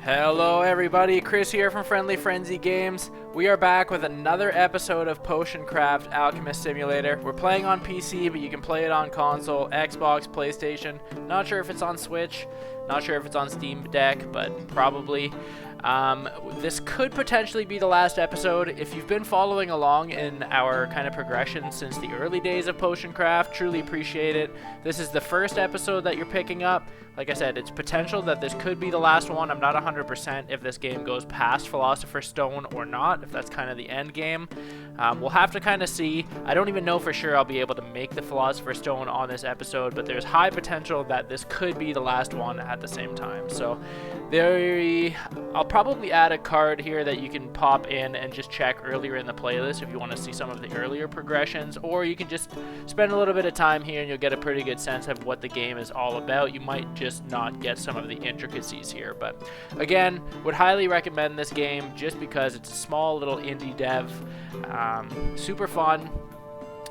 Hello everybody, Chris here from Friendly Frenzy Games. We are back with another episode of Potion Craft Alchemist Simulator. We're playing on PC, but you can play it on console, Xbox, PlayStation. Not sure if it's on Switch, not sure if it's on Steam Deck, but probably. This could potentially be the last episode. If you've been following along in our kind of progression since the early days of Potion Craft, truly appreciate it. This is the first episode that you're picking up. Like I said, it's potential that this could be the last one. I'm not 100% if this game goes past Philosopher's Stone or not, if that's kind of the end game. We'll have to kind of see. I don't even know for sure I'll be able to make the Philosopher's Stone on this episode, but there's high potential that this could be the last one at the same time. So I'll probably add a card here that you can pop in and just check earlier in the playlist if you want to see some of the earlier progressions, or you can just spend a little bit of time here and you'll get a pretty good sense of what the game is all about. You might just not get some of the intricacies here, but again, would highly recommend this game just because it's a small little indie dev, super fun,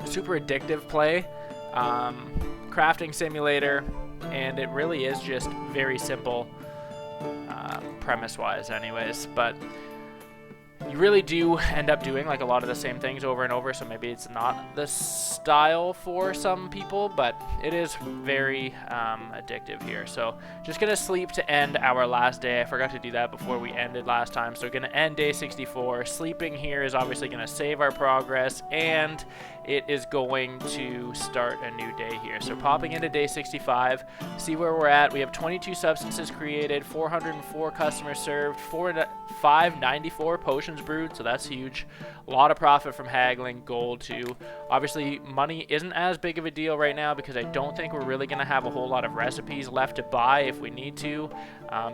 super addictive play, crafting simulator, and it really is just very simple premise-wise anyways, but you really do end up doing like a lot of the same things over and over, so maybe it's not the style for some people, but it is very addictive here. So just gonna sleep to end our last day. I forgot to do that before we ended last time, so we're gonna end day 64. Sleeping here is obviously gonna save our progress, and it is going to start a new day here. So popping into day 65, see where we're at. We have 22 substances created, 404 customers served, 594 potions brewed, so that's huge. A lot of profit from haggling, gold too. Obviously, money isn't as big of a deal right now because I don't think we're really gonna have a whole lot of recipes left to buy if we need to,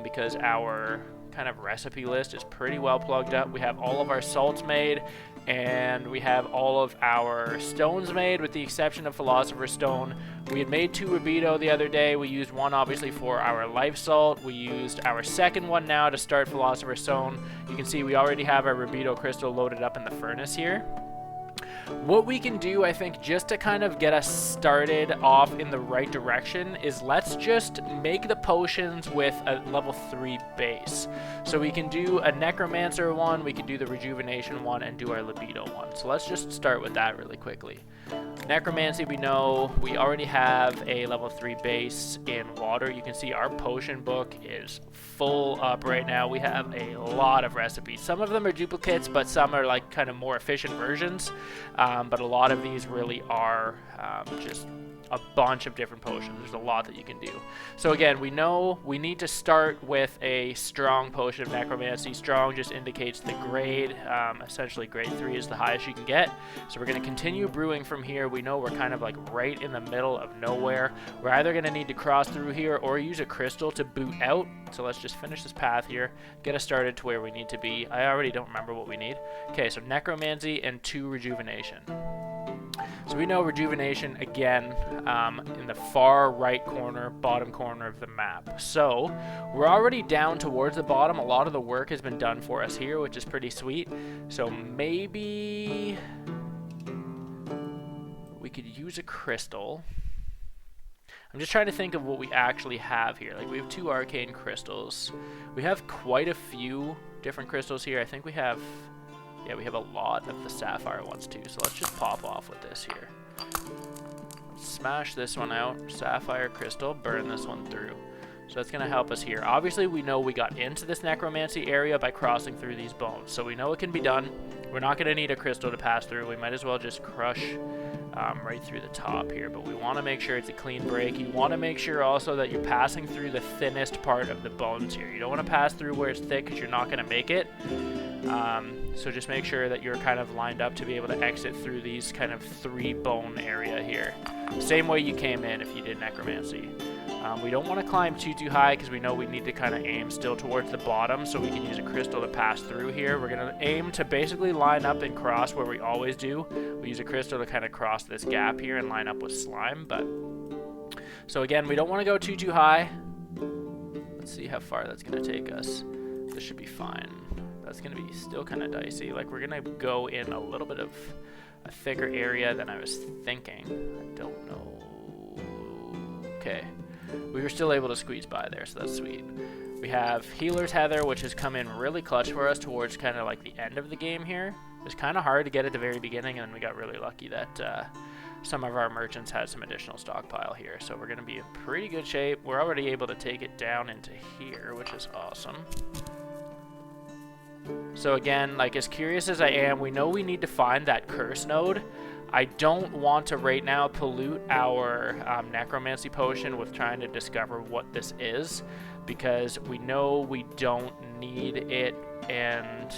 because our kind of recipe list is pretty well plugged up. We have all of our salts made, and we have all of our stones made with the exception of Philosopher's Stone. We had made 2 Rubido the other day. We used one obviously for our life salt. We used our second one now to start Philosopher's Stone. You can see we already have our Rubido crystal loaded up in the furnace here. What we can do, I think, just to kind of get us started off in the right direction is let's just make the potions with a level 3 base. So we can do a Necromancer one, we can do the Rejuvenation one, and do our Libido one. So let's just start with that really quickly. Necromancy, we know we already have a level 3 base in water. You can see our potion book is full up right now. We have a lot of recipes. Some of them are duplicates, but some are like kind of more efficient versions. But a lot of these really are just a bunch of different potions. There's a lot that you can do. So again, we know we need to start with a strong potion of necromancy. Strong just indicates the grade. Essentially grade 3 is the highest you can get. So we're going to continue brewing from here. We know we're kind of like right in the middle of nowhere. We're either going to need to cross through here or use a crystal to boot out. So let's just finish this path here, get us started to where we need to be. I already don't remember what we need. Okay, so necromancy and 2 rejuvenation. So we know rejuvenation again in the far right corner, bottom corner of the map. So we're already down towards the bottom. A lot of the work has been done for us here, which is pretty sweet. So maybe we could use a crystal. I'm just trying to think of what we actually have here. Like we have 2 arcane crystals. We have quite a few different crystals here. I think we have... yeah, we have a lot of the sapphire ones too, so let's just pop off with this here. Smash this one out, sapphire crystal, burn this one through. So that's going to help us here. Obviously, we know we got into this necromancy area by crossing through these bones, so we know it can be done. We're not going to need a crystal to pass through. We might as well just crush right through the top here, but we want to make sure it's a clean break. You want to make sure also that you're passing through the thinnest part of the bones here. You don't want to pass through where it's thick because you're not going to make it. So just make sure that you're kind of lined up to be able to exit through these kind of 3 bone area here. Same way you came in if you did necromancy. We don't want to climb too high because we know we need to kind of aim still towards the bottom, so we can use a crystal to pass through here. We're going to aim to basically line up and cross where we always do. We use a crystal to kind of cross this gap here and line up with slime. But so again, we don't want to go too high. Let's see how far that's going to take us. This should be fine. That's going to be still kind of dicey. Like we're going to go in a little bit of a thicker area than I was thinking. I don't know. Okay. We were still able to squeeze by there, so that's sweet. We have Healer's Heather, which has come in really clutch for us towards kind of like the end of the game here. It's kind of hard to get at the very beginning, and then we got really lucky that some of our merchants had some additional stockpile here. So we're going to be in pretty good shape. We're already able to take it down into here, which is awesome. So again, like as curious as I am, we know we need to find that curse node. I don't want to right now pollute our necromancy potion with trying to discover what this is, because we know we don't need it, and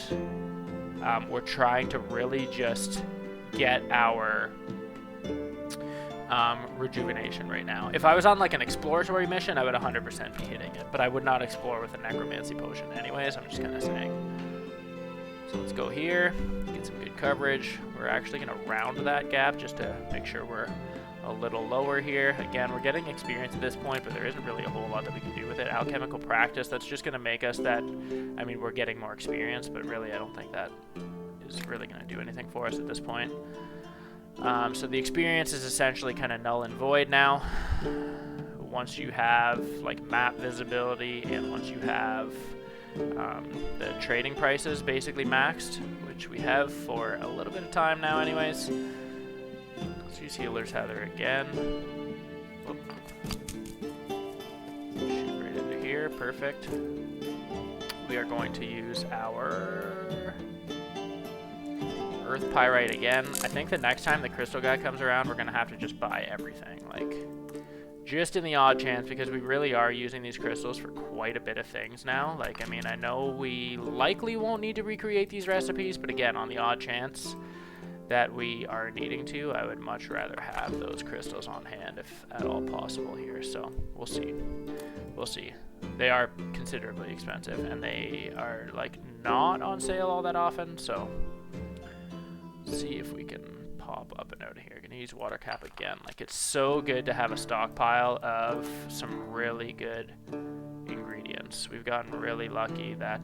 we're trying to really just get our rejuvenation right now. If I was on like an exploratory mission, I would 100% be hitting it, but I would not explore with a necromancy potion anyways. I'm just kind of saying. So let's go here, get some good coverage. We're actually going to round that gap just to make sure we're a little lower here. Again, we're getting experience at this point, but there isn't really a whole lot that we can do with it. Alchemical practice, that's just going to make us that, I mean, we're getting more experience, but really I don't think that is really going to do anything for us at this point. So the experience is essentially kind of null and void now. Once you have like map visibility, and once you have the trading prices basically maxed, which we have for a little bit of time now anyways. Let's use Healer's Heather again. Whoop. Shoot right into here, perfect. We are going to use our Earth Pyrite again. I think the next time the crystal guy comes around, we're going to have to just buy everything, like just in the odd chance, because we really are using these crystals for quite a bit of things now. Like, I mean, I know we likely won't need to recreate these recipes, but again, on the odd chance that we are needing to, I would much rather have those crystals on hand if at all possible here. So we'll see. We'll see. They are considerably expensive, and they are like not on sale all that often, so let's see if we can pop up and out of here. Gonna use water cap again. Like, it's so good to have a stockpile of some really good ingredients. We've gotten really lucky that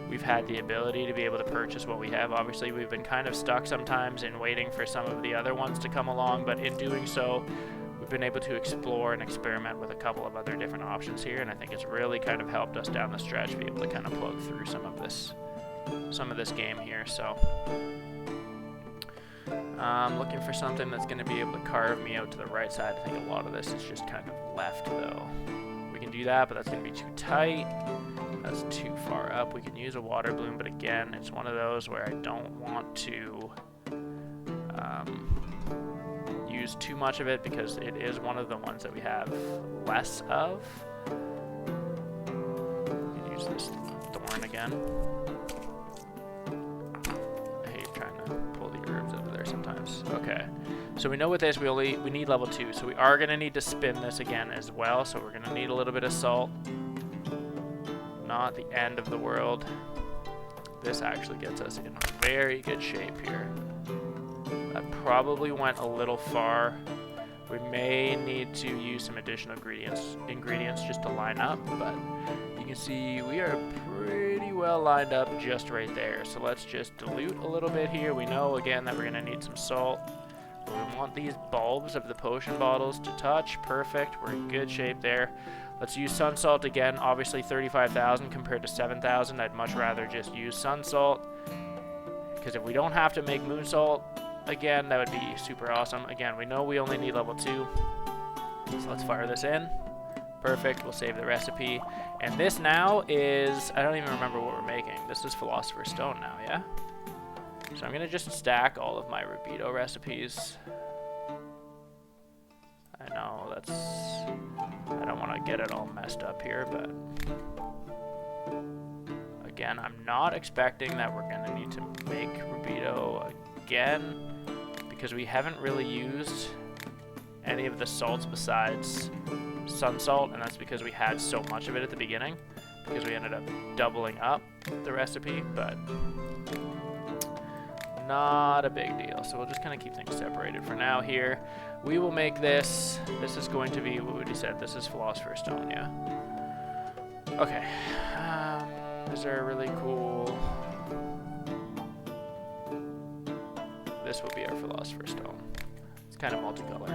we've had the ability to be able to purchase what we have. Obviously, we've been kind of stuck sometimes in waiting for some of the other ones to come along, but in doing so, we've been able to explore and experiment with a couple of other different options here, and I think it's really kind of helped us down the stretch be able to kind of plug through some of this game here. So looking for something that's going to be able to carve me out to the right side. I think a lot of this is just kind of left, though. We can do that, but that's going to be too tight. That's too far up. We can use a water bloom, but again, it's one of those where I don't want to use too much of it, because it is one of the ones that we have less of. We can use this thorn again. Sometimes. Okay, so we know with this we need level 2, so we are going to need to spin this again as well, so we're going to need a little bit of salt. Not the end of the world. This actually gets us in very good shape here. That probably went a little far. We may need to use some additional ingredients just to line up, but you can see we are pretty well lined up just right there. So let's just dilute a little bit here. We know again that we're going to need some salt. We want these bulbs of the potion bottles to touch. Perfect. We're in good shape there. Let's use sun salt again. Obviously 35,000 compared to 7,000. I'd much rather just use sun salt, because if we don't have to make moon salt again, that would be super awesome. Again, we know we only need level 2, so let's fire this in. Perfect. We'll save the recipe. And this now is, I don't even remember what we're making. This is Philosopher's Stone now, yeah? So I'm going to just stack all of my Rubido recipes. I know that's, I don't want to get it all messed up here, but again, I'm not expecting that we're going to need to make Rubido again, because we haven't really used any of the salts besides sun salt, and that's because we had so much of it at the beginning, because we ended up doubling up the recipe, but not a big deal. So we'll just kind of keep things separated for now here. We will make this. This is going to be, what would you said? This is Philosopher's Stone, yeah? Okay. Is there a really cool... This will be our Philosopher's Stone. It's kind of multicolor.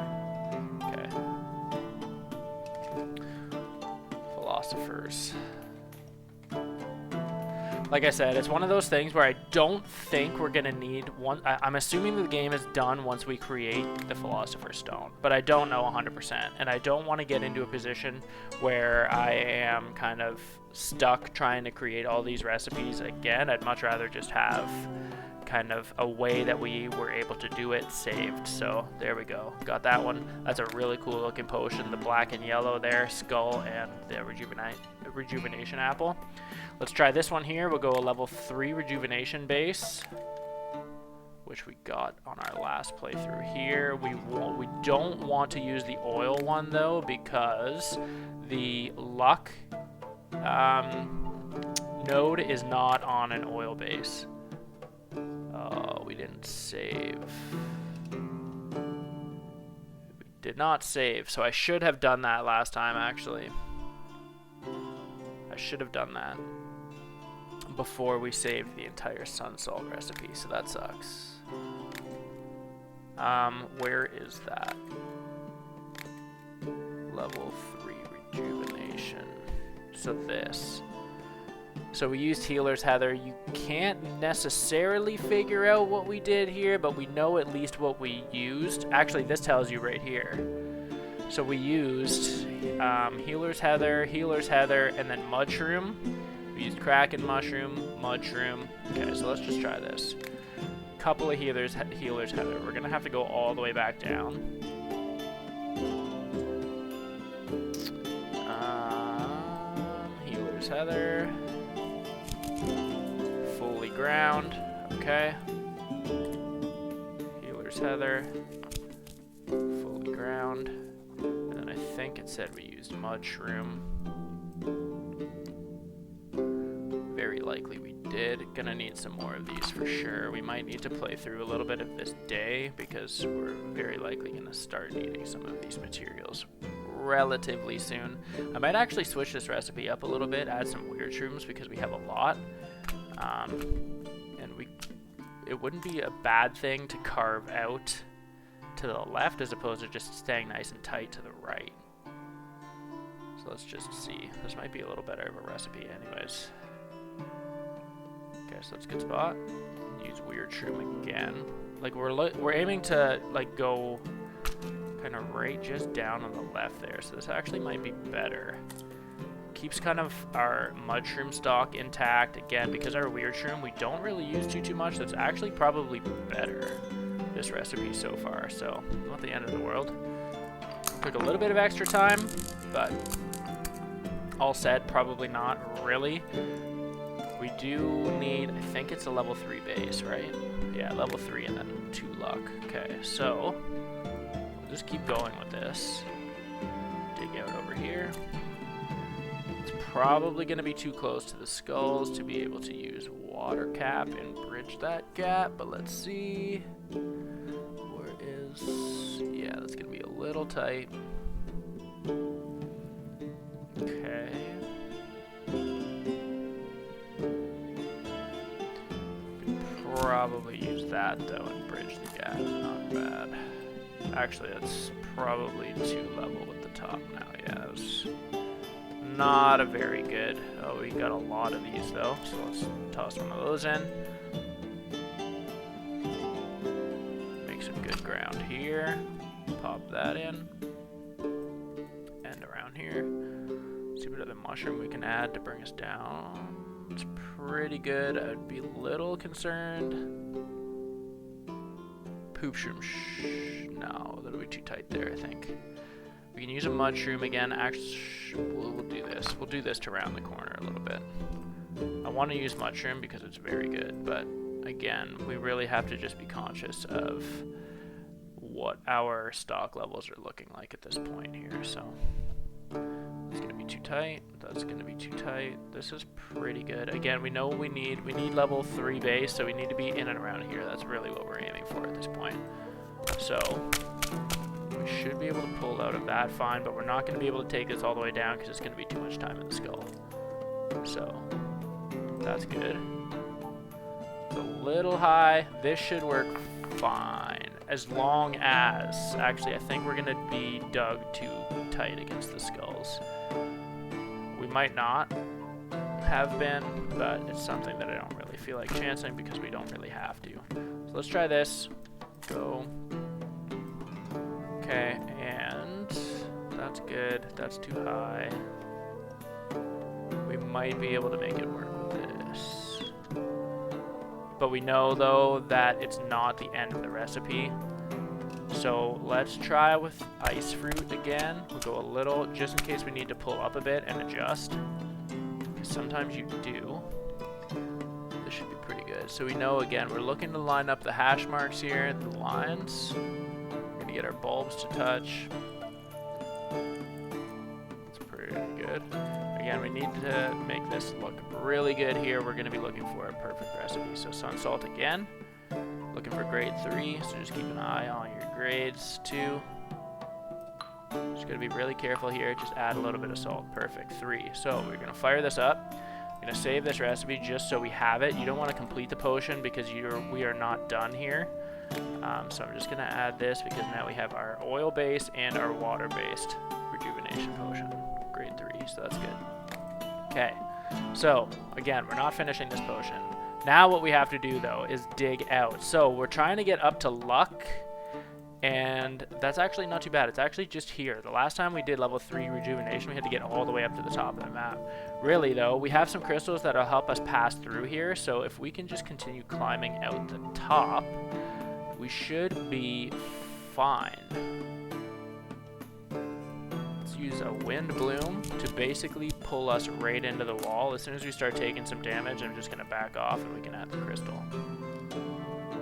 Okay. Philosophers. like I said, it's one of those things where I don't think we're gonna need one. I'm assuming the game is done once we create the Philosopher's Stone, but I don't know 100%, and I don't want to get into a position where I am kind of stuck trying to create all these recipes again. I'd much rather just have kind of a way that we were able to do it saved. So there we go, got that one. That's a really cool looking potion, the black and yellow there, skull, and the rejuvenation apple. Let's try this one here. We'll go a level 3 rejuvenation base, which we got on our last playthrough here. We don't want to use the oil one though, because the luck node is not on an oil base. Oh, we didn't save. We did not save, so I should have done that last time, actually. I should have done that before we saved the entire sun salt recipe, so that sucks. Where is that? Level 3 rejuvenation. So this. So we used Healer's Heather. You can't necessarily figure out what we did here, but we know at least what we used. Actually, this tells you right here. So we used Healer's Heather, and then Mushroom. We used Kraken Mushroom, Mushroom. Okay, so let's just try this. Couple of Healer's Heather. We're gonna have to go all the way back down. Healer's Heather. Fully ground. Okay. Healer's Heather. Fully ground. And then I think it said we used Mushroom. Very likely we did. Gonna need some more of these for sure. We might need to play through a little bit of this day because we're very likely gonna start needing some of these materials relatively soon. I might actually switch this recipe up a little bit, add some weird shrooms because we have a lot. And it wouldn't be a bad thing to carve out to the left as opposed to just staying nice and tight to the right. So let's just see. This might be a little better of a recipe anyways. Okay, so that's a good spot. Use weird shroom again. Like we're aiming to like go kind of right just down on the left there. So this actually might be better. Keeps kind of our mushroom stock intact again because our weird shroom we don't really use too much. That's actually probably better, this recipe so far. So not the end of the world. Took a little bit of extra time, but all set. Probably not really. We do need, I think it's a level 3 base, right? Yeah, level 3 and then 2 luck. Okay, so we'll just keep going with this. Dig out over here. It's probably going to be too close to the skulls to be able to use water cap and bridge that gap, but let's see. Where is, yeah, that's going to be a little tight. Okay. Probably use that though and bridge the gap. Not bad. Actually, that's probably 2 level with the top now. Yeah, that's not a very good. Oh, we got a lot of these though, so let's toss one of those in. Make some good ground here. Pop that in. And around here. See what other mushroom we can add to bring us down. It's pretty good. I'd be a little concerned. Poop shroom. No, that'll be too tight there, I think. We can use a mushroom again. Actually, we'll do this. We'll do this to round the corner a little bit. I want to use mushroom because it's very good, but again, we really have to just be conscious of what our stock levels are looking like at this point here. So it's going to be too tight. That's going to be too tight. This is pretty good. Again, we know what we need. We need level 3 base, so we need to be in and around here. That's really what we're aiming for at this point. So we should be able to pull out of that fine, but we're not going to be able to take this all the way down because it's going to be too much time in the skull. So that's good. It's a little high. This should work fine. As long as, actually, I think we're going to be dug too tight against the skulls. We might not. have been, but it's something that I don't really feel like chancing because we don't really have to. So let's try this. Go. Okay, and that's good. That's too high. We might be able to make it work with this. But we know, though, that it's not the end of the recipe. So let's try with ice fruit again. We'll go a little, just in case we need to pull up a bit and adjust. Because sometimes you do. This should be pretty good. So we know, again, we're looking to line up the hash marks here, the lines. We're going to get our bulbs to touch. That's pretty good. Again, we need to make this look really good here. We're going to be looking for a perfect recipe. So sun salt again. Looking for grade 3, so just keep an eye on your grades too. Just gotta be really careful here. Just add a little bit of salt. Perfect. 3. So we're gonna fire this up. I'm gonna save this recipe just so we have it. You don't want to complete the potion because we are not done here. So I'm just gonna add this because now we have our oil-based and our water-based rejuvenation potion. Grade 3, so that's good. Okay. So again, we're not finishing this potion. Now what we have to do, though, is dig out. So we're trying to get up to luck, and that's actually not too bad. It's actually just here. The last time we did level 3 rejuvenation, we had to get all the way up to the top of the map. Really, though, we have some crystals that will help us pass through here, so if we can just continue climbing out the top, we should be fine. Use a wind bloom to basically pull us right into the wall. As soon as we start taking some damage, I'm just going to back off and we can add the crystal.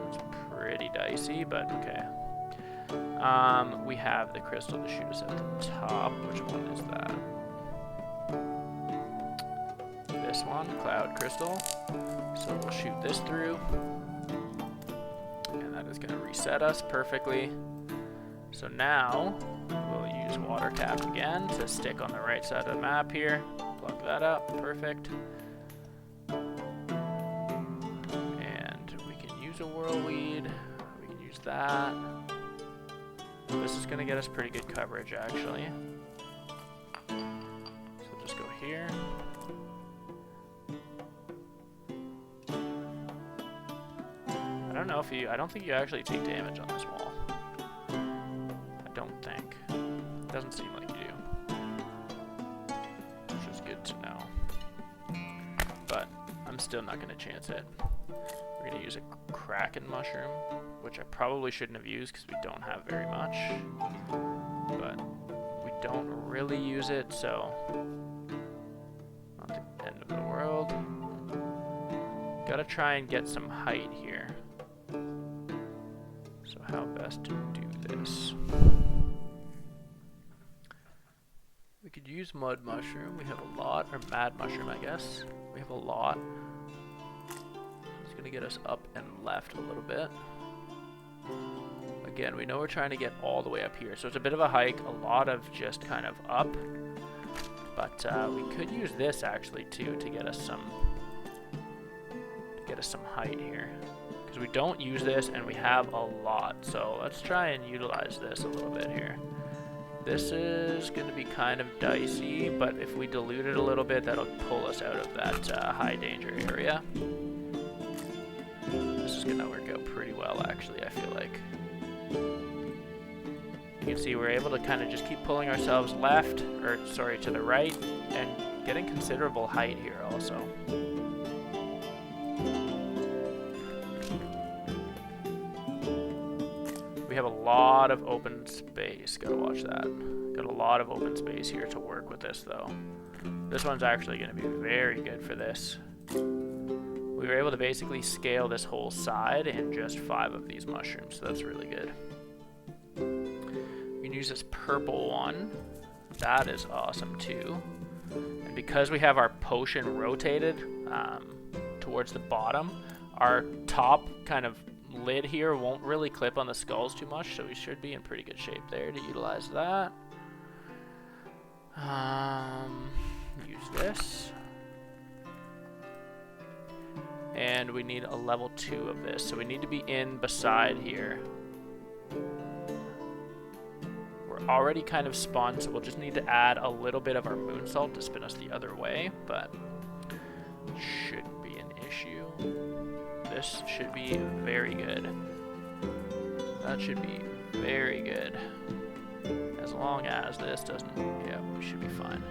It's pretty dicey, but okay. We have the crystal to shoot us at the top. Which one is that? This one, cloud crystal. So we'll shoot this through. And that is going to reset us perfectly. So now we'll use water cap again to stick on the right side of the map here. Plug that up, perfect. And we can use a whirlweed. We can use that. This is gonna get us pretty good coverage actually. So just go here. I don't think you actually take damage on this wall. Doesn't seem like you do, which is good to know, but I'm still not going to chance it. We're going to use a kraken mushroom, which I probably shouldn't have used because we don't have very much, but we don't really use it, so not the end of the world. Gotta try and get some height here. So how best to do this? We could use mud mushroom. We have a lot, or mad mushroom, I guess. We have a lot. It's gonna get us up and left a little bit. Again, we know we're trying to get all the way up here, so it's a bit of a hike, a lot of just kind of up. But we could use this actually too to get us some height here, because we don't use this and we have a lot. So let's try and utilize this a little bit here. This is going to be kind of dicey, but if we dilute it a little bit, that'll pull us out of that high danger area. This is going to work out pretty well, actually, I feel like. You can see we're able to kind of just keep pulling ourselves left, or sorry, to the right, and getting considerable height here also. We have a lot of open space. Gotta watch that. Got a lot of open space here to work with this, though. This one's actually going to be very good for this. We were able to basically scale this whole side in just 5 of these mushrooms, so that's really good. We can use this purple one. That is awesome, too. And because we have our potion rotated towards the bottom, our top kind of lid here won't really clip on the skulls too much, so we should be in pretty good shape there to utilize that. Use this. And we need a level 2 of this, so we need to be in beside here. We're already kind of spun, so we'll just need to add a little bit of our moon salt to spin us the other way, but shouldn't be an issue. This should be very good. That should be very good. As long as this doesn't, yeah, we should be fine.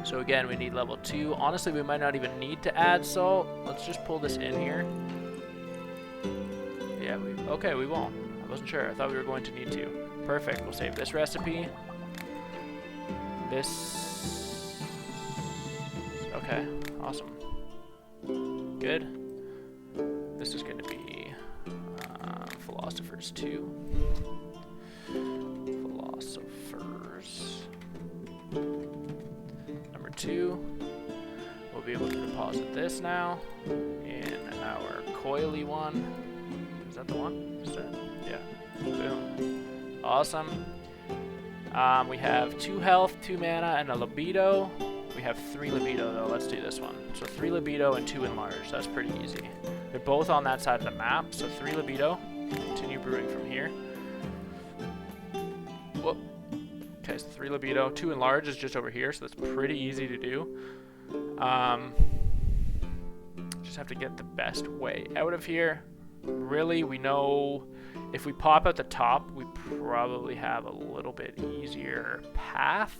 So again, we need level 2. Honestly, we might not even need to add salt. Let's just pull this in here. Yeah, okay, we won't. I wasn't sure. I thought we were going to need to. Perfect. We'll save this recipe. This. Okay, awesome. Good. This is going to be Philosopher's 2. Philosophers. Number 2. We'll be able to deposit this now in our coily one. Is that the one? Is that? Yeah. Boom. Awesome. We have 2 health, 2 mana, and a libido. We have 3 libido though. Let's do this one. So 3 libido and 2 enlarge. That's pretty easy. They're both on that side of the map. So 3 libido. Continue brewing from here. Whoop. Okay, so 3 libido. 2 enlarge is just over here, so that's pretty easy to do. Just have to get the best way out of here. Really, we know if we pop out the top, we probably have a little bit easier path.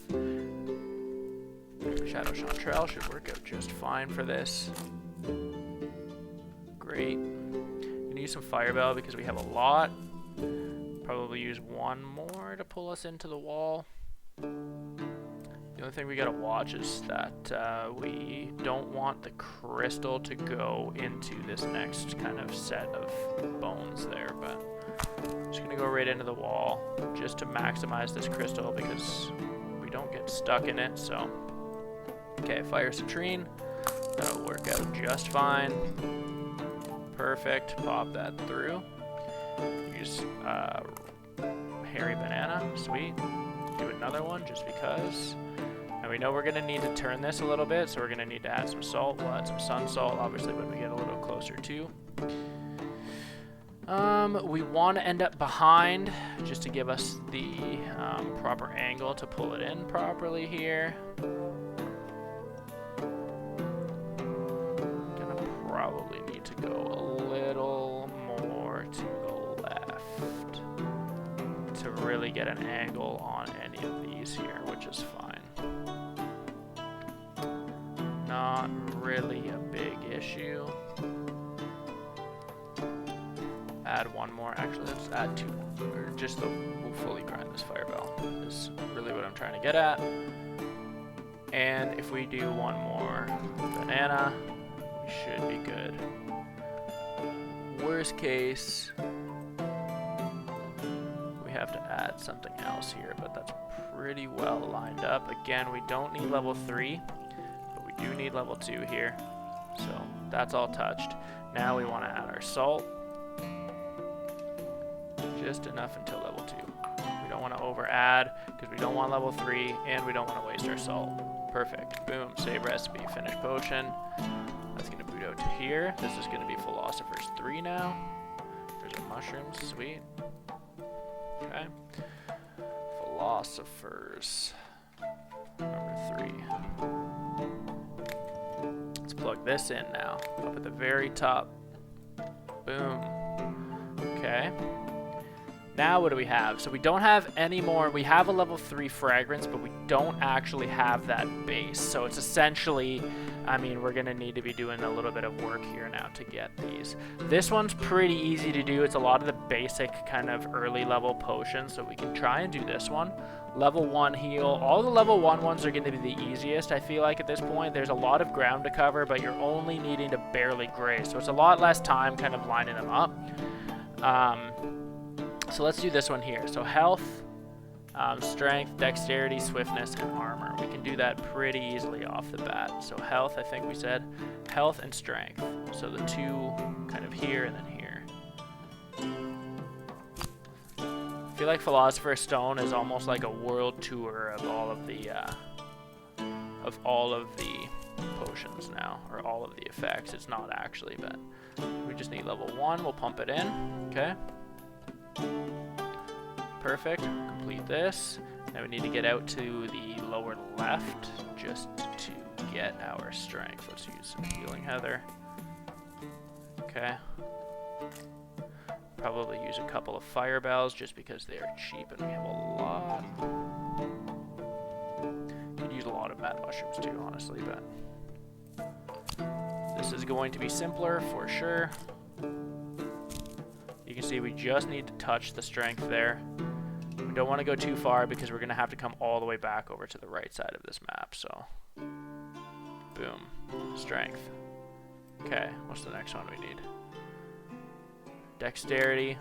Shadow Chanterelle should work out just fine for this. Great. We need some Firebell because we have a lot. Probably use 1 more to pull us into the wall. The only thing we gotta watch is that we don't want the crystal to go into this next kind of set of bones there, but I'm just gonna go right into the wall just to maximize this crystal because we don't get stuck in it, so. Okay, Fire Citrine. That'll work out just fine. Perfect, pop that through. Use Hairy Banana, sweet. Do another one just because. And we know we're going to need to turn this a little bit, so we're going to need to add some salt. We'll add some sun salt, obviously, when we get a little closer to. We want to end up behind, just to give us the proper angle to pull it in properly here. Gonna probably need to go a little more to the left to really get an angle on any of these here, which is fine. Not really a big issue. Add 1 more. Actually, let's add 2. Or just we'll fully grind this Firebell. Is really what I'm trying to get at. And if we do 1 more banana, we should be good. Worst case, we have to add something else here, but that's pretty well lined up. Again, we don't need level 3. Do need level 2 here, so that's all touched. Now we want to add our salt, just enough until level 2. We don't want to over add because we don't want level 3 and we don't want to waste our salt. Perfect. Boom. Save recipe. Finish potion. That's going to boot out to here. This is going to be Philosopher's 3 now. There's our mushrooms. Sweet. Okay. Philosophers. Number 3. Plug this in now, up at the very top. Boom. Okay. Now what do we have? So we don't have any more. We have a level 3 fragrance, but we don't actually have that base. So it's essentially, I mean, we're going to need to be doing a little bit of work here now to get these. This one's pretty easy to do. It's a lot of the basic kind of early level potions, so we can try and do this one. Level 1 heal. All the level 1 ones are going to be the easiest, I feel like, at this point. There's a lot of ground to cover, but you're only needing to barely graze. So it's a lot less time kind of lining them up. So let's do this one here. So health, strength, dexterity, swiftness, and armor. We can do that pretty easily off the bat. So health, I think we said. Health and strength. So the 2 kind of here and then here. I feel like Philosopher's Stone is almost like a world tour of all of the potions now, or all of the effects. It's not actually, but we just need level 1. We'll pump it in. Okay. Perfect. Complete this. Now we need to get out to the lower left just to get our strength. Let's use some healing heather. Okay. Probably use a couple of fire bells just because they are cheap and we have a lot. Could use a lot of mad mushrooms too, honestly, but this is going to be simpler for sure. You can see we just need to touch the strength there. We don't want to go too far because we're going to have to come all the way back over to the right side of this map, so boom, strength. Okay, what's the next one we need? Dexterity,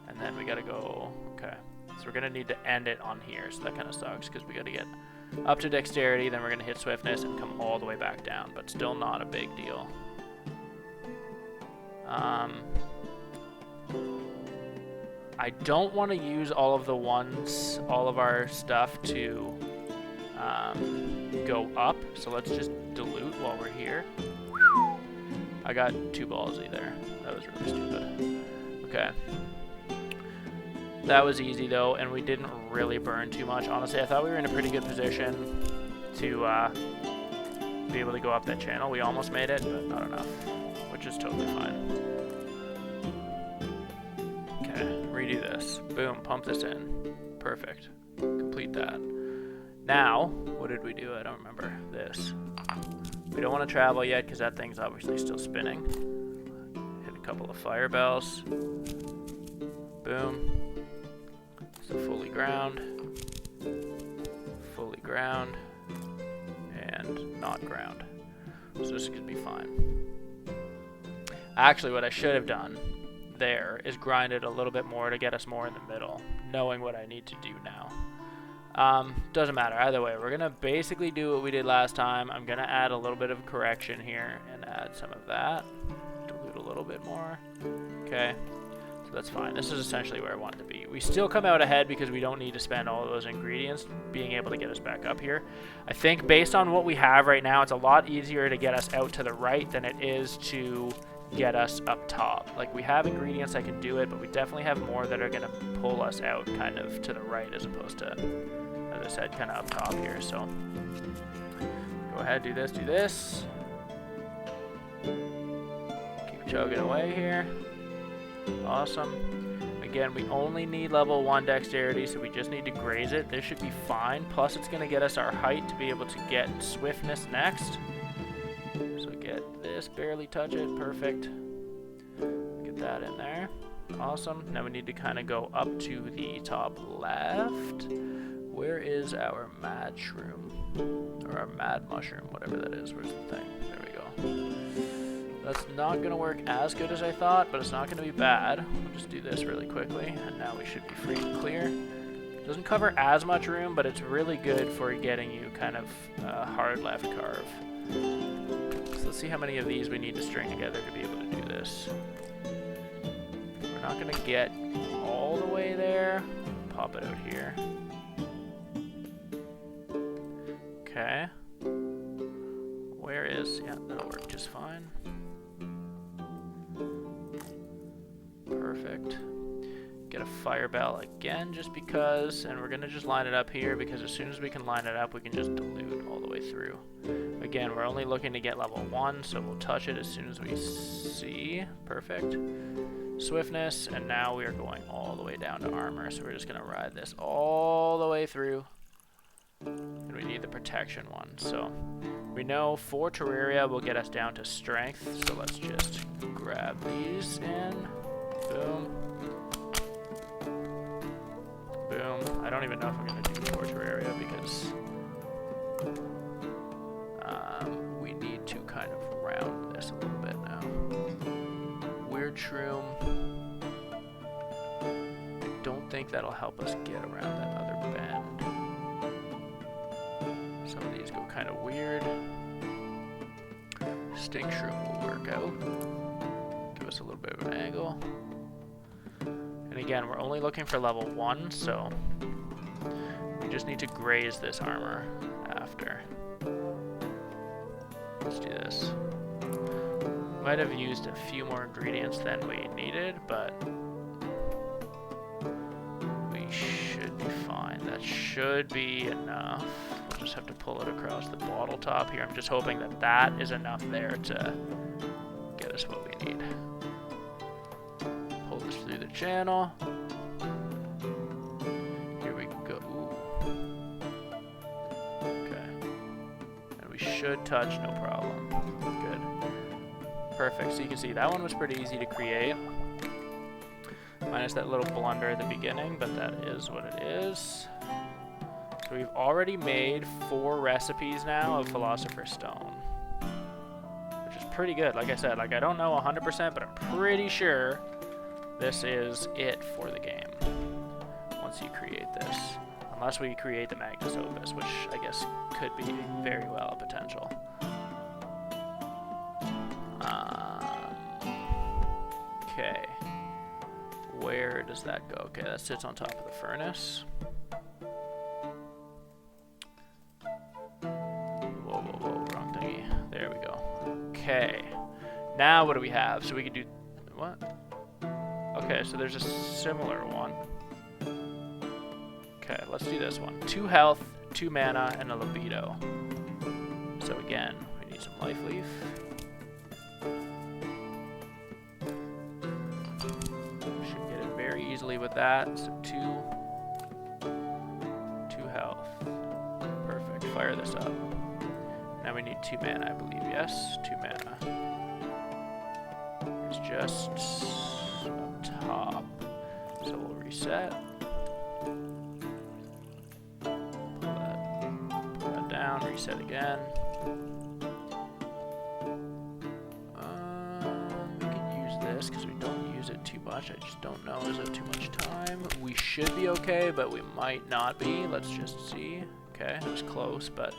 and then we gotta go, okay, so we're gonna need to end it on here, so that kind of sucks because we gotta get up to dexterity, then we're gonna hit swiftness and come all the way back down, but still not a big deal. I don't want to use all of our stuff to go up, so let's just dilute while we're here. I got too ballsy there. That was really stupid. Okay. That was easy though, and we didn't really burn too much. Honestly, I thought we were in a pretty good position to be able to go up that channel. We almost made it, but not enough, which is totally fine. Okay, redo this. Boom, pump this in. Perfect. Complete that. Now, what did we do? I don't remember. This. We don't want to travel yet because that thing's obviously still spinning. Hit a couple of fire bells. Boom. So fully ground. Fully ground. And not ground. So this could be fine. Actually, what I should have done there is grind it a little bit more to get us more in the middle, knowing what I need to do now. Doesn't matter. Either way, we're going to basically do what we did last time. I'm going to add a little bit of correction here and add some of that. Dilute a little bit more. Okay. So that's fine. This is essentially where I want it to be. We still come out ahead because we don't need to spend all of those ingredients being able to get us back up here. I think based on what we have right now, it's a lot easier to get us out to the right than it is to get us up top. Like, we have ingredients that can do it, but we definitely have more that are going to pull us out kind of to the right as opposed to, as I said, kind of up top here. So go ahead, do this, do this. Keep chugging away here. Awesome. Again, we only need level 1 dexterity, so we just need to graze it. This should be fine. Plus, it's going to get us our height to be able to get swiftness next. So get this, barely touch it. Perfect. Get that in there. Awesome. Now we need to kind of go up to the top left. Where is our mad shroom? Or our mad mushroom, whatever that is. Where's the thing? There we go. That's not going to work as good as I thought, but it's not going to be bad. We'll just do this really quickly, and now we should be free and clear. Doesn't cover as much room, but it's really good for getting you kind of hard left carve. So let's see how many of these we need to string together to be able to do this. We're not going to get all the way there. Pop it out here. Okay. Where is... yeah, that'll work just fine. Perfect. Get a fire bell again just because, and we're going to just line it up here because as soon as we can line it up, we can just dilute all the way through. Again, we're only looking to get level 1, so we'll touch it as soon as we see. Perfect. Swiftness, and now we are going all the way down to armor, so we're just going to ride this all the way through. And we need the protection one, so we know 4 Terraria will get us down to strength, so let's just grab these in. Boom. Boom. I don't even know if I'm going to do 4 Terraria because we need to kind of round this a little bit now. Weird shroom. I don't think that'll help us get around that other bend. Some of these go kind of weird. Stink shroom will work out. Give us a little bit of an angle. And again, we're only looking for level 1, so we just need to graze this armor after. Let's do this. Might have used a few more ingredients than we needed, but we should be fine. That should be enough. I'll just have to pull it across the bottle top here. I'm just hoping that that is enough there to get us what we need. Pull this through the channel. Here we go. Ooh. Okay. And we should touch, no problem. Good. Perfect. So you can see that one was pretty easy to create. Minus that little blunder at the beginning, but that is what it is. So we've already made 4 recipes now of Philosopher's Stone, which is pretty good. Like I said, like I don't know 100%, but I'm pretty sure this is it for the game once you create this. Unless we create the Magnus Opus, which I guess could be very well a potential. Okay. Where does that go? Okay, that sits on top of the furnace. Whoa, wrong thingy. There we go. Okay. Now what do we have? So we can do... What? Okay, so there's a similar one. Okay, let's do this one. 2 health, 2 mana, and a libido. So again, we need some life leaf. Easily with that, so 2 health. Perfect. Fire this up. Now we need 2 mana, I believe. Yes, 2 mana. It's just up top. So we'll reset. Pull that down. Reset again. We can use this because we don't use it too much. I just don't know. Is it too much time? We should be okay, but we might not be. Let's just see. Okay, it was close, but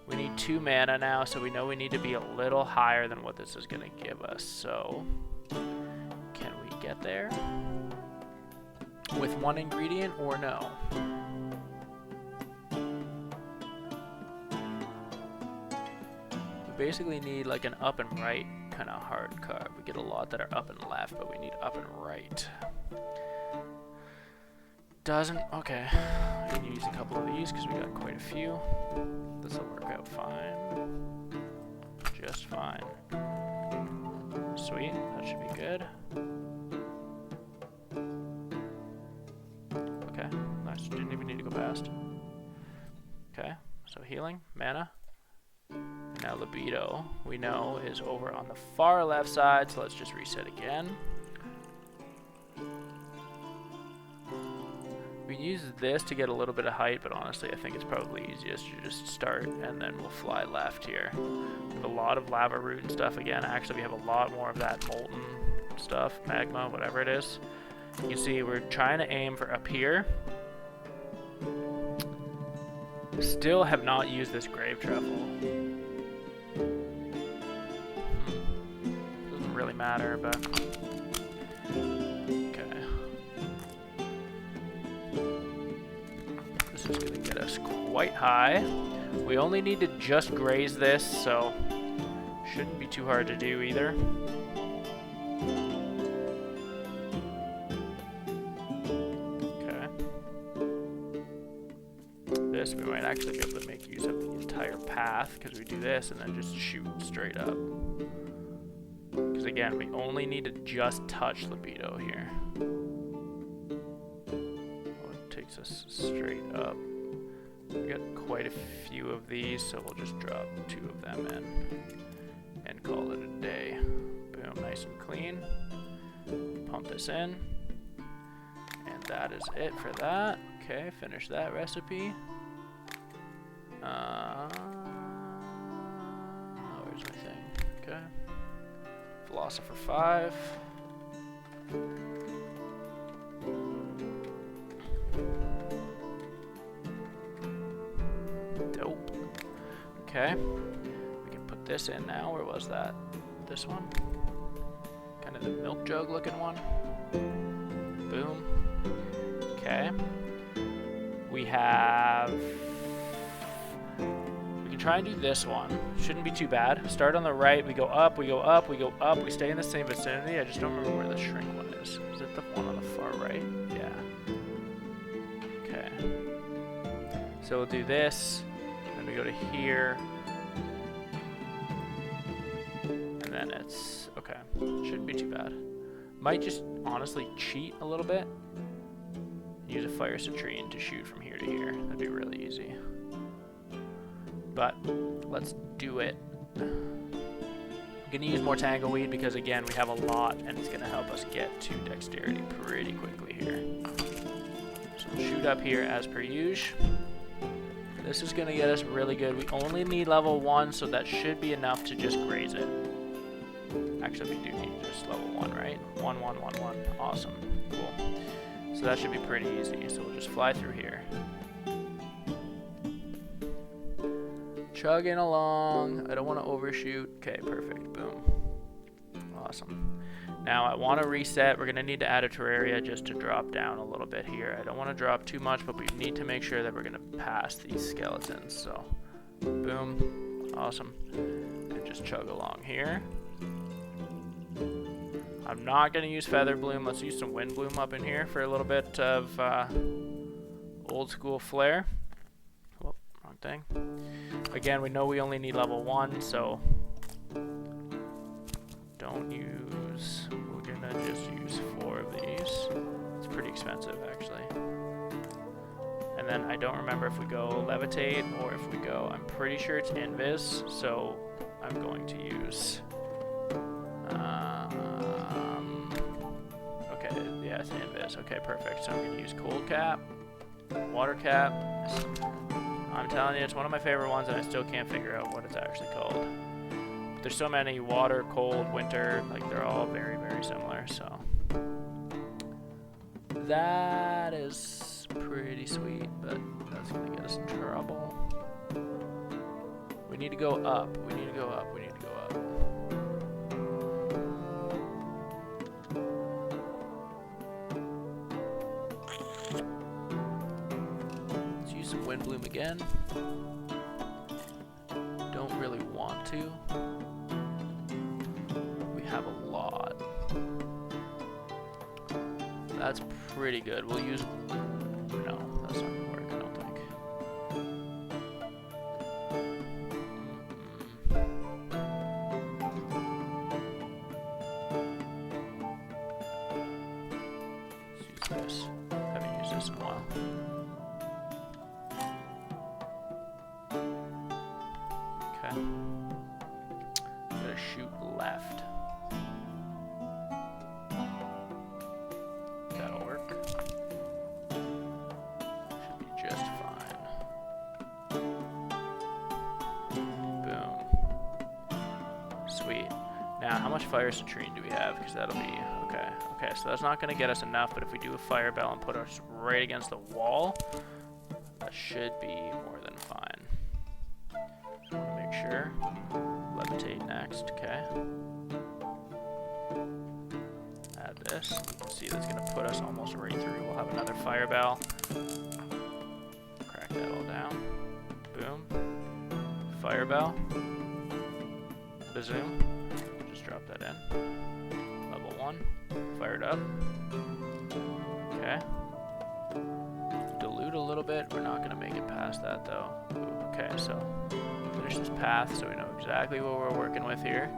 we need 2 mana now, so we know we need to be a little higher than what this is going to give us. So, can we get there with 1 ingredient or no? We basically need like an up and right kind of hard card. We get a lot that are up and left, but we need up and right. Doesn't... Okay. We can use a couple of these because we got quite a few. This will work out fine. Just fine. Sweet. That should be good. Okay. Nice. Didn't even need to go past. Okay. So healing. Mana. Now libido, we know, is over on the far left side, so let's just reset again. We can use this to get a little bit of height, but honestly I think it's probably easiest to just start and then we'll fly left here. We have a lot of lava root and stuff again. Actually we have a lot more of that molten stuff, magma, whatever it is. You can see we're trying to aim for up here. Still have not used this grave truffle. Doesn't really matter, but okay. This is gonna get us quite high. We only need to just graze this, so shouldn't be too hard to do either. We might actually be able to make use of the entire path because we do this and then just shoot straight up. Because again, we only need to just touch libido here. Oh, it takes us straight up. We got quite a few of these, so we'll just drop 2 of them in and call it a day. Boom, nice and clean. Pump this in. And that is it for that. Okay, finish that recipe. Where's my thing? Okay. Philosopher 5. Dope. Okay. We can put this in now. Where was that? This one? Kind of the milk jug looking one. Boom. Okay. We have... Try and do this one. Shouldn't be too bad. Start on the right, we go up, we go up, we go up, we stay in the same vicinity. I just don't remember where the shrink one is. Is it the one on the far right? Yeah. Okay. So we'll do this, we go to here. And then it's, okay, shouldn't be too bad. Might just honestly cheat a little bit. Use a fire citrine to shoot from here to here. That'd be really easy. But let's do it. I'm gonna use more tangleweed because again we have a lot and it's gonna help us get to dexterity pretty quickly here. So we'll shoot up here as per usual. This is gonna get us really good. We only need level 1, so that should be enough to just graze it. Actually, we do need just level 1, right? 1, 1, 1, 1. Awesome. Cool. So that should be pretty easy. So we'll just fly through here. Chugging along. I don't want to overshoot. Okay, perfect. Boom. Awesome. Now I want to reset. We're going to need to add a terraria just to drop down a little bit here. I don't want to drop too much, but we need to make sure that we're going to pass these skeletons. So, boom. Awesome. And just chug along here. I'm not going to use feather bloom. Let's use some wind bloom up in here for a little bit of old school flair. Oh, wrong thing. Again, we know we only need level 1, so don't use, we're going to just use 4 of these. It's pretty expensive, actually. And then I don't remember if we go levitate or if we go, I'm pretty sure it's invis, so I'm going to use... okay, yeah, it's invis. Okay, perfect. So I'm going to use cold cap, water cap. I'm telling you, it's one of my favorite ones, and I still can't figure out what it's actually called. There's so many: water, cold, winter. Like they're all very, very similar. So that is pretty sweet, but that's going to get us in trouble. We need to go up. We need to go up. We need to go up. Some wind bloom again. Don't really want to. We have a lot. That's pretty good. We'll use... No, that's not gonna work, I don't think. Let's use this. Haven't used this in a while. Gotta shoot left. That'll work. Should be just fine. Boom. Sweet. Now, how much fire citrine do we have? Because that'll be... Okay. Okay, so that's not going to get us enough, but if we do a fire bell and put us right against the wall, that should be more than fine. Sure. Levitate next, okay. Add this. You can see that's going to put us almost right through. We'll have another fire bell. Crack that all down. Boom. Fire bell. Bazoom. Just drop that in. Level 1. Fired up. Okay. Dilute a little bit. We're not going to make it past that though. Ooh, okay, so finish this path so we know exactly what we're working with here.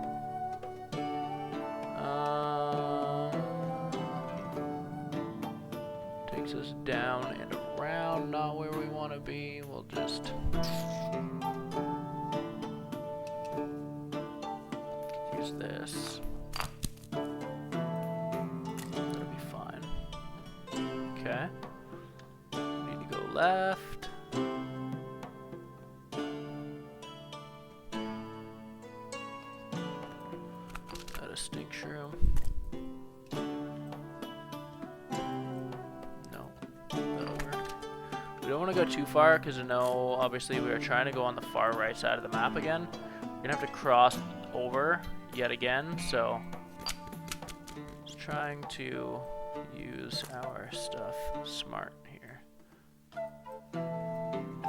Takes us down and around, not where we want to be. We'll just use this. That'll be fine. Okay. Need to go left. Stink shroom. No, that'll work. We don't want to go too far because I know obviously we are trying to go on the far right side of the map again. We're gonna have to cross over yet again, so just trying to use our stuff smart here.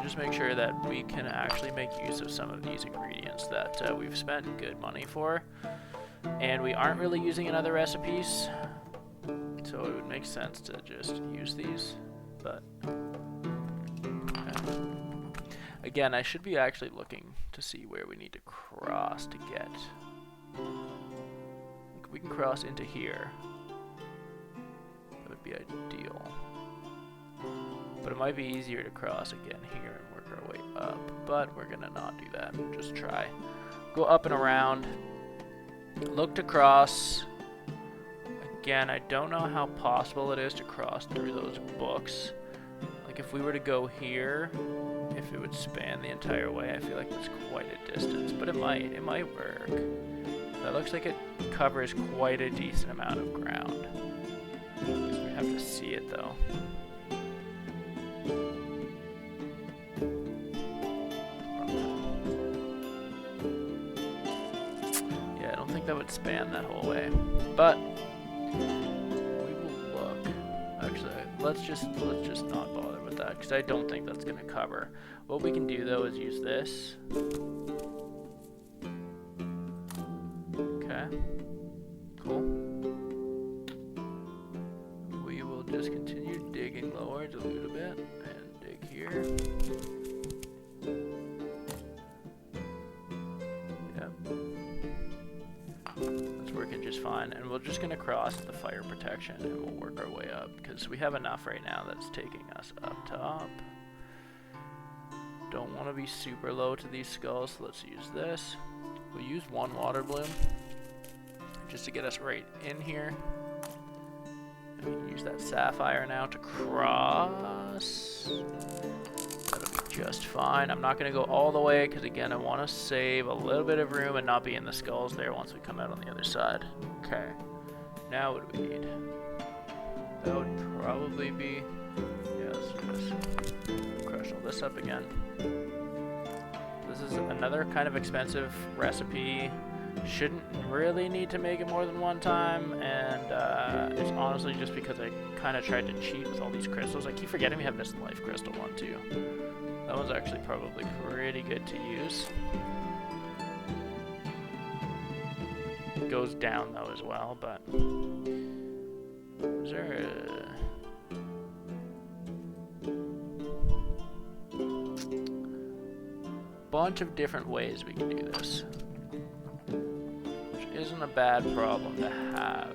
Just make sure that we can actually make use of some of these ingredients that we've spent good money for. And we aren't really using in other recipes, so it would make sense to just use these, but okay. Again, I should be actually looking to see where we need to cross to get. Like we can cross into here. That would be ideal. But it might be easier to cross again here and work our way up. But we're gonna not do that. Just try. Go up and around. Look to cross. Again, I don't know how possible it is to cross through those books. Like if we were to go here, if it would span the entire way, I feel like that's quite a distance. But it might work. That looks like it covers quite a decent amount of ground. We have to see it though. Yeah, I don't think that would span that whole way. But we will look. Actually, let's just not bother with that because I don't think that's gonna cover. What we can do though is use this. Okay. Cool. We will just continue digging lower, dilute a bit, and dig here. Yep. That's working just fine. And we're just going to cross the fire protection and we'll work our way up because we have enough right now that's taking us up top. Don't want to be super low to these skulls, so let's use this. We'll use one water bloom just to get us right in here. And we can use that sapphire now to cross. That'll be just fine. I'm not going to go all the way because, again, I want to save a little bit of room and not be in the skulls there once we come out on the other side. Okay. Now what do we need? That would probably be... Yeah, let's do this. Crush all this up again. This is another kind of expensive recipe. Shouldn't really need to make it more than one time, and it's honestly just because I kind of tried to cheat with all these crystals. I keep forgetting we have this life crystal one too. That one's actually probably pretty good to use. It goes down though as well, but is there a... bunch of different ways we can do this, which isn't a bad problem to have.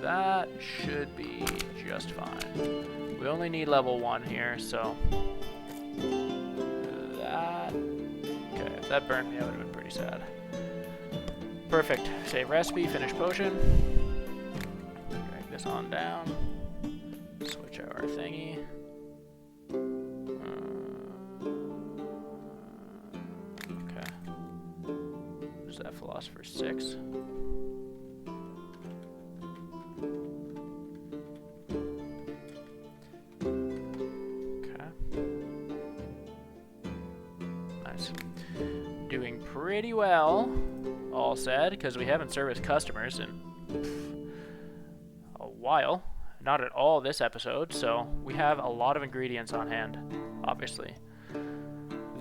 That should be just fine. We only need level 1 here, so that... Okay, if that burned me, I would have been pretty sad. Perfect. Save recipe, finish potion. Drag this on down. Switch out our thingy. Okay. Where's that Philosopher's 6? Okay. Nice. Doing pretty well, all said, because we haven't serviced customers in a while. Not at all this episode, so we have a lot of ingredients on hand, obviously.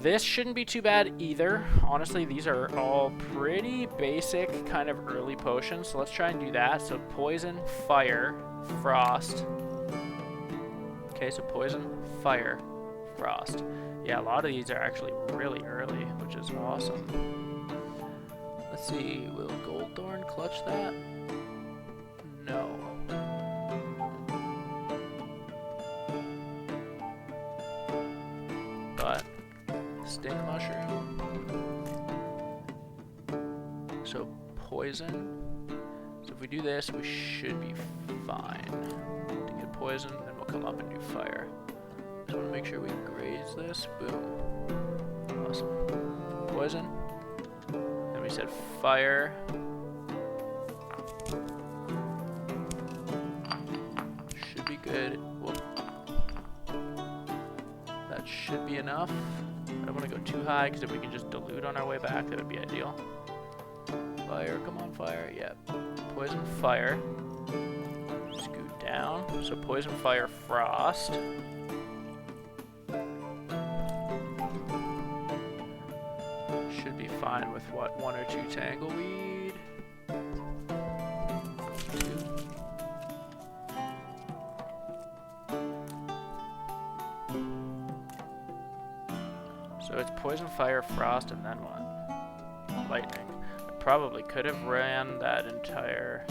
This shouldn't be too bad either. Honestly, these are all pretty basic kind of early potions, so let's try and do that. So poison, fire, frost. Okay, so poison, fire, frost. Yeah, a lot of these are actually really early, which is awesome. Let's see, will Goldthorn clutch that? No. But stink mushroom. So poison. So if we do this, we should be fine. To get poison, then we'll come up and do fire. Just want to make sure we graze this. Boom. Awesome. Poison. Then we said fire. Should be good. Whoop. That should be enough. I don't want to go too high because if we can just dilute on our way back, that would be ideal. Fire, come on, fire. Yeah. Poison, fire. Scoot down. So poison, fire, frost. Should be fine with what, 1 or 2 tangleweed. 2. So it's poison, fire, frost, and then what? Lightning. I probably could have ran that entire...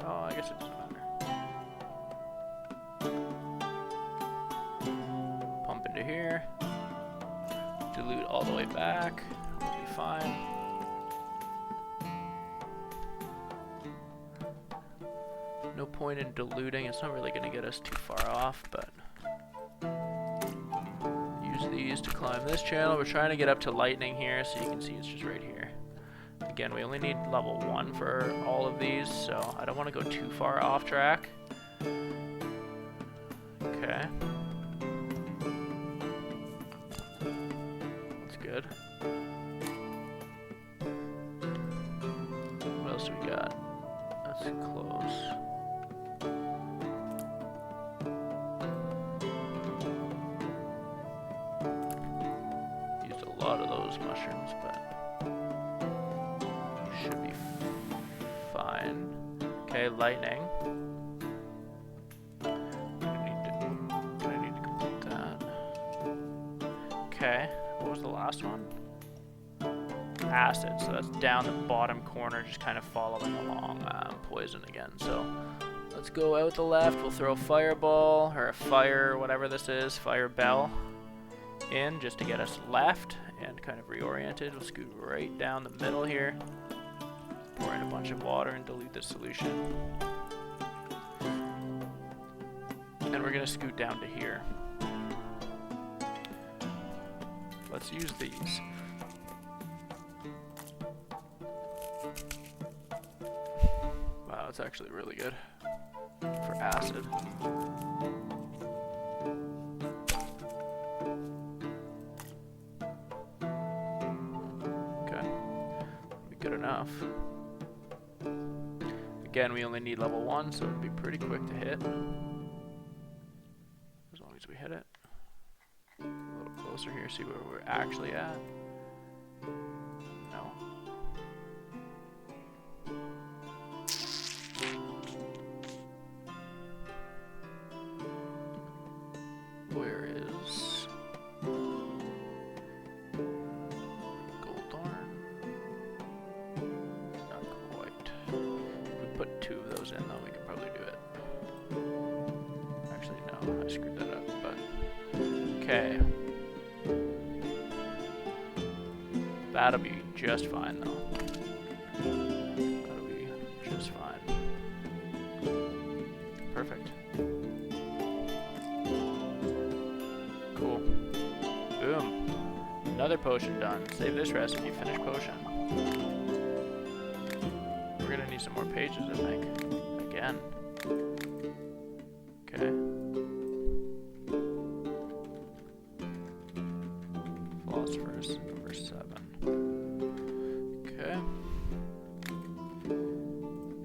Oh, I guess it doesn't matter. Pump into here. Dilute all the way back. We'll be fine. No point in diluting. It's not really going to get us too far off, but... Use these to climb this channel. We're trying to get up to lightning here, so you can see it's just right here. Again, we only need level 1 for all of these, so I don't want to go too far off track. Okay. That's good. What else do we got? That's close. Used a lot of those mushrooms, but should be fine. Okay, lightning. Gonna need to complete that. Okay, what was the last one? Acid, so that's down the bottom corner, just kind of following along poison again. So let's go out the left. We'll throw a fireball or a fire, whatever this is, fire bell in just to get us left and kind of reoriented. We'll scoot right down the middle here. Pour in a bunch of water and dilute the solution. And we're going to scoot down to here. Let's use these. Wow, it's actually really good for acid. Okay, good enough. Again, we only need level 1, so it'll be pretty quick to hit. As long as we hit it. A little closer here, see where we're actually at. No. Where is gold thorn? Not quite. If we put 2 of those in, though, we could probably do it. Actually, no, I screwed that up, but okay. That'll be just fine, though. That'll be just fine. Perfect. Cool. Boom. Another potion done. Save this recipe. Finish potion. We're gonna need some more pages, I think. Again. Okay. Philosopher's number 7. Okay.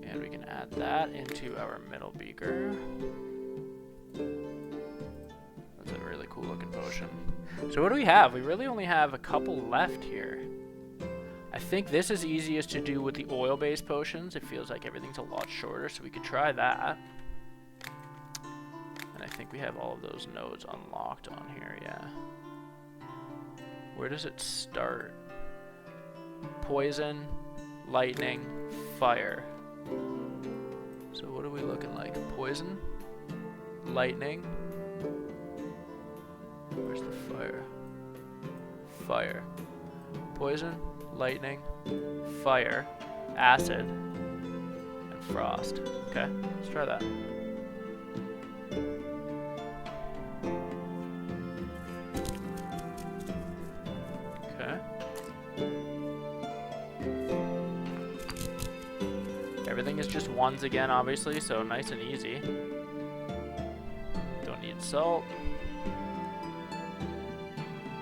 And we can add that into our middle beaker. That's a really cool looking potion. So what do we have? We really only have a couple left here. I think this is easiest to do with the oil-based potions. It feels like everything's a lot shorter, so we could try that. And I think we have all of those nodes unlocked on here, yeah. Where does it start? Poison, lightning, fire. So what are we looking like? Poison, lightning. Where's the fire? Fire. Poison, lightning, fire, acid, and frost. Okay, let's try that. Okay. Everything is just ones again, obviously, so nice and easy. Don't need salt.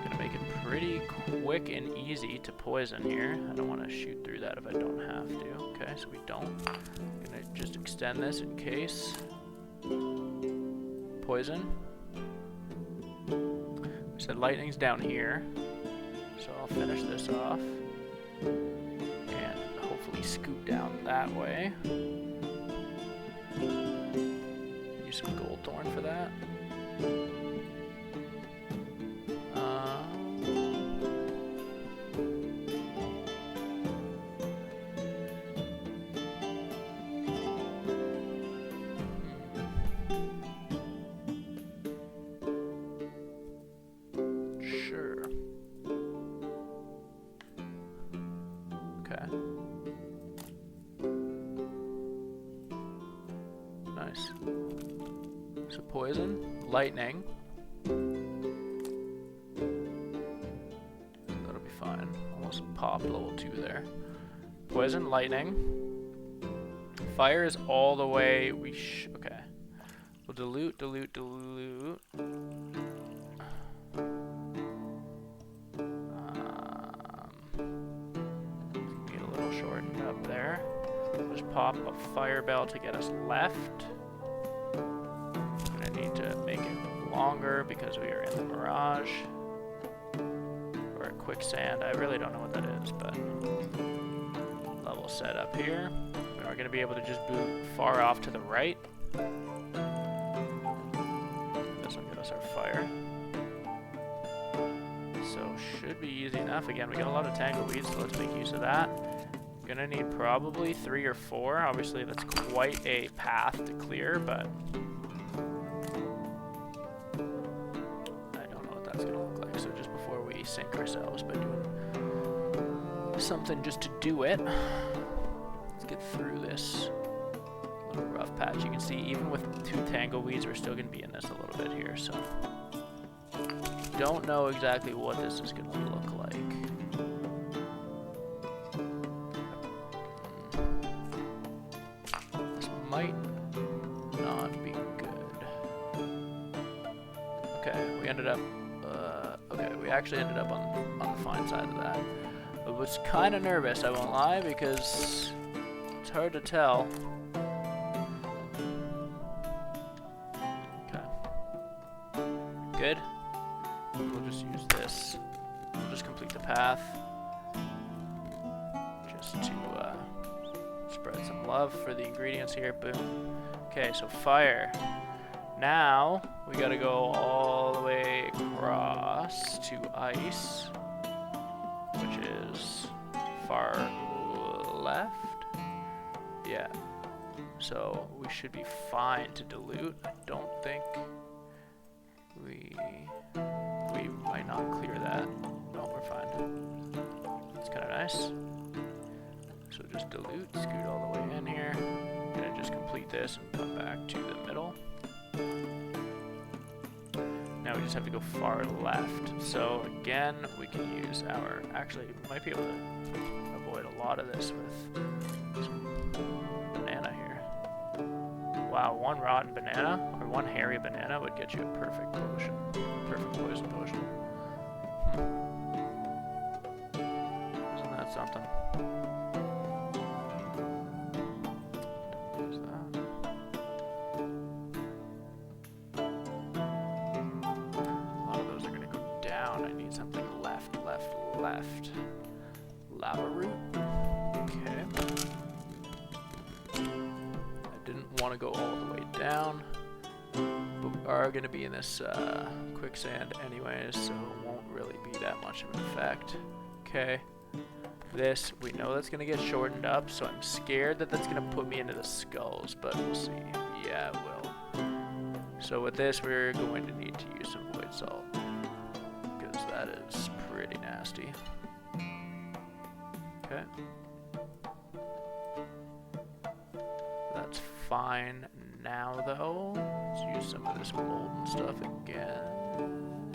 Gonna make it pretty quick and easy to poison here. I don't want to shoot through that if I don't have to. Okay, so we don't. Gonna just extend this in case. Poison. We said lightning's down here, so I'll finish this off. And hopefully scoot down that way. Use some gold thorn for that. poison, lightning. That'll be fine. Almost popped level 2 there. Poison, lightning. Fire is all the way. Okay. We'll dilute. Get a little shortened up there. Just pop a fire bell to get us left. Gonna need to make it longer because we are in the mirage. Or a quicksand. I really don't know what that is, but level set up here. We're gonna be able to just boot far off to the right. This will get us our fire. So should be easy enough. Again, we got a lot of tangleweeds, so let's make use of that. Gonna need probably 3 or 4. Obviously, that's quite a path to clear, but I don't know what that's gonna look like. So just before we sink ourselves by doing something just to do it, let's get through this little rough patch. You can see even with 2 tangleweeds, we're still gonna be in this a little bit here. So don't know exactly what this is gonna look like. Might not be good. Okay, we ended up. Okay, we actually ended up on the fine side of that. I was kind of nervous, I won't lie, because it's hard to tell. Okay. Good. We'll just use this. We'll just complete the path. Just to spread some love for the ingredients here. Boom. Okay, so fire. Now we gotta go all the way across to ice, which is far left. Yeah. So we should be fine to dilute. I don't think we might not clear that. No, we're fine. It's kind of nice. So just dilute, scoot all the way in here. Gonna just complete this and come back to the middle. Now we just have to go far left. So again, we can use our, actually we might be able to avoid a lot of this with some banana here. Wow, 1 rotten banana or 1 hairy banana would get you a perfect potion. Perfect poison potion. Isn't that something? Left. Lava root. Okay. I didn't want to go all the way down, but we are going to be in this quicksand anyways, so it won't really be that much of an effect. Okay. This, we know that's going to get shortened up, so I'm scared that that's going to put me into the skulls, but we'll see. Yeah, it will. So with this, we're going to need to use some void salt, because that is pretty nasty. Okay. That's fine now, though. Let's use some of this molten stuff again.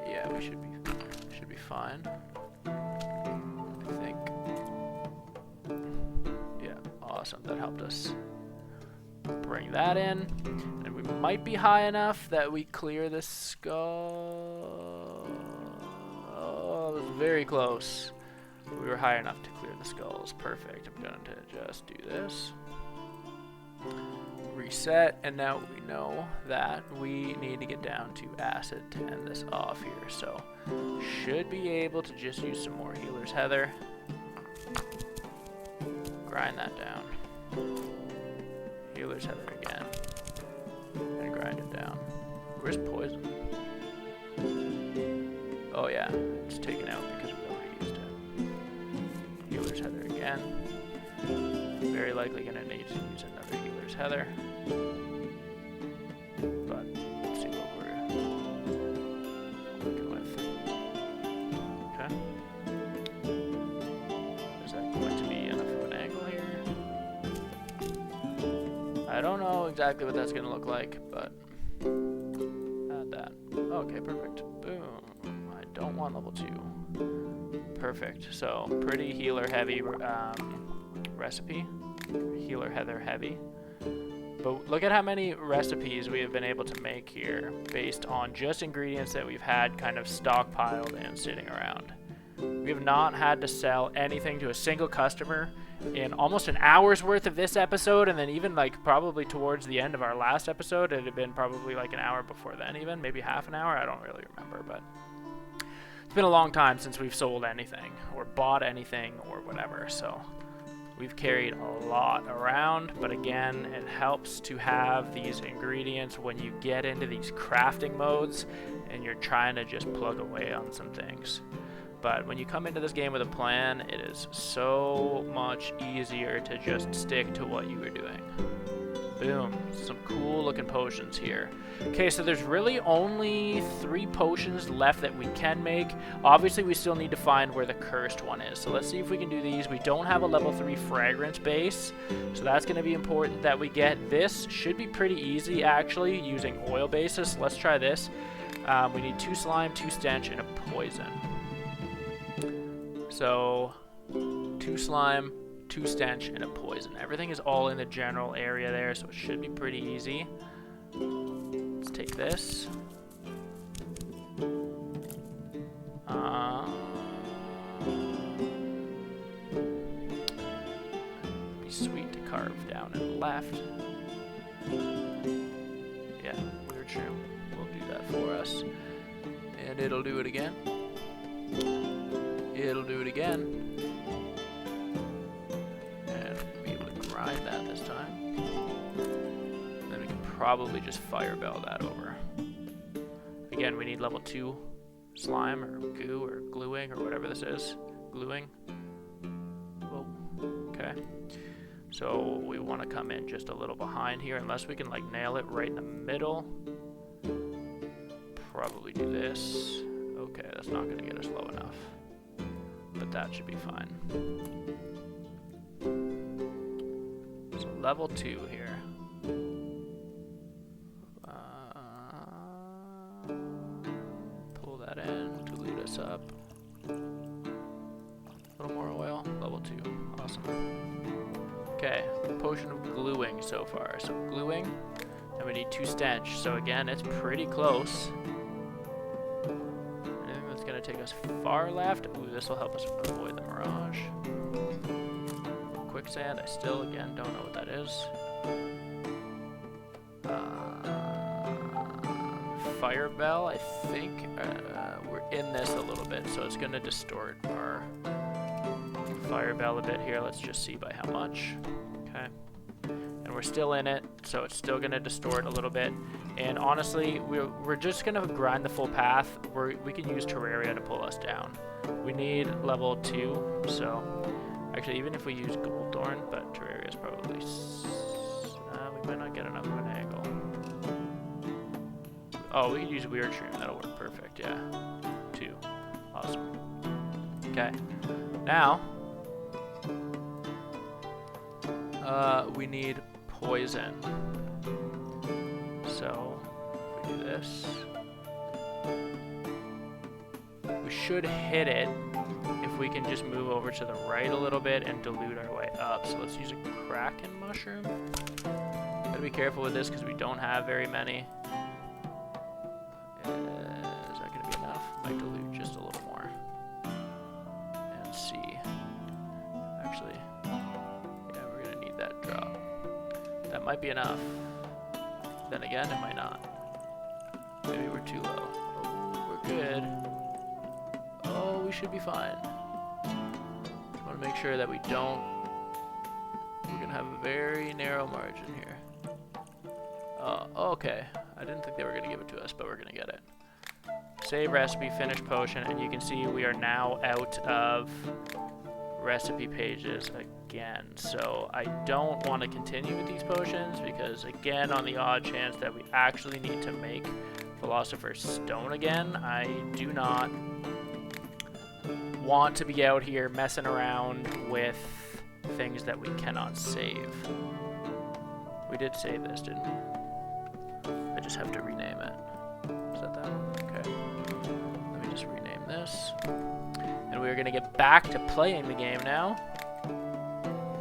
Yeah, we should be fine. I think. Yeah, awesome. That helped us bring that in, and we might be high enough that we clear this skull. Oh, it was very close. We were high enough to clear the skulls. Perfect. I'm going to just do this. Reset, and now we know that we need to get down to acid to end this off here. So, should be able to just use some more healer's heather. Grind that down. Healer's heather again. And grind it down. Where's poison? Oh yeah, it's taken out because we already used it. Healer's heather again. Very likely gonna need to use another healer's heather. But let's see what we're working with. Okay. Is that going to be enough of an angle here? I don't know exactly what that's gonna look like, but okay, perfect. Boom. I don't want level 2. Perfect. So, pretty healer heavy recipe. Healer heather heavy. But look at how many recipes we have been able to make here based on just ingredients that we've had kind of stockpiled and sitting around. We have not had to sell anything to a single customer in almost an hour's worth of this episode, and then even like probably towards the end of our last episode, it had been probably like an hour before then even, maybe half an hour, I don't really remember, but it's been a long time since we've sold anything or bought anything or whatever, so we've carried a lot around, but again, it helps to have these ingredients when you get into these crafting modes and you're trying to just plug away on some things. But when you come into this game with a plan, it is so much easier to just stick to what you were doing. Boom, some cool looking potions here. Okay, so there's really only 3 potions left that we can make. Obviously, we still need to find where the cursed one is. So let's see if we can do these. We don't have a level 3 fragrance base, so that's going to be important that we get. This should be pretty easy, actually, using oil bases. Let's try this. We need 2 slime, 2 stench, and a poison. So, 2 slime, 2 stench, and a poison. Everything is all in the general area there, so it should be pretty easy. Let's take this. Be sweet to carve down and left. Yeah, weird shroom will do that for us. And it'll do it again. It'll do it again. And we'll be able to grind that this time. Then we can probably just fire bell that over. Again, we need level 2 slime or goo or gluing or whatever this is. Gluing. Whoa. Okay. So we want to come in just a little behind here unless we can like nail it right in the middle. Probably do this. Okay, that's not going to get us low enough. But that should be fine. So level 2 here. Pull that in, dilute us up. A little more oil, level 2, awesome. Okay, potion of gluing so far. So gluing, and we need 2 stench. So again, it's pretty close. Going to take us far left. Ooh, this will help us avoid the mirage. Quicksand, I still, again, don't know what that is. Fire bell, I think we're in this a little bit, so it's going to distort our fire bell a bit here. Let's just see by how much. Okay. And we're still in it, so it's still going to distort a little bit. And honestly, we're just going to grind the full path. We can use Terraria to pull us down. We need level 2, so actually even if we use Gold Thorn, but Terraria is probably... we might not get enough of an angle. Oh, we can use Weird Shroom. That'll work perfect, yeah. 2. Awesome. Okay. Now, we need poison. So, if we do this, we should hit it if we can just move over to the right a little bit and dilute our way up. So let's use a Kraken Mushroom. Gotta be careful with this because we don't have very many. Is that gonna be enough? Might dilute just a little more. And see. Actually, yeah, we're gonna need that drop. That might be enough. Then again, it might not. Maybe we're too low. Oh, we're good. Oh, we should be fine. Just want to make sure that we don't... We're going to have a very narrow margin here. Okay. I didn't think they were going to give it to us, but we're going to get it. Save recipe, finish potion, and you can see we are now out of recipe pages again. So I don't want to continue with these potions because, again, on the odd chance that we actually need to make Philosopher's Stone again, I do not want to be out here messing around with things that we cannot save. We did save this, didn't we? I just have to rename it. Is that that one? Okay. And we're going to get back to playing the game now.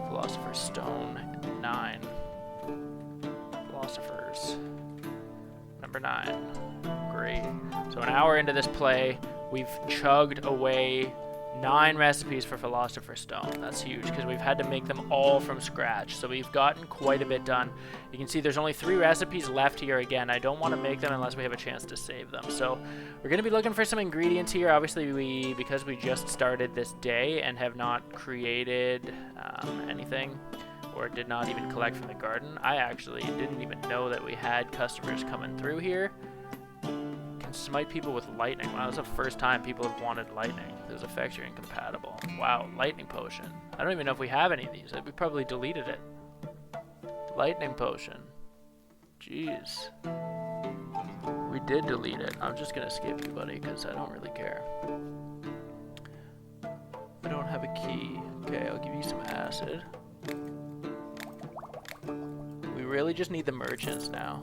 Philosopher's Stone 9. Philosophers. Number 9. Great. So an hour into this play, we've chugged away 9 recipes for Philosopher's Stone. That's huge because we've had to make them all from scratch. So we've gotten quite a bit done. You can see there's only 3 recipes left here. Again, I don't want to make them unless we have a chance to save them. So we're going to be looking for some ingredients here. Obviously, because we just started this day and have not created anything or did not even collect from the garden. I actually didn't even know that we had customers coming through here. Smite people with lightning. Wow, that's the first time people have wanted lightning. Those effects are incompatible. Wow, lightning potion. I don't even know if we have any of these. We probably deleted it. Lightning potion. Jeez. We did delete it. I'm just gonna skip you, buddy, because I don't really care. I don't have a key. Okay, I'll give you some acid. We really just need the merchants now.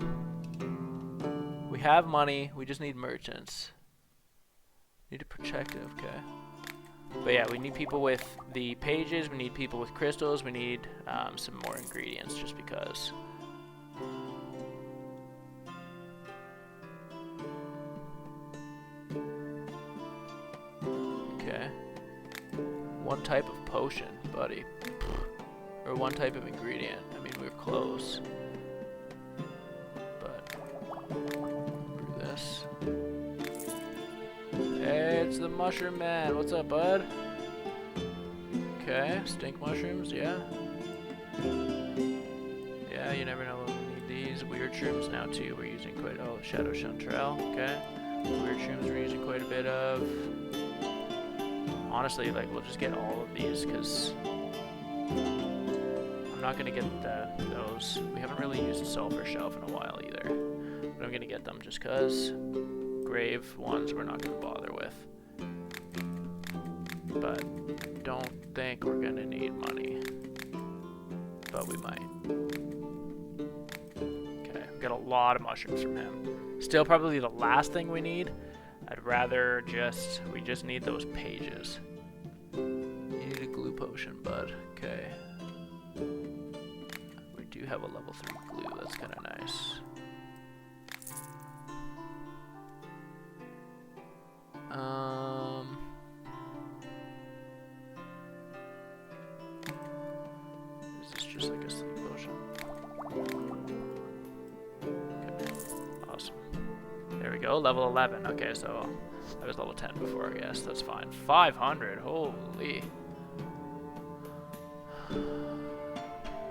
We have money, we just need merchants. Need a protective, okay. But yeah, we need people with the pages, we need people with crystals, we need some more ingredients just because. Okay. One type of potion, buddy. Or one type of ingredient. I mean, we're close. Hey, it's the mushroom man. What's up, bud? Okay, stink mushrooms, yeah. Yeah, you never know when we need these. Weird shrooms now too. We're using quite shadow chanterelle, okay. Weird shrooms we're using quite a bit of. Honestly, like we'll just get all of these because I'm not gonna get those. We haven't really used sulfur shelf in a while either. But I'm gonna get them just cause. Grave ones we're not going to bother with. But don't think we're going to need money. But we might. Okay, we got a lot of mushrooms from him. Still probably the last thing we need. I'd rather we just need those pages. You need a glue potion, bud. Okay. We do have a level 3 glue. That's kind of nice. Is this just like a sleep potion? Okay, awesome. There we go, level 11. Okay, so I was level 10 before, I guess. That's fine. 500, holy.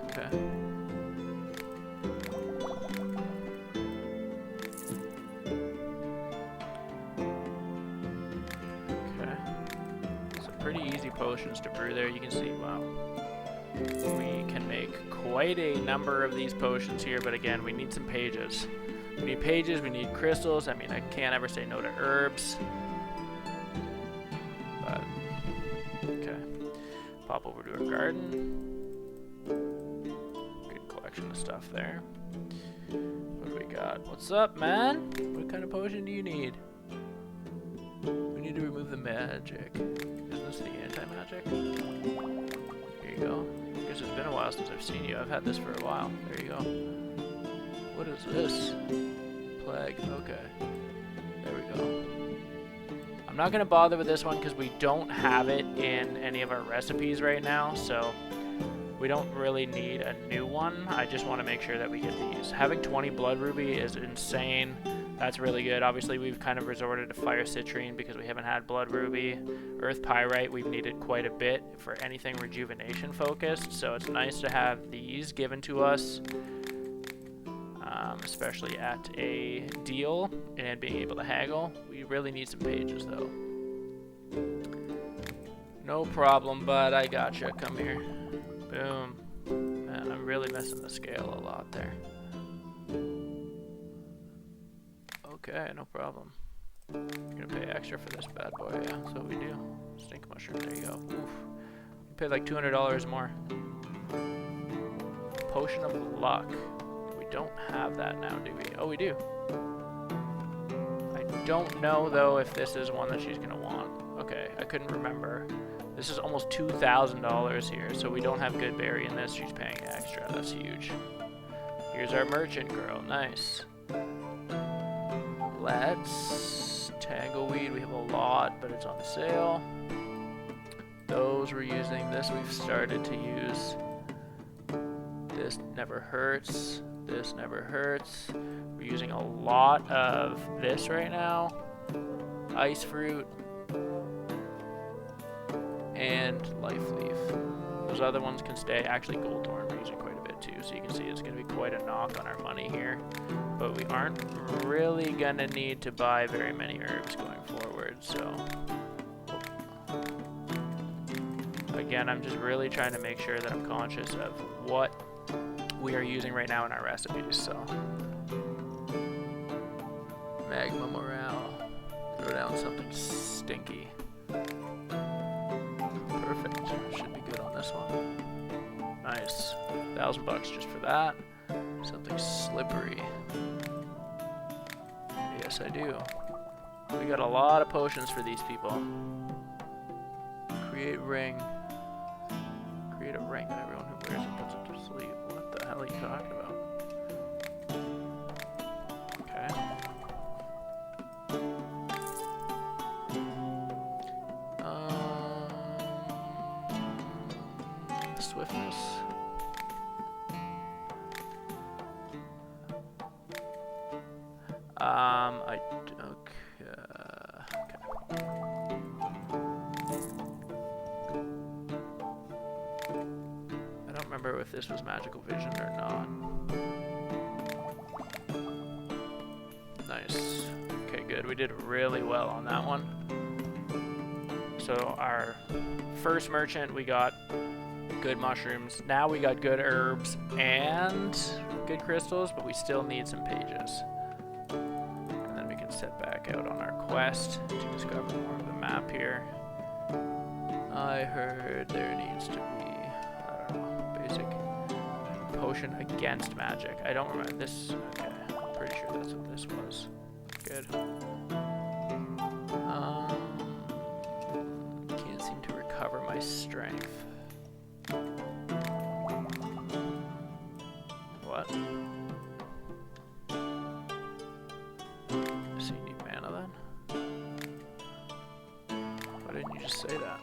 Okay. Pretty easy potions to brew there. You can see, wow, we can make quite a number of these potions here, but again, we need some pages. We need pages, we need crystals. I mean, I can't ever say no to herbs. But, okay. Pop over to our garden. Good collection of stuff there. What do we got? What's up, man? What kind of potion do you need? We need to remove the magic. Is this the anti-magic? Here you go. I guess it's been a while since I've seen you. I've had this for a while. There you go. What is this? Plague. Okay. There we go. I'm not going to bother with this one because we don't have it in any of our recipes right now, so we don't really need a new one. I just want to make sure that we get these. Having 20 blood ruby is insane. That's really good. Obviously, we've kind of resorted to fire citrine because we haven't had blood ruby. Earth pyrite, we've needed quite a bit for anything rejuvenation focused, so it's nice to have these given to us, especially at a deal and being able to haggle. We really need some pages, though. No problem, bud. I gotcha. Come here. Boom. Man, I'm really missing the scale a lot there. Okay, no problem. You're gonna pay extra for this bad boy, yeah, that's what we do. Stink mushroom, there you go. Oof. You pay like $200 more. Potion of luck. We don't have that now, do we? Oh, we do. I don't know, though, if this is one that she's gonna want. Okay. couldn't remember. This is almost $2,000 here, so we don't have good berry in this. She's paying extra. That's huge. Here's our merchant girl. Nice. Let's tangleweed. We have a lot, but it's on sale. Those we're using. This we've started to use. This never hurts. This never hurts. We're using a lot of this right now. Ice fruit. And life leaf. Those other ones can stay. Actually, gold thorn we're using quite a bit too, so you can see it's going to be quite a knock on our money here. But we aren't really going to need to buy very many herbs going forward, so... Again, I'm just really trying to make sure that I'm conscious of what we are using right now in our recipes, so... Magma morale. Throw down something stinky. Perfect. Should be good on this one. Nice. $1,000 just for that. Something slippery. Yes, I do. We got a lot of potions for these people. Create ring. Create a ring that everyone who wears it puts it to sleep. What the hell are you talking about? Okay. Swiftness. I don't remember if this was magical vision or not. Nice. Okay, good. We did really well on that one. So our first merchant, we got good mushrooms. Now we got good herbs and good crystals, but we still need some pages. And then we can set back out on our quest to discover more of the map here. I heard there needs to be, I don't know, basic potion against magic. I don't remember this. Okay, I'm pretty sure that's what this was. Good. Can't seem to recover my strength. What? So you need mana then? Why didn't you just say that?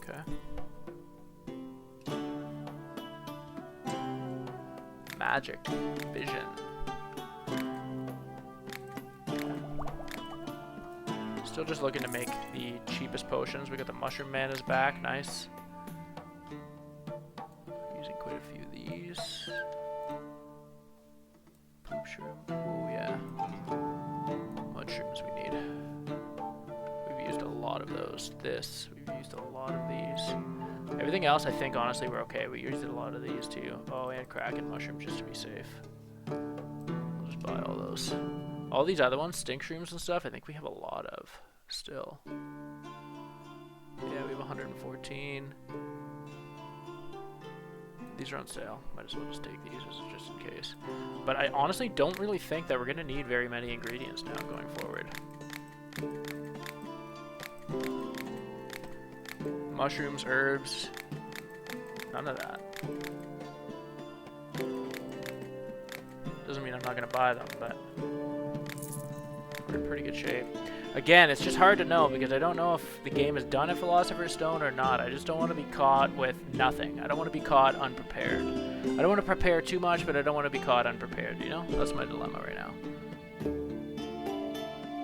Okay. Magic. Vision. Still just looking to make the cheapest potions. We got the mushroom manas back. Nice. Using quite a few of these. Poop shroom. Ooh, yeah. Mushrooms we need. We've used a lot of those. This. We've used a lot of these. Everything else, I think, honestly, we're okay. We used a lot of these, too. Oh, and kraken mushroom just to be safe. We'll just buy all those. All these other ones, stink shrooms and stuff, I think we have a lot of still. Yeah, we have 114. These are on sale. Might as well just take these just in case. But I honestly don't really think that we're going to need very many ingredients now going forward. Mushrooms, herbs, none of that. Doesn't mean I'm not going to buy them, but we're in pretty good shape. Again, it's just hard to know because I don't know if the game is done at Philosopher's Stone or not. I just don't want to be caught with nothing. I don't want to be caught unprepared. I don't want to prepare too much, but I don't want to be caught unprepared, you know? That's my dilemma right now.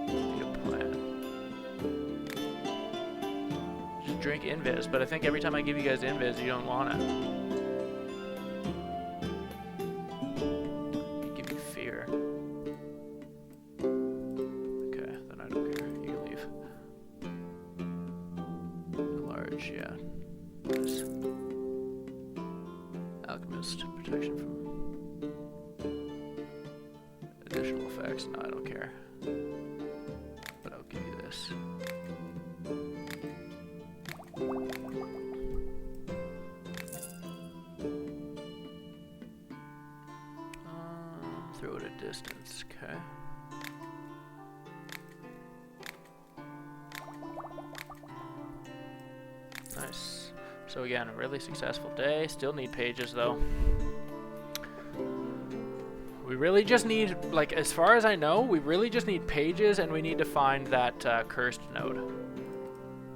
Need a plan. Just drink Invis, but I think every time I give you guys Invis, you don't want it. Yeah. Nice. Alchemist, protection from additional effects. No, I don't care. But I'll give you this. Throw it at distance, okay. Nice. So again, a really successful day. Still need pages though. We really just need, like, as far as I know, we really just need pages, and we need to find that cursed node.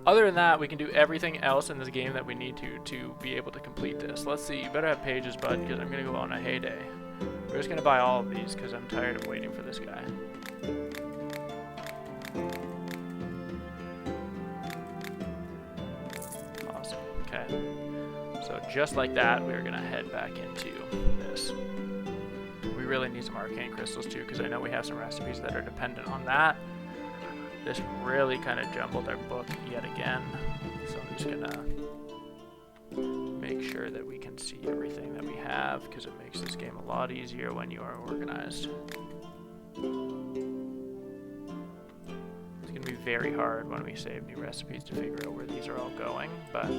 Other than that, we can do everything else in this game that we need to be able to complete this. Let's see, you better have pages, bud, because I'm going to go on a heyday. We're just going to buy all of these, because I'm tired of waiting for this guy. Awesome, okay. So just like that, we're going to head back into this. We really need some arcane crystals too, because I know we have some recipes that are dependent on that. This really kind of jumbled our book yet again, so I'm just gonna make sure that we can see everything that we have, because it makes this game a lot easier when you are organized. It's gonna be very hard when we save new recipes to figure out where these are all going, but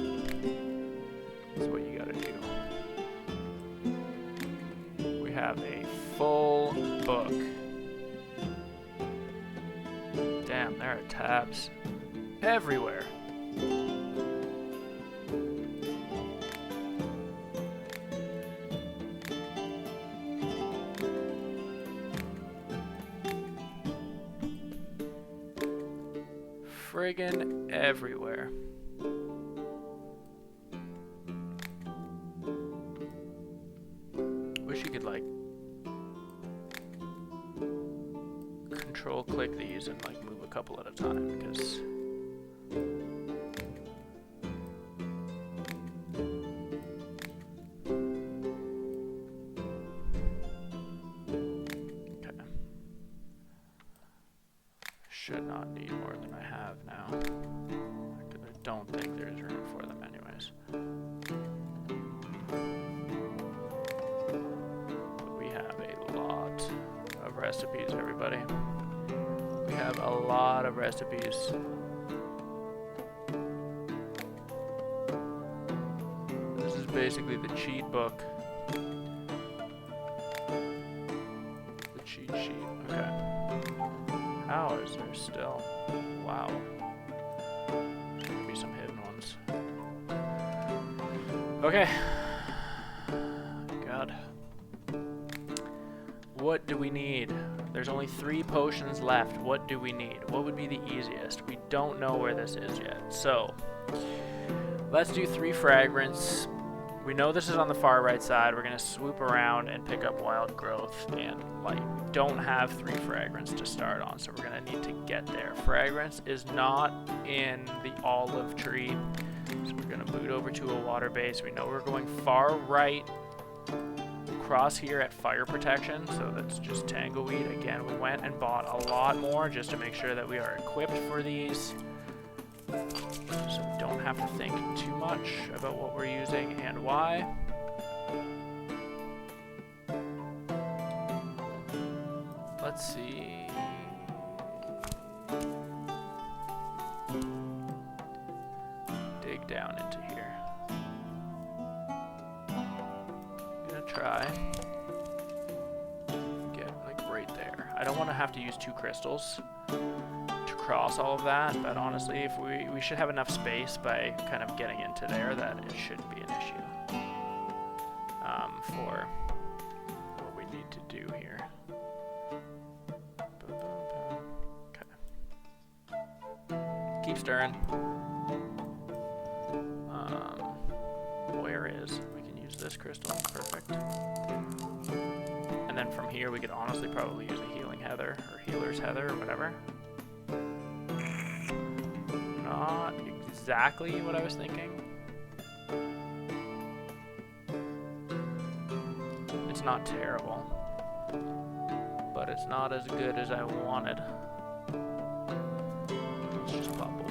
that's what you gotta do. We have a full book. Damn, there are tabs everywhere. Friggin' everywhere. Wish you could, like, control click these and, like, move a couple at a time, because okay. Should not need more than I have now, because I don't think there's room for them anyways. But we have a lot of recipes, everybody. We have a lot of recipes. This is basically the cheat book. The cheat sheet. Okay. How is there still? Wow. There's gonna be some hidden ones. Okay. God. What do we need? There's only 3 potions left. What do we need? What would be the easiest? We don't know where this is yet. So, let's do 3 fragrance. We know this is on the far right side. We're going to swoop around and pick up wild growth and light. We don't have 3 fragrance to start on, so we're going to need to get there. Fragrance is not in the olive tree, so we're going to boot over to a water base. We know we're going far right. Across here at fire protection, so that's just tangleweed. Again, we went and bought a lot more just to make sure that we are equipped for these, so we don't have to think too much about what we're using and why. Let's see. Dig down into here. Try get like right there. I don't want to have to use 2 crystals to cross all of that, but honestly, if we should have enough space by kind of getting into there that it shouldn't be an issue for what we need to do here. Okay. Keep stirring. Where is this crystal? Perfect. And then from here we could honestly probably use a healing heather or healer's heather or whatever. Not exactly what I was thinking. It's not terrible, but it's not as good as I wanted. Let's just pop a,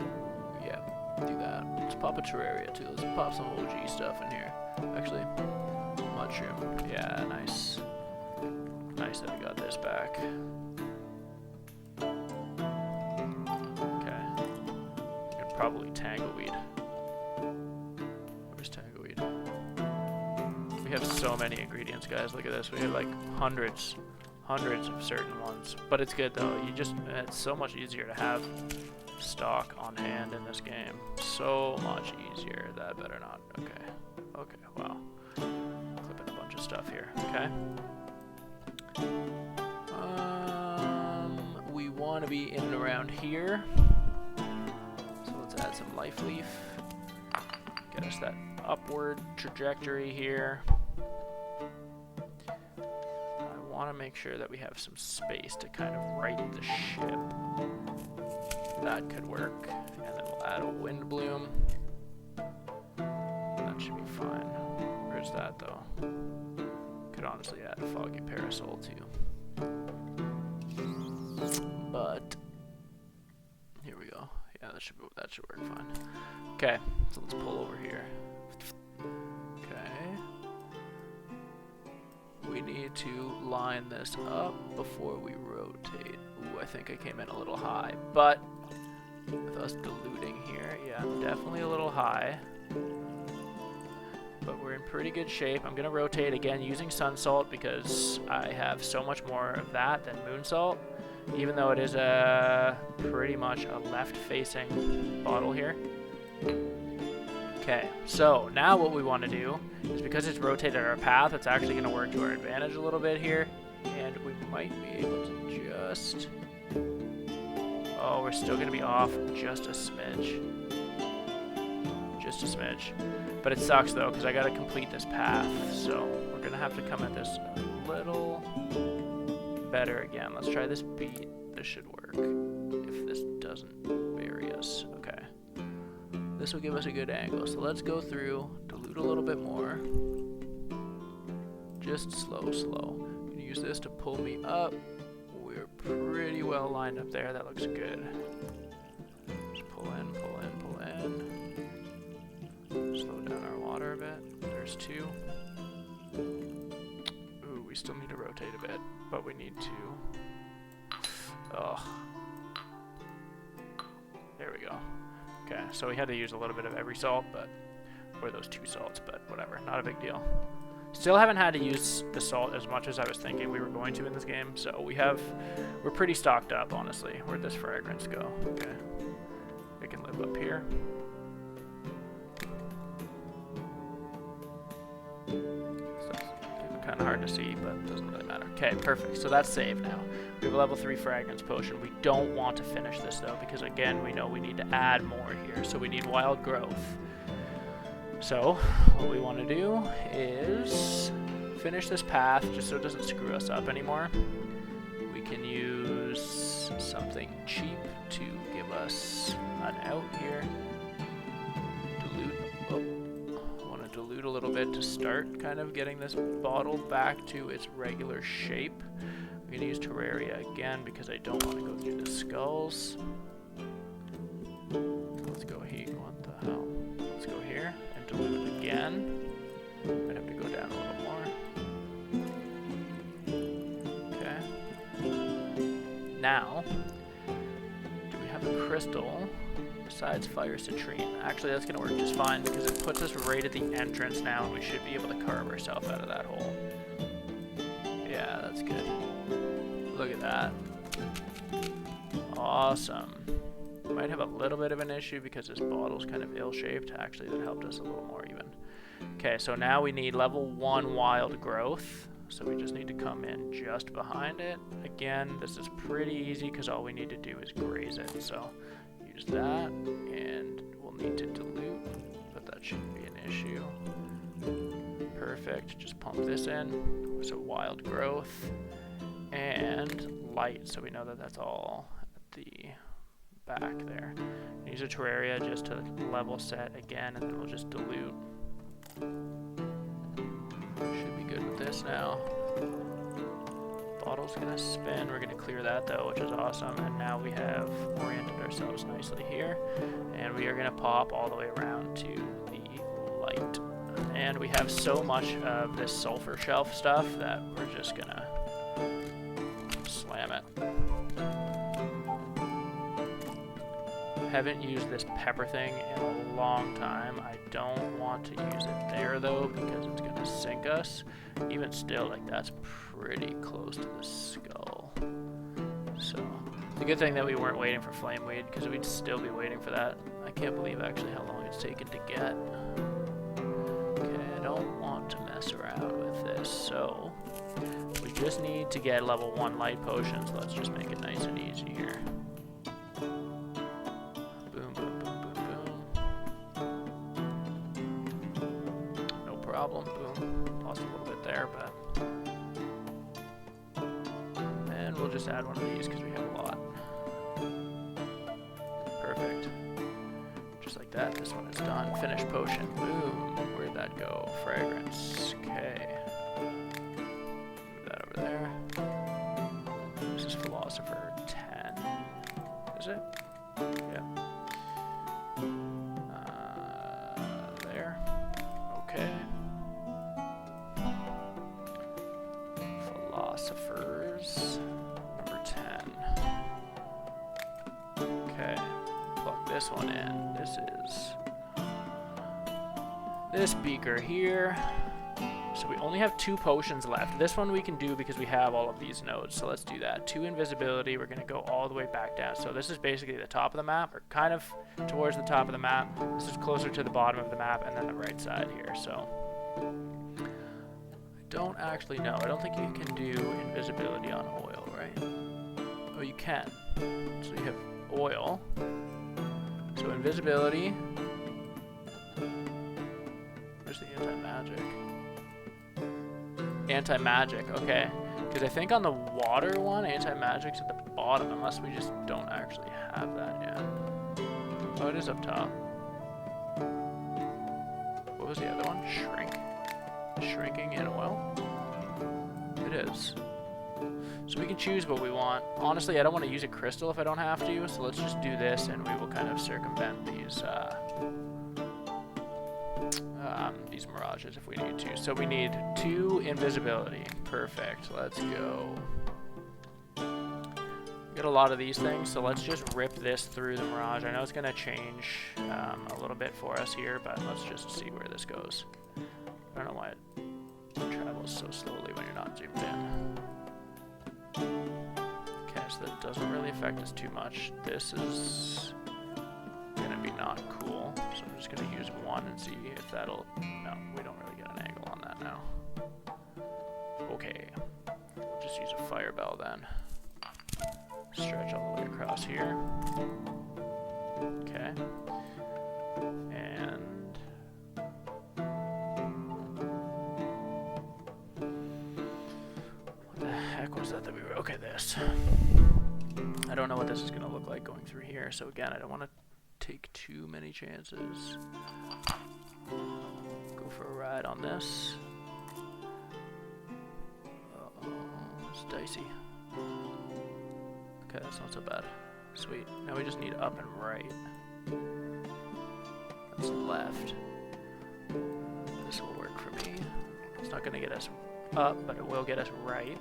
yeah, do that. Let's pop a terraria too. Let's pop some OG stuff in here. Actually, mushroom. Yeah, nice. Nice that we got this back. Okay. And probably tangleweed. Where's tangleweed? We have so many ingredients, guys. Look at this. We have like hundreds of certain ones. But it's good though. It's so much easier to have stock on hand in this game. So much easier. That better not. Okay. Okay, wow. Clipping a bunch of stuff here. Okay. We want to be in and around here. So let's add some life leaf. Get us that upward trajectory here. I want to make sure that we have some space to kind of right the ship. That could work. And then we'll add a wind bloom. That should be fine. Where's that though? Could honestly add a foggy parasol too. But here we go. Yeah, that should work fine. Okay, so let's pull over here. Okay. We need to line this up before we rotate. Ooh, I think I came in a little high, but with us diluting here, yeah, definitely a little high. But we're in pretty good shape. I'm gonna rotate again using sun salt because I have so much more of that than moon salt, even though it is pretty much a left-facing bottle here. Okay, so now what we want to do is, because it's rotated our path, it's actually going to work to our advantage a little bit here, and we might be able to just... Oh, we're still going to be off just a smidge. Just a smidge. But it sucks though, because I got to complete this path, so we're going to have to come at this a little better again. Let's try this beat. This should work if this doesn't bury us. Okay. This will give us a good angle. So let's go through, dilute a little bit more. Just slow, slow. I'm going to use this to pull me up. We're pretty well lined up there. That looks good. Just pull in, pull in, pull in. Slow down our water a bit. There's 2. Ooh, we still need to rotate a bit, but we need to... Oh. There we go. Okay, so we had to use a little bit of every salt, or those 2 salts, but whatever, not a big deal. Still haven't had to use the salt as much as I was thinking we were going to in this game, so we're pretty stocked up, honestly. Where'd this fragrance go? Okay, we can live up here. Kind of hard to see, but it doesn't really matter. Okay, perfect. So that's saved now. We have a level 3 fragrance potion. We don't want to finish this though, because again, we know we need to add more here. So we need wild growth. So what we want to do is finish this path just so it doesn't screw us up anymore. We can use something cheap to give us an out here. Dilute a little bit to start kind of getting this bottle back to its regular shape. I'm going to use Terraria again because I don't want to go through the skulls. Let's go here. What the hell? Let's go here and dilute it again. Might have to go down a little more. Okay. Now, do we have a crystal besides fire citrine? Actually, that's going to work just fine because it puts us right at the entrance now, and we should be able to carve ourselves out of that hole. Yeah, that's good. Look at that. Awesome. Might have a little bit of an issue because this bottle's kind of ill-shaped. Actually, that helped us a little more even. Okay, so now we need level 1 wild growth. So we just need to come in just behind it. Again, this is pretty easy because all we need to do is graze it. So use that, and we'll need to dilute, but that shouldn't be an issue. Perfect. Just pump this in. So wild growth and light, so we know that that's all at the back there. Use a Terraria just to level set again, and then we'll just dilute. Should be good with this now. Bottle's gonna spin. We're gonna clear that though, which is awesome. And now we have oriented ourselves nicely here, and we are gonna pop all the way around to the light. And we have so much of this sulfur shelf stuff that we're just gonna slam it. Haven't used this pepper thing in a long time. I don't want to use it there though because it's gonna sink us. Even still, like, that's pretty close to the skull. So It's a good thing that we weren't waiting for flame weed, because we'd still be waiting for that. I can't believe actually how long it's taken to get. Okay, I don't want to mess around with this, so we just need to get level 1 light potions. Let's just make it nice and easy here. Boom, boom, boom, boom, boom. No problem. Boom. Lost a little bit there, but... And we'll just add one of these because we have a lot. Perfect. Just like that, this one is done. Finish potion. Boom. Where'd that go? Fragrance. Okay. Move that over there. This is Philosopher 10. Is it? Yeah. There. Okay. Philosophers. Number 10. Okay. Plug this one in. This is this beaker here. So we only have 2 potions left. This one we can do because we have all of these nodes. So let's do that. 2 invisibility. We're going to go all the way back down. So this is basically the top of the map, or kind of towards the top of the map. This is closer to the bottom of the map, and then the right side here. So I don't actually know. I don't think you can do invisibility on oil, right? Oh, you can. So you have oil. So invisibility. Where's the anti-magic? Anti-magic, okay. Because I think on the water one, anti-magic's at the bottom, unless we just don't actually have that yet. Oh, it is up top. What was the other one? Shrink? Shrinking in oil? It is. So we can choose what we want. Honestly, I don't want to use a crystal if I don't have to, so let's just do this and we will kind of circumvent these mirages if we need to. So we need 2 invisibility. Perfect. Let's go. Get a lot of these things, so let's just rip this through the mirage. I know it's going to change a little bit for us here, but let's just see where this goes. I don't know why it travels so slowly when you're not zoomed in. Okay, so that doesn't really affect us too much. This is going to be not cool, so I'm just going to use 1 and see if that'll... No, we don't really get an angle on that now. Okay, we'll just use a fire bell then. Stretch all the way across here. Okay. And... what the heck was that we were... Okay, this. I don't know what this is going to look like going through here, so again, I don't want to take too many chances. Go for a ride on this. Uh-oh, it's dicey. Okay, that's not so bad. Sweet. Now we just need up and right. That's left. This will work for me. It's not going to get us up, but it will get us right.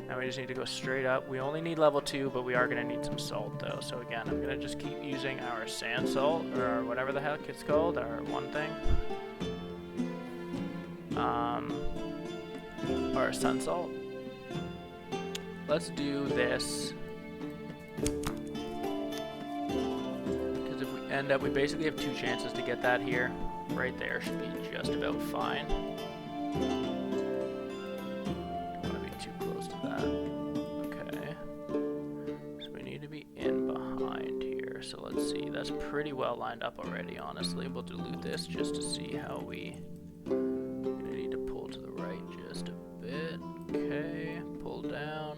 Now we just need to go straight up. We only need level 2, but we are going to need some salt, though. So again, I'm going to just keep using our sand salt, or whatever the heck it's called, our one thing. Our sun salt. Let's do this. Because if we end up, we basically have 2 chances to get that here. Right there should be just about fine. Don't want to be too close to that. Okay. So we need to be in behind here. So let's see. That's pretty well lined up already, honestly. We'll dilute this just to see how we... Gonna need to pull to the right just a bit. Okay. Pull down.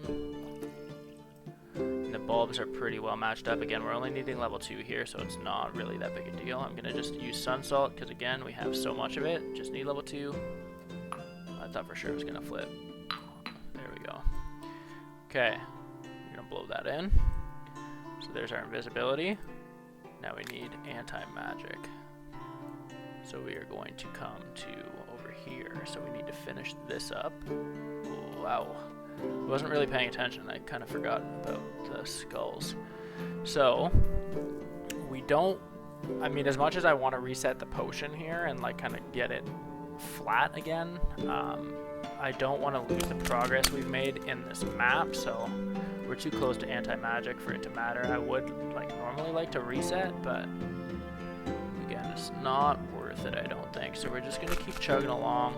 And the bulbs are pretty well matched up. Again, we're only needing level 2 here, so it's not really that big a deal. I'm going to just use sun salt, because again, we have so much of it. Just need level 2. I thought for sure it was going to flip. There we go. Okay. We're going to blow that in. So there's our invisibility. Now we need anti-magic. So we are going to come to over here. So we need to finish this up. Oh, wow. I wasn't really paying attention. I kind of forgot about the skulls. So, we don't... I mean, as much as I want to reset the potion here and, like, kind of get it flat again, I don't want to lose the progress we've made in this map, so We're too close to anti-magic for it to matter. I would normally like to reset, but again, it's not worth it, I don't think. So we're just gonna keep chugging along.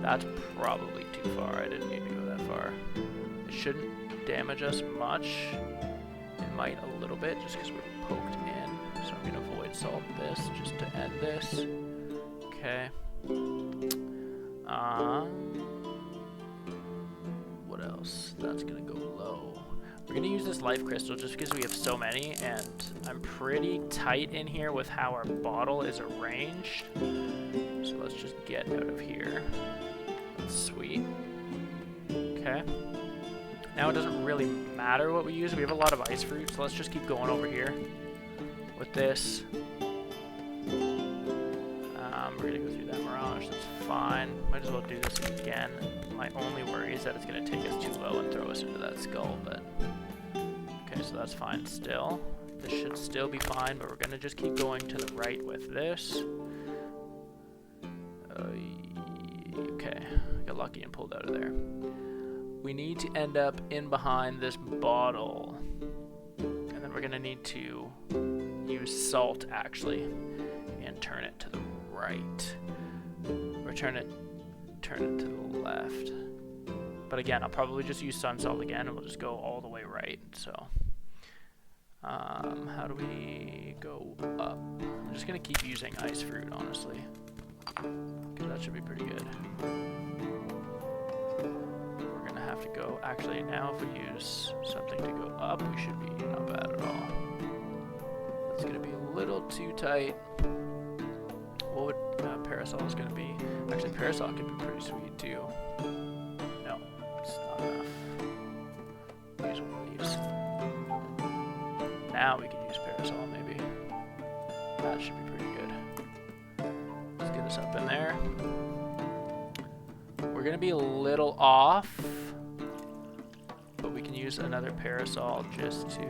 That's probably too far. I didn't need to go that far. It shouldn't damage us much. It might a little bit just because we're poked in. So I'm gonna void salt this just to end this. Okay. What else? That's gonna go low. We're gonna use this life crystal just because we have so many, and I'm pretty tight in here with how our bottle is arranged. So let's just get out of here. That's sweet. Okay. Now it doesn't really matter what we use. We have a lot of ice fruit, so let's just keep going over here with this. We're gonna go through that mirage. That's fine. Might as well do this again. My only worry is that it's gonna take us too low and throw us into that skull, but okay, so that's fine still. This should still be fine, but we're gonna just keep going to the right with this. Okay, got lucky and pulled out of there. We need to end up in behind this bottle, and then we're gonna need to use salt actually and turn it to the right, or turn it to the left. But again, I'll probably just use sun salt again, and we'll just go all the way right. So how do we go up? I'm just gonna keep using ice fruit, honestly, because that should be pretty good. We're gonna have to go, actually now if we use something to go up, we should be not bad at all. That's gonna be a little too tight. What would parasol is going to be? Actually, parasol could be pretty sweet too. No, it's not enough. Use one of these. Now we can use parasol maybe. That should be pretty good. Let's get us up in there. We're going to be a little off, but we can use another parasol just to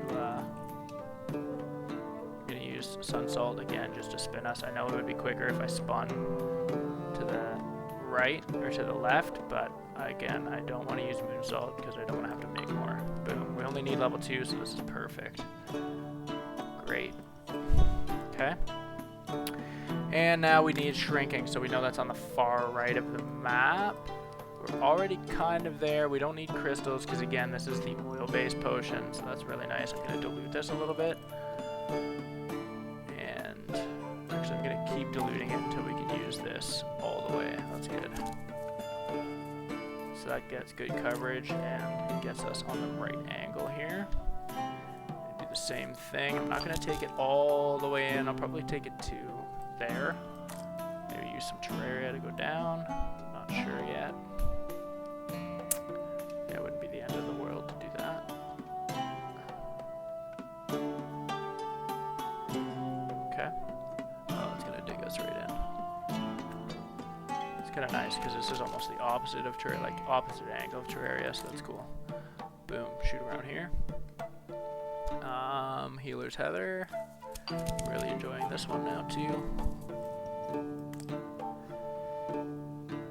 sun salt again just to spin us. I know it would be quicker if I spun to the right or to the left, but again, I don't want to use moon salt because I don't want to have to make more. Boom. We only need level 2, so this is perfect. Great. Okay. And now we need shrinking, so we know that's on the far right of the map. We're already kind of there. We don't need crystals because again, this is the oil-based potion, so that's really nice. I'm going to dilute this a little bit. Actually, I'm going to keep diluting it until we can use this all the way. That's good. So that gets good coverage and gets us on the right angle here. Do the same thing. I'm not going to take it all the way in. I'll probably take it to there. Maybe use some Terraria to go down. I'm not sure yet. Yeah, it wouldn't be the end of the world to do that. Kind of nice because this is almost the opposite of Terraria, like opposite angle of Terraria, so that's cool. Boom, shoot around here. Healer's Heather. Really enjoying this one now too.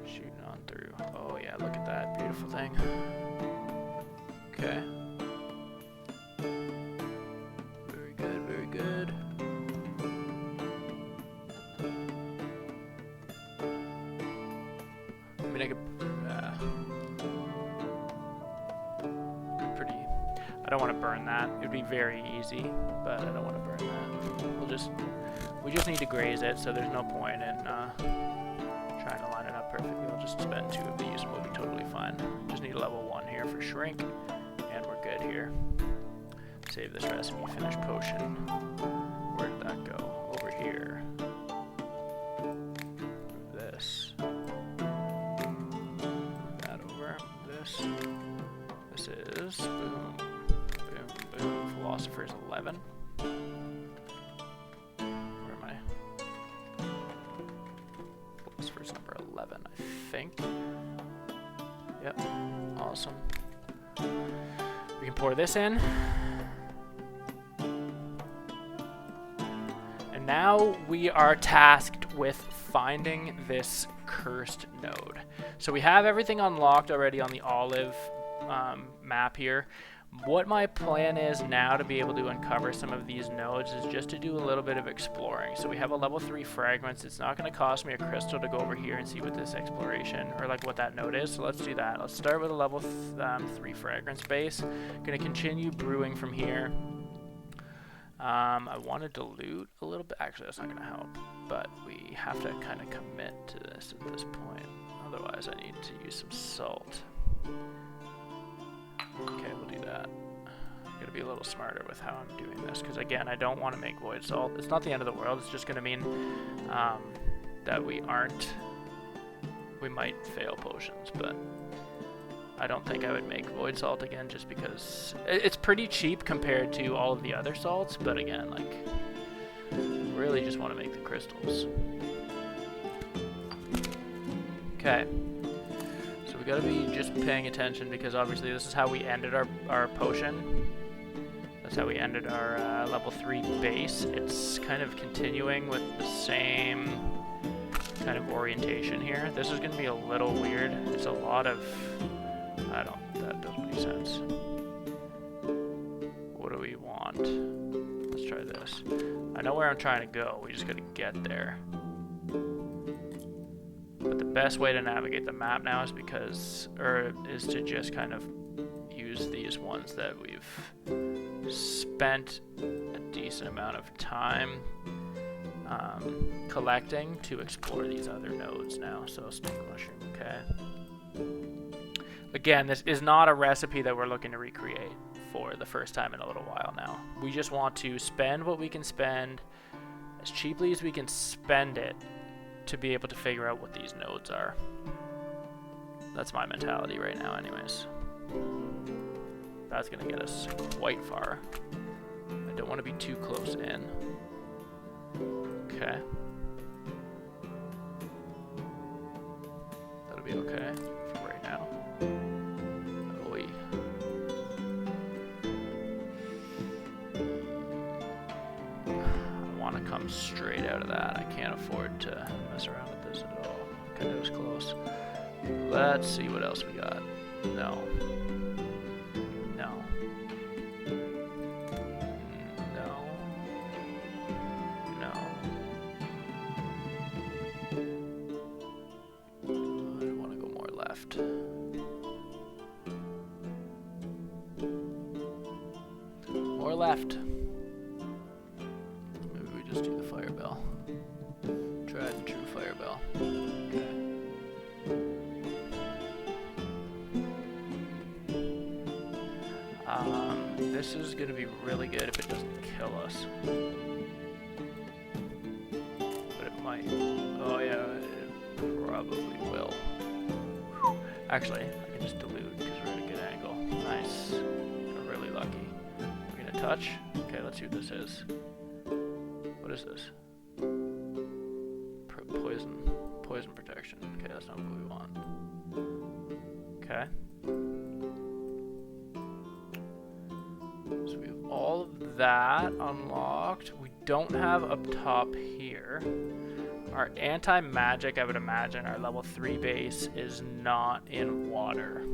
Shooting on through. Oh yeah, look at that beautiful thing. Okay. Very good, very good. I mean, I could pretty. I don't want to burn that. It would be very easy, but I don't want to burn that. We just need to graze it, so there's no point in trying to line it up perfectly. I'll just spend 2 of these, and we'll be totally fine. Just need a level 1 here for shrink, and we're good here. Save this recipe. Finish potion. Where did that go? Over here. Move this. This is boom, boom, boom. Philosopher's 11. Where am I? Philosopher's number 11, I think. Yep. Awesome. We can pour this in. And now we are tasked with finding this cursed node. So we have everything unlocked already on the olive map here. What my plan is now to be able to uncover some of these nodes is just to do a little bit of exploring. So we have a level 3 fragments. It's not going to cost me a crystal to go over here and see what this exploration, or like what that node is. So let's do that. Let's start with a level 3 fragrance base. Going to continue brewing from here. I want to dilute a little bit. Actually, that's not going to help. But we have to kind of commit to this at this point. Otherwise, I need to use some salt. Okay, we'll do that. I'm gonna be a little smarter with how I'm doing this, because again, I don't want to make void salt. It's not the end of the world. It's just gonna mean that we might fail potions, but I don't think I would make void salt again, just because it's pretty cheap compared to all of the other salts. But again, like, really just want to make the crystals. Okay. We gotta be just paying attention, because obviously this is how we ended our potion. That's how we ended our level 3 base. It's kind of continuing with the same kind of orientation here. This is gonna be a little weird. It's a lot of... that doesn't make sense. What do we want? Let's try this. I know where I'm trying to go. We just gotta get there. But the best way to navigate the map now is is to just kind of use these ones that we've spent a decent amount of time collecting to explore these other nodes now. So stink mushroom, okay. Again, this is not a recipe that we're looking to recreate for the first time in a little while now. We just want to spend what we can spend as cheaply as we can spend it to be able to figure out what these nodes are. That's my mentality right now anyways. That's gonna get us quite far. I don't want to be too close in. Okay. That'll be okay for right now. Oy. I want to come straight out of that. I can't afford to mess around with this at all. Okay, that was close. Let's see what else we got. No. No. No. No. I want to go more left. More left. Maybe we just do the fire bell. Tried and true fire bell. Okay. This is going to be really good if it doesn't kill us. But it might. Oh yeah, it probably will. Actually, I can just dilute because we're at a good angle. Nice. We're really lucky. We're going to touch. Okay, let's see what this is. What is this? Poison protection. Okay, that's not what we want. Okay. So we have all of that unlocked. We don't have up top here. Our anti-magic, I would imagine, our level 3 base is not in water.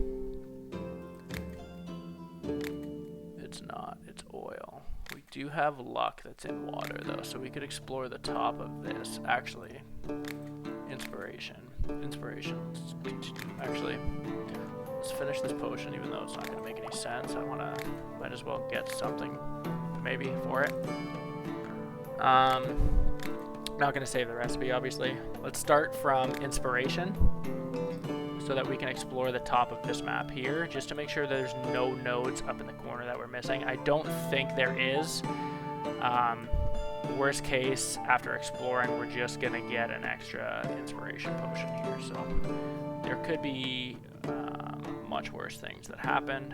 It's not. It's oil. We do have luck that's in water, though, so we could explore the top of this. Actually, inspiration. Let's continue. Actually, let's finish this potion, even though it's not going to make any sense. Might as well get something, maybe, for it. Not going to save the recipe, obviously. Let's start from inspiration, so that we can explore the top of this map here, just to make sure there's no nodes up in the corner that we're missing. I don't think there is. Worst case, after exploring, we're just gonna get an extra inspiration potion here, so there could be much worse things that happened,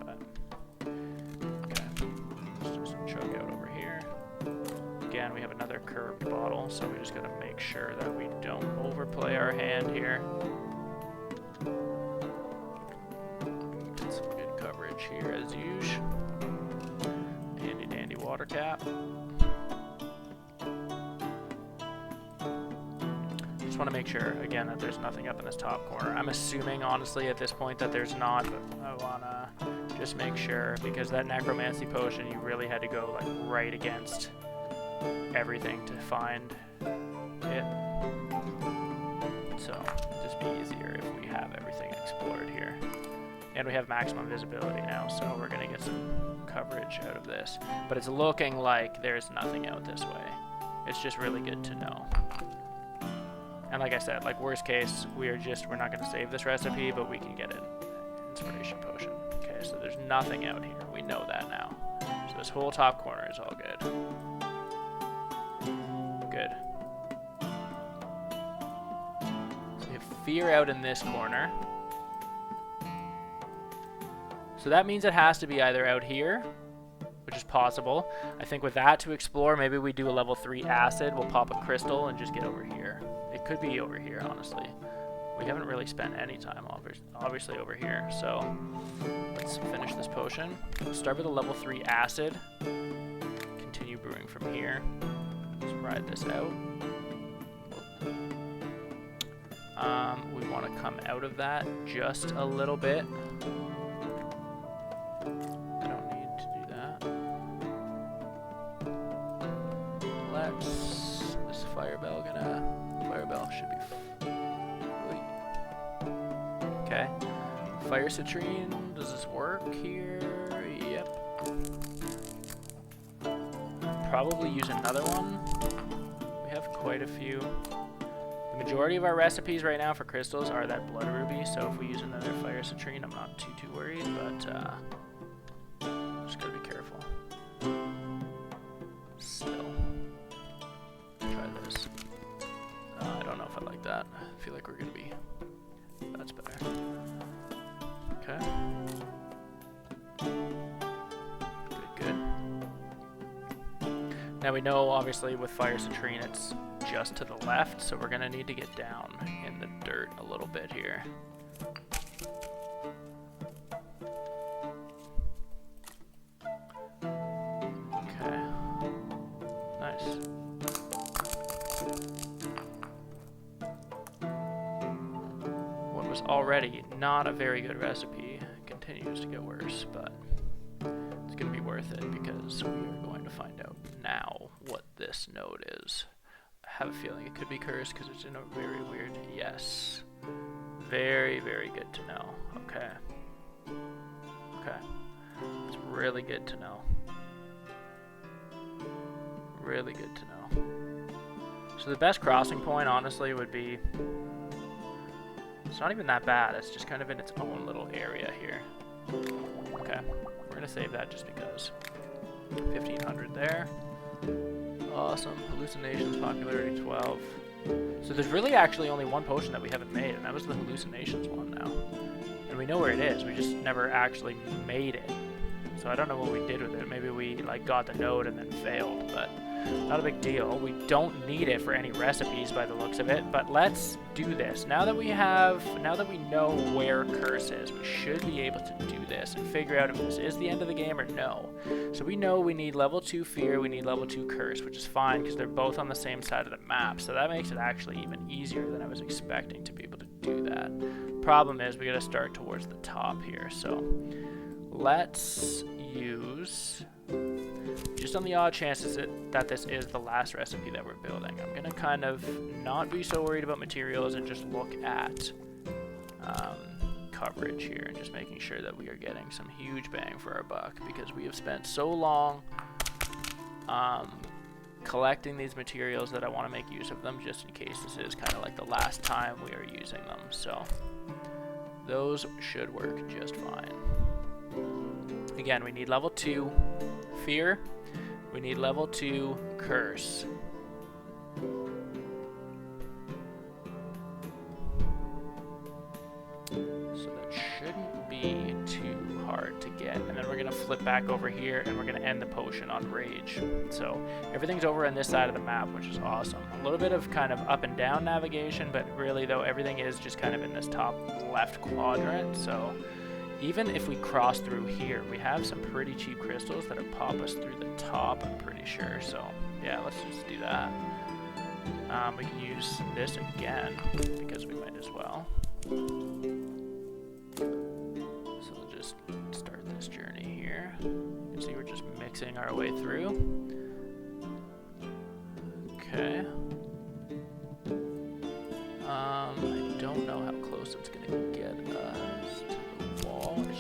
but okay. Let's just chug out over here. Again, we have another curved bottle, so we just gotta make sure that we don't overplay our hand here. Get some good coverage here as usual. Handy dandy water cap. just want to make sure, again, that there's nothing up in this top corner. I'm assuming, honestly, at this point that there's not, but I want to just make sure, because that necromancy potion, you really had to go like right against everything to find it. So, it'd just be easier if we have everything explored here. And we have maximum visibility now, so we're going to get some coverage out of this. But it's looking like there's nothing out this way. It's just really good to know. And like I said, like worst case, we're not going to save this recipe, but we can get an inspiration potion. Okay, so there's nothing out here. We know that now. So this whole top corner is all good. Good. So we have fear out in this corner. So that means it has to be either out here, which is possible. I think with that to explore, maybe we do a level 3 acid, we'll pop a crystal and just get over here. It could be over here, honestly. We haven't really spent any time, obviously, over here. So let's finish this potion. Start with a level 3 acid. Continue brewing from here. Let's ride this out. We want to come out of that just a little bit. I don't need to do that. This fire bell should be okay. Fire citrine, does this work here? Yep. Probably use another one. We have quite a few. The majority of our recipes right now for crystals are that blood ruby, so if we use another fire citrine, I'm not too worried, but just gotta be careful. Still. Try this. I don't know if I like that. I feel like we're gonna be... That's better. Okay. Good. Now we know, obviously, with fire citrine, it's just to the left, so we're gonna need to get down in the dirt a little bit here. Okay. Nice. What was already not a very good recipe continues to get worse, but it's going to be worth it because we are going to find out now what this node is. I have a feeling it could be cursed because it's in a very weird... Yes. Very, very good to know. Okay. Okay. It's really good to know. Really good to know. So the best crossing point, honestly, would be... It's not even that bad. It's just kind of in its own little area here. Okay. We're going to save that just because. 1,500 there. Awesome. Hallucinations, popularity 12. So there's really actually only one potion that we haven't made, and that was the hallucinations one now. And we know where it is. We just never actually made it. So I don't know what we did with it. Maybe we like got the node and then failed, but not a big deal. We don't need it for any recipes by the looks of it, but let's do this. Now that we know where curse is, we should be able to do this and figure out if this is the end of the game or no. So we know we need level 2 fear, we need level 2 curse, which is fine because they're both on the same side of the map. So that makes it actually even easier than I was expecting to be able to do that. Problem is we gotta start towards the top here. So let's use, just on the odd chances that this is the last recipe that we're building, I'm gonna kind of not be so worried about materials and just look at coverage here and just making sure that we are getting some huge bang for our buck, because we have spent so long collecting these materials that I want to make use of them just in case this is kind of like the last time we are using them. So those should work just fine. Again, we need level 2 fear, we need level 2 curse. So that shouldn't be too hard to get. And then we're going to flip back over here and we're going to end the potion on rage. So everything's over on this side of the map, which is awesome. A little bit of kind of up and down navigation, but really though everything is just kind of in this top left quadrant. So even if we cross through here, we have some pretty cheap crystals that'll pop us through the top, I'm pretty sure. So yeah, let's just do that. We can use this again, because we might as well. So we'll just start this journey here. You can see we're just mixing our way through. Okay. I don't know how close it's going to get us to the wall. It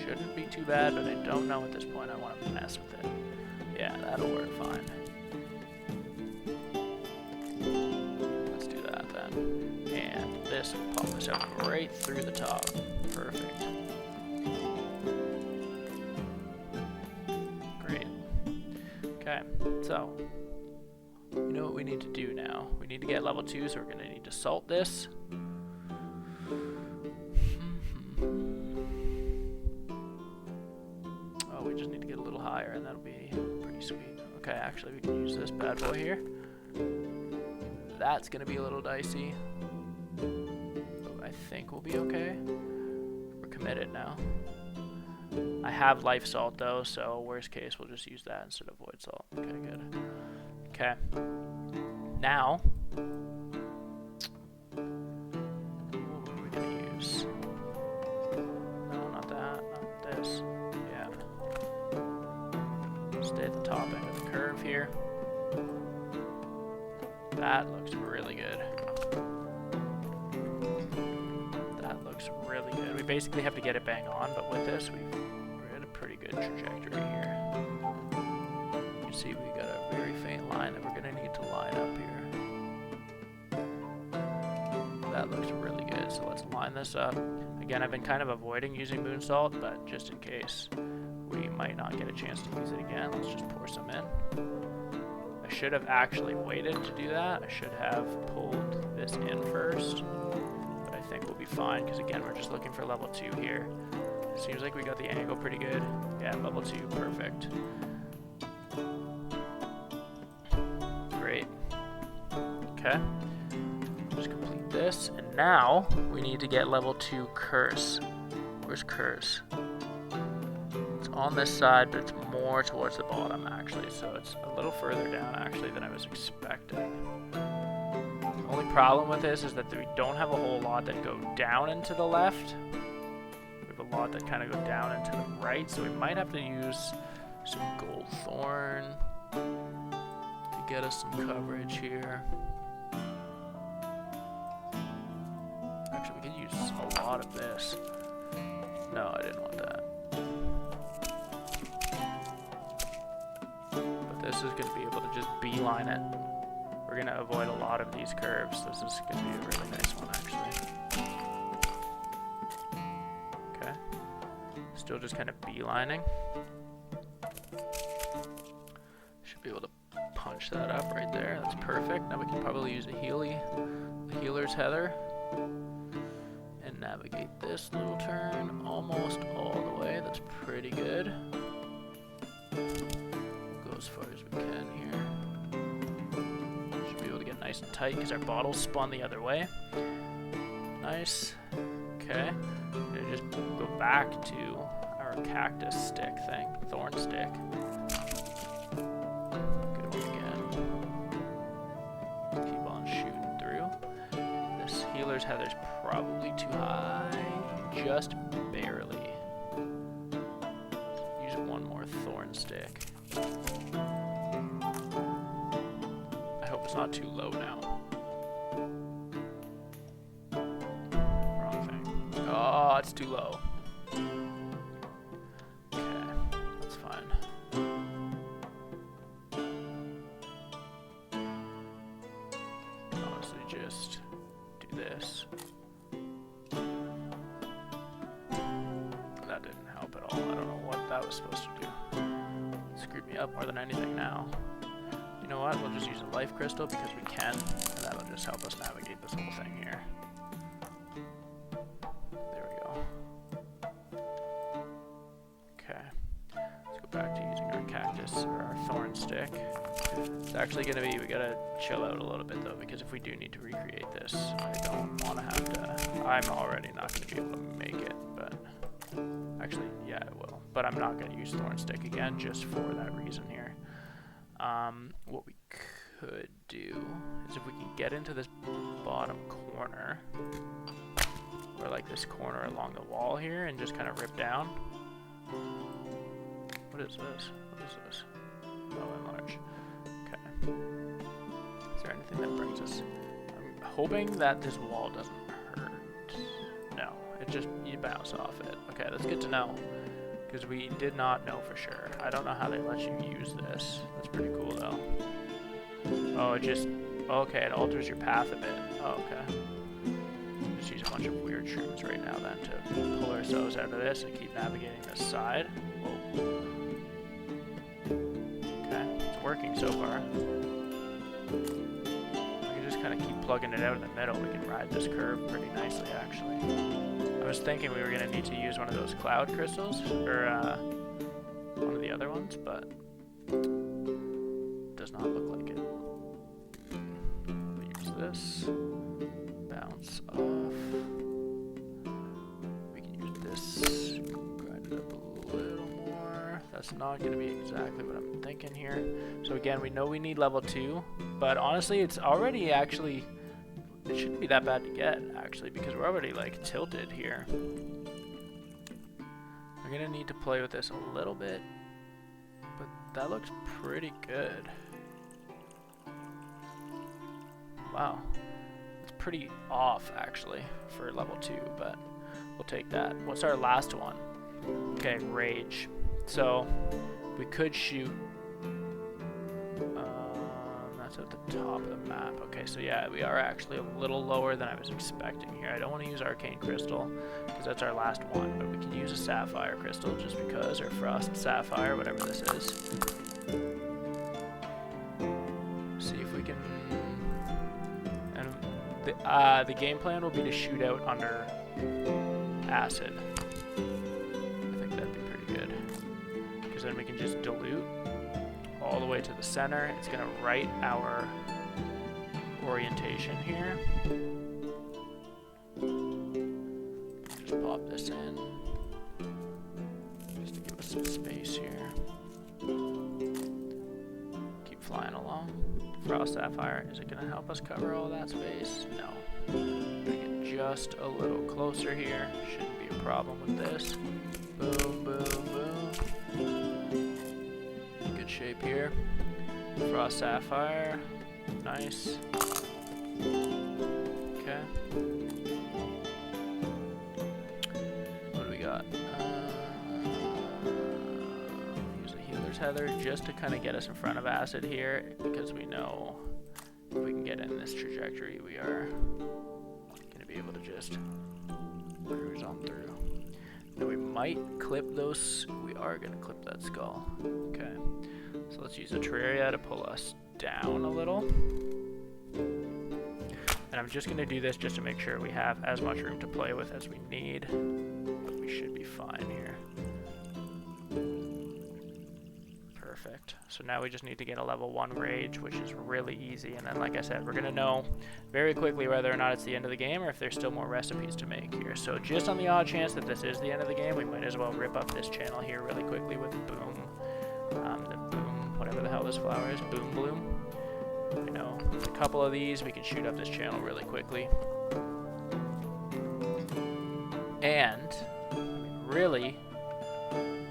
shouldn't be too bad, but I don't know at this point. I want to mess with it. Yeah, that'll work fine. Let's do that then. And this will pop us out right through the top. Perfect. Great. Okay, so you know what we need to do now. We need to get level 2, so we're going to need to salt this. Oh, we just need to get a little higher, and that'll be pretty sweet. Okay, actually, we can use this bad boy here. That's going to be a little dicey. But I think we'll be okay. We're committed now. I have life salt, though, so worst case, we'll just use that instead of void salt. Okay, good. Okay. Now, what are we going to use? No, not that. Not this. Yeah. Stay at the top end of the curve here. That looks really good. That looks really good. We basically have to get it bang on, but with this, we're at a pretty good trajectory here. You can see we got a very faint line that we're going to need to line up here. That looks really good, so let's line this up. Again, I've been kind of avoiding using moon salt, but just in case we might not get a chance to use it again, let's just pour some in. I should have actually waited to do that. I should have pulled this in first, but I think we'll be fine because again, we're just looking for level 2 here. Seems like we got the angle pretty good. Yeah, level 2, perfect. Great. Okay. Just complete this, and now we need to get level 2 curse. Where's curse? It's on this side, but it's more towards the bottom actually, so it's a little further down actually than I was expecting. The only problem with this is that we don't have a whole lot that go down and to the left. We have a lot that kind of go down and to the right, so we might have to use some gold thorn to get us some coverage here. Actually, we could use a lot of this. No, I didn't want that. But this is going to be able to just beeline it. We're going to avoid a lot of these curves. This is going to be a really nice one, actually. Okay. Still just kind of beelining. Should be able to punch that up right there. That's perfect. Now we can probably use a healer's heather. And navigate this little turn almost all the way. That's pretty good. We'll go as far as we can here. Should be able to get nice and tight because our bottle's spun the other way. Nice. Okay. I'm gonna just go back to our cactus stick thing, thorn stick. Good one again. Keep on shooting through. This healer's heather's probably too high, just barely. Use one more thorn stick. I hope it's not too low now. Wrong thing. Oh, it's too low. Okay, that's fine. Honestly, just do this. That didn't help at all. I don't know what that was supposed to do. It screwed me up more than anything now. You know what? We'll just use a life crystal because we can, and that'll just help us navigate this whole thing here. There we go. Okay. Let's go back to using our cactus or our thorn stick. It's actually going to be, we got to chill out a little bit though, because if we do need to recreate this, I don't want to have to, I'm already not going to be able to make it, but actually, yeah, I will. But I'm not going to use thorn stick again just for that reason here. What we could do is if we can get into this bottom corner, or like this corner along the wall here, and just kind of rip down. What is this? What is this? Oh, enlarge. Okay. Is there anything that brings us? I'm hoping that this wall doesn't hurt. No, it just, you bounce off it. Okay, that's good to know, because we did not know for sure. I don't know how they let you use this. That's pretty cool though. Oh, it just, okay, it alters your path a bit. Oh, okay. Just use a bunch of weird shrooms right now then to pull ourselves out of this and keep navigating this side. Whoa. Okay, it's working so far. We can just kind of keep plugging it out in the middle. We can ride this curve pretty nicely, actually. I was thinking we were going to need to use one of those cloud crystals, or one of the other ones, but does not look like it. We'll use this. Bounce off. We can use this. Grind it up a little more. That's not going to be exactly what I'm thinking here. So again, we know we need level 2, but honestly, it's already actually, it shouldn't be that bad to get, actually, because we're already like tilted here. We're going to need to play with this a little bit, but that looks pretty good. Wow. Pretty off actually for level 2, but we'll take that. What's our last one? Okay, rage. So we could shoot. That's at the top of the map. Okay, so yeah, we are actually a little lower than I was expecting here. I don't want to use arcane crystal because that's our last one, but we can use a sapphire crystal just because, or frost sapphire, whatever this is. See if we can. The game plan will be to shoot out under acid. I think that'd be pretty good. Because then we can just dilute all the way to the center. It's going to right our orientation here. Just pop this in. Just to give us some space here. Keep flying along. Frost sapphire, is it going to help us cover all that space? No. Bring it just a little closer here. Shouldn't be a problem with this. Boom, boom, boom. Good shape here. Frost sapphire. Nice. Okay. What do we got? Tether just to kind of get us in front of acid here, because we know if we can get in this trajectory, we are going to be able to just cruise on through. Now we might clip those. We are going to clip that skull. Okay, so let's use a Terraria to pull us down a little. And I'm just going to do this just to make sure we have as much room to play with as we need, but we should be fine here. Perfect. So now we just need to get a level 1 rage, which is really easy. And then, like I said, we're going to know very quickly whether or not it's the end of the game or if there's still more recipes to make here. So just on the odd chance that this is the end of the game, we might as well rip up this channel here really quickly with boom. The boom, whatever the hell this flower is, boom bloom. You know, with a couple of these, we can shoot up this channel really quickly. And, I mean, really,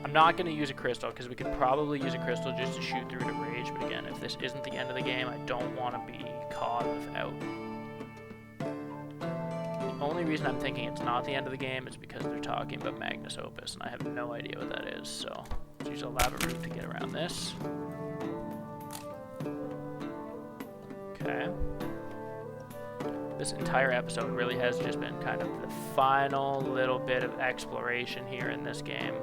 I'm not going to use a crystal because we could probably use a crystal just to shoot through to rage, but again, if this isn't the end of the game, I don't want to be caught without. The only reason I'm thinking it's not the end of the game is because they're talking about Magnus Opus, and I have no idea what that is, so let's use a lava root to get around this. Okay. This entire episode really has just been kind of the final little bit of exploration here in this game.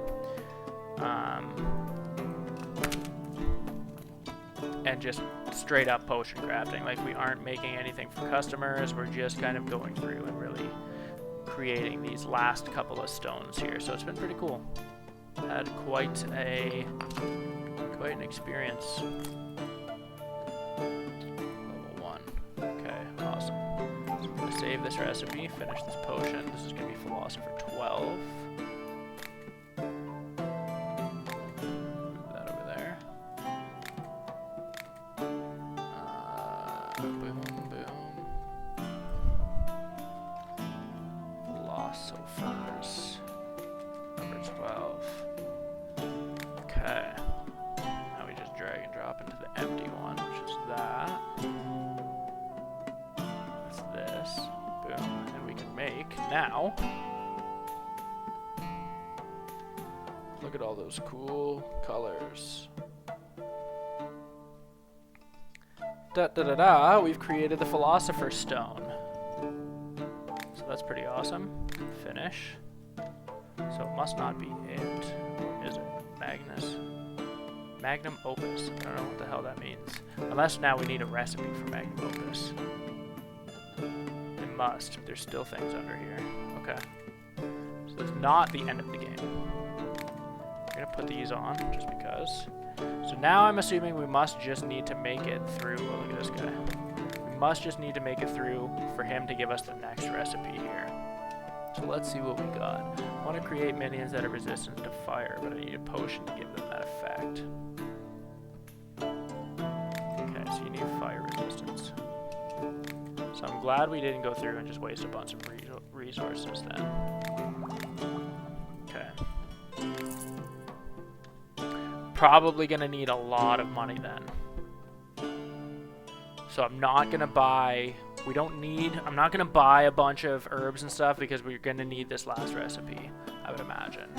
And just straight up potion crafting. Like, we aren't making anything for customers, we're just kind of going through and really creating these last couple of stones here. So it's been pretty cool. Had quite an experience. Level 1. Okay, awesome. So I'm gonna save this recipe, finish this potion. This is gonna be Philosopher 12. Boom, boom. Philosophers. Number 12. Okay. Now we just drag and drop into the empty one, which is that. That's this. Boom. And we can make now. Look at all those cool colors. Da da da da, we've created the Philosopher's Stone. So that's pretty awesome. Finish. So it must not be it. Or is it? Magnus. Magnum Opus. I don't know what the hell that means. Unless now we need a recipe for Magnum Opus. It must. There's still things under here. Okay. So that's not the end of the game. I'm gonna put these on just because. So now I'm assuming we must just need to make it through. Oh, look at this guy. We must just need to make it through for him to give us the next recipe here. So let's see what we got. I want to create minions that are resistant to fire, but I need a potion to give them that effect. Okay, so you need fire resistance. So I'm glad we didn't go through and just waste a bunch of resources then. Okay. Probably gonna need a lot of money then. So I'm not gonna buy, I'm not gonna buy a bunch of herbs and stuff because we're gonna need this last recipe, I would imagine.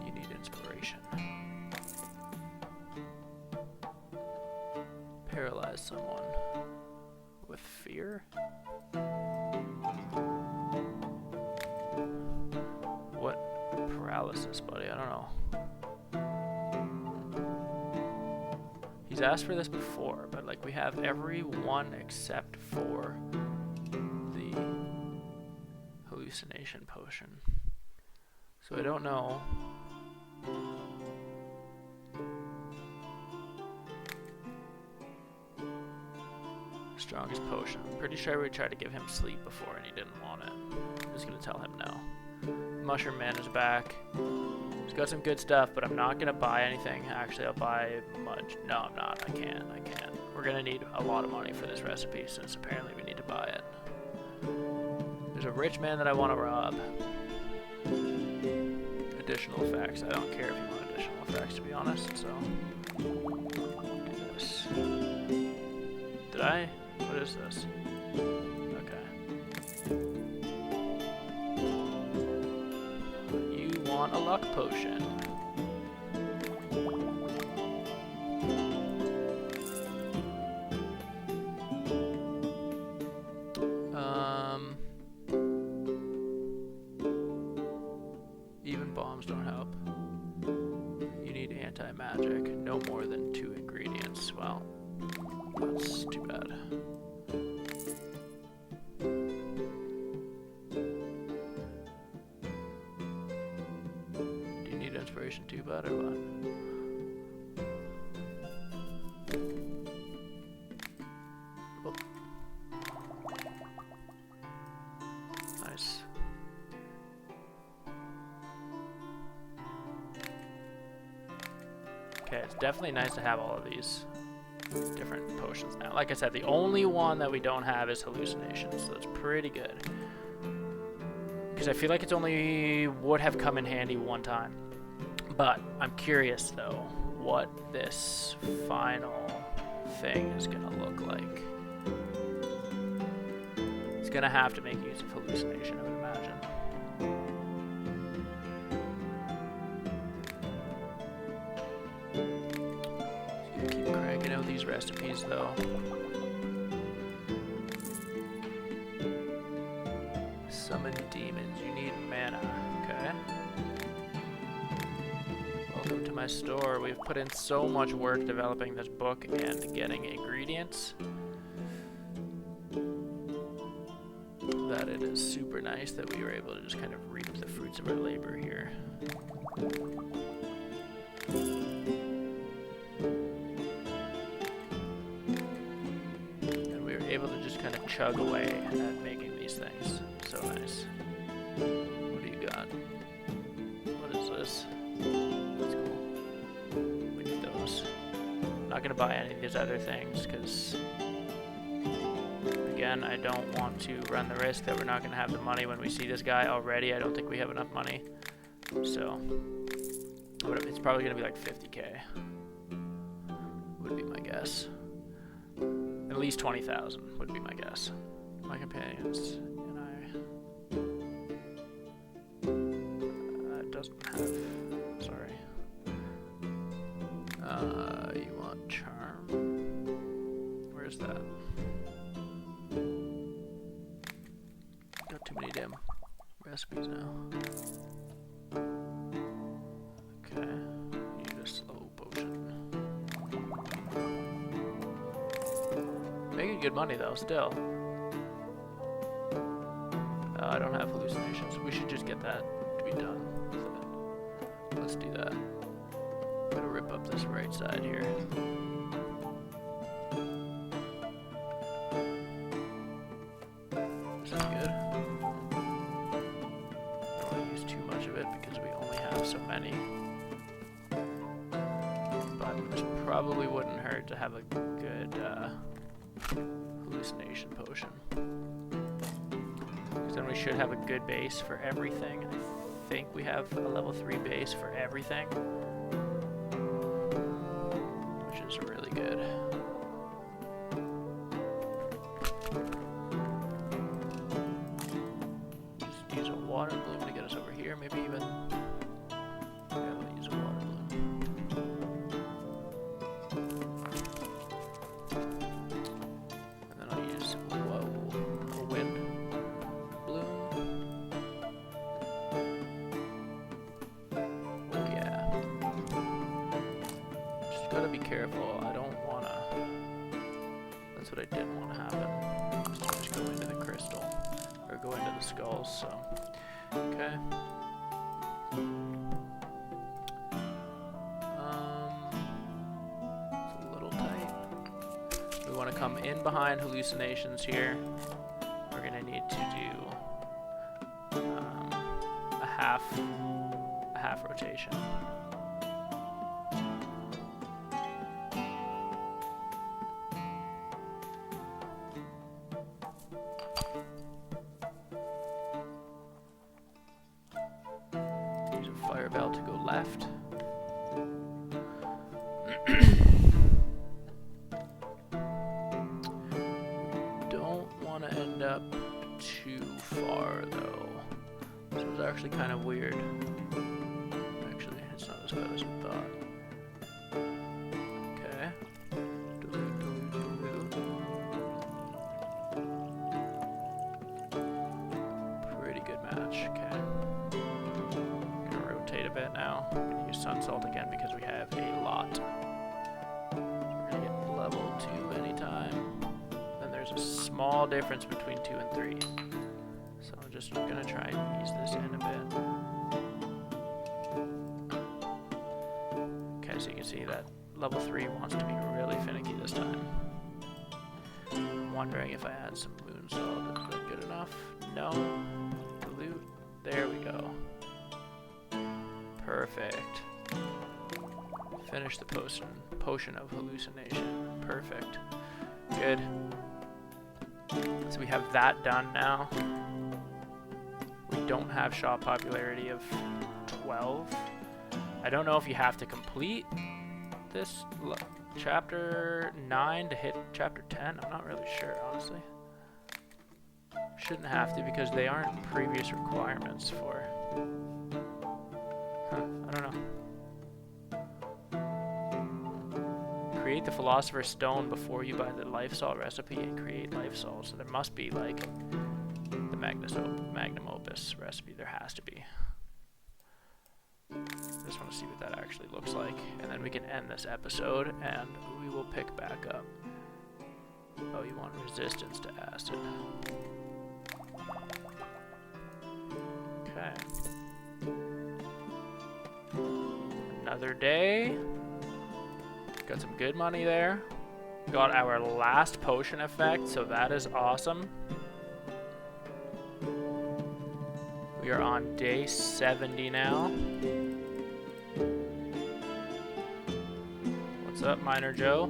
You need inspiration. Paralyze someone. With fear? What paralysis, buddy? I don't know. He's asked for this before, but like we have every one except for the hallucination potion. So I don't know. Strongest potion. I'm pretty sure we tried to give him sleep before and he didn't want it. I'm just gonna tell him no. Mushroom Man is back. He's got some good stuff, but I'm not gonna buy anything. Actually, I'll buy much. No, I'm not. I can't. We're gonna need a lot of money for this recipe since apparently we need to buy it. There's a rich man that I want to rob. Additional effects. I don't care if you want additional effects, to be honest, so. Do this. Did I? What is this? Okay. You want a luck potion. Even bombs don't help. You need anti-magic. No more than 2 ingredients. Well, that's too bad. Do you need inspiration too bad or what? Oh. Nice. Okay, it's definitely nice to have all of these different potions now. Like I said, the only one that we don't have is hallucinations, so that's pretty good. Because I feel like it's only would have come in handy one time. But I'm curious though, what this final thing is gonna look like. It's gonna have to make use of hallucination, I would imagine. Keep cranking out these recipes though. Summon demons. You need mana. Okay. Welcome to my store. We've put in so much work developing this book and getting ingredients that it is super nice that we were able to just kind of reap the fruits of our labor here. Able to just kind of chug away at making these things. So nice. What do you got? not going to buy any of these other things because, again, I don't want to run the risk that we're not going to have the money when we see this guy already. I don't think we have enough money. So, it's probably going to be like 50k. Would be my guess. At least 20,000 would be my guess. My companions and I... doesn't have... Sorry. You want charm? Where's that? Got too many damn recipes now. Okay, need a slow potion. Making good money though, still. I don't have hallucinations. We should just get that to be done. So let's do that. I'm gonna rip up this right side here. This is good. I don't want to use too much of it because we only have so many. But this probably wouldn't hurt to have a good hallucination potion. Because then we should have a good base for everything. I think we have a level 3 base for everything. Which is really good. Just use a water bloom to get us over here, maybe even... Yeah, we'll use a water bloom. And then I'll use, a wind bloom. Oh yeah. Just gotta be careful, I don't wanna... That's what I didn't want to happen. Just go into the crystal. Or go into the skulls, so... Okay. It's a little tight. We want to come in behind hallucinations here. We're gonna need to do a half rotation. Use a fire bell to go left. Don't want to end up too far though. This was actually kind of weird. Actually, it's not as bad as we thought. Okay. Dilute, dilute, dilute. Pretty good match. Okay. Gonna rotate a bit now. I'm gonna use sun salt again because we have a lot. So we're gonna get level 2 anytime. Then there's a small difference between 2 and 3. So I'm just gonna try and ease this in a bit. Okay, so you can see that level 3 wants to be really finicky this time. I'm wondering if I add some moon salt, is that good enough? No. Dilute. There we go. Perfect. Finish the potion of hallucination. Perfect. Good. So we have that done now. We don't have shop popularity of 12. I don't know if you have to complete this chapter 9 to hit chapter 10. I'm not really sure, honestly. Shouldn't have to because they aren't previous requirements for... Huh, I don't know. Create the Philosopher's Stone before you buy the life salt recipe and create life salt. So there must be like the magnum opus recipe. There has to be. Just want to see what that actually looks like, and then we can end this episode and we will pick back up. Oh, you want resistance to acid. Okay. Another day. Got some good money there. Got our last potion effect, so that is awesome. We are on day 70 now. What's up, Miner Joe?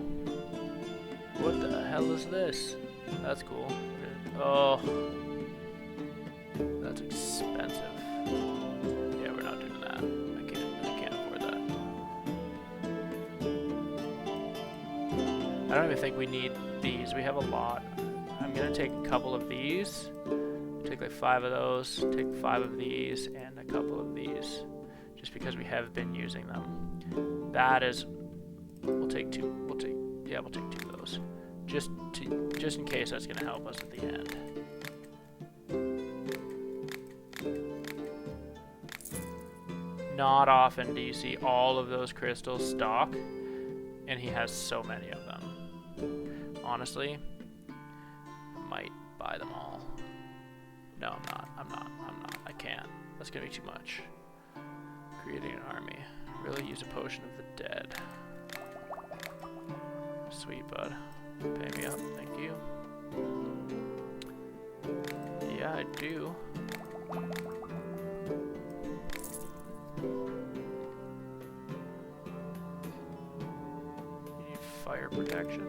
What the hell is this? That's cool. Oh, that's expensive. Yeah, we're not doing that. I can't afford that. I don't even think we need these. We have a lot. I'm gonna take a couple of these. Take like 5 of those. Take 5 of these and a couple of these, just because we have been using them. That is. We'll take 2. We'll take 2 of those. Just in case that's gonna help us at the end. Not often do you see all of those crystals stock, and he has so many of them. Honestly, I might buy them all. No, I'm not. I can't. That's gonna be too much. Creating an army. Really use a potion of the dead. Sweet, bud. Pay me up, thank you. Yeah, I do. You need fire protection.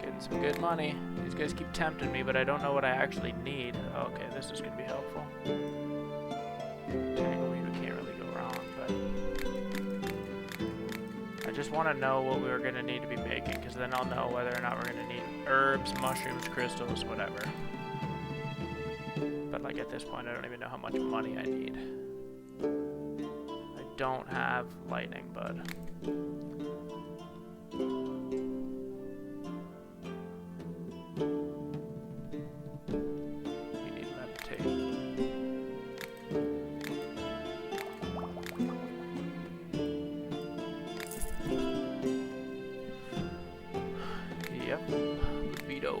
Getting some good money. These guys keep tempting me, but I don't know what I actually need. Okay, this is gonna be helpful. I just want to know what we're going to need to be making, because then I'll know whether or not we're going to need herbs, mushrooms, crystals, whatever. But like at this point, I don't even know how much money I need. I don't have lightning, bud. You need levitate. Yep, Vito.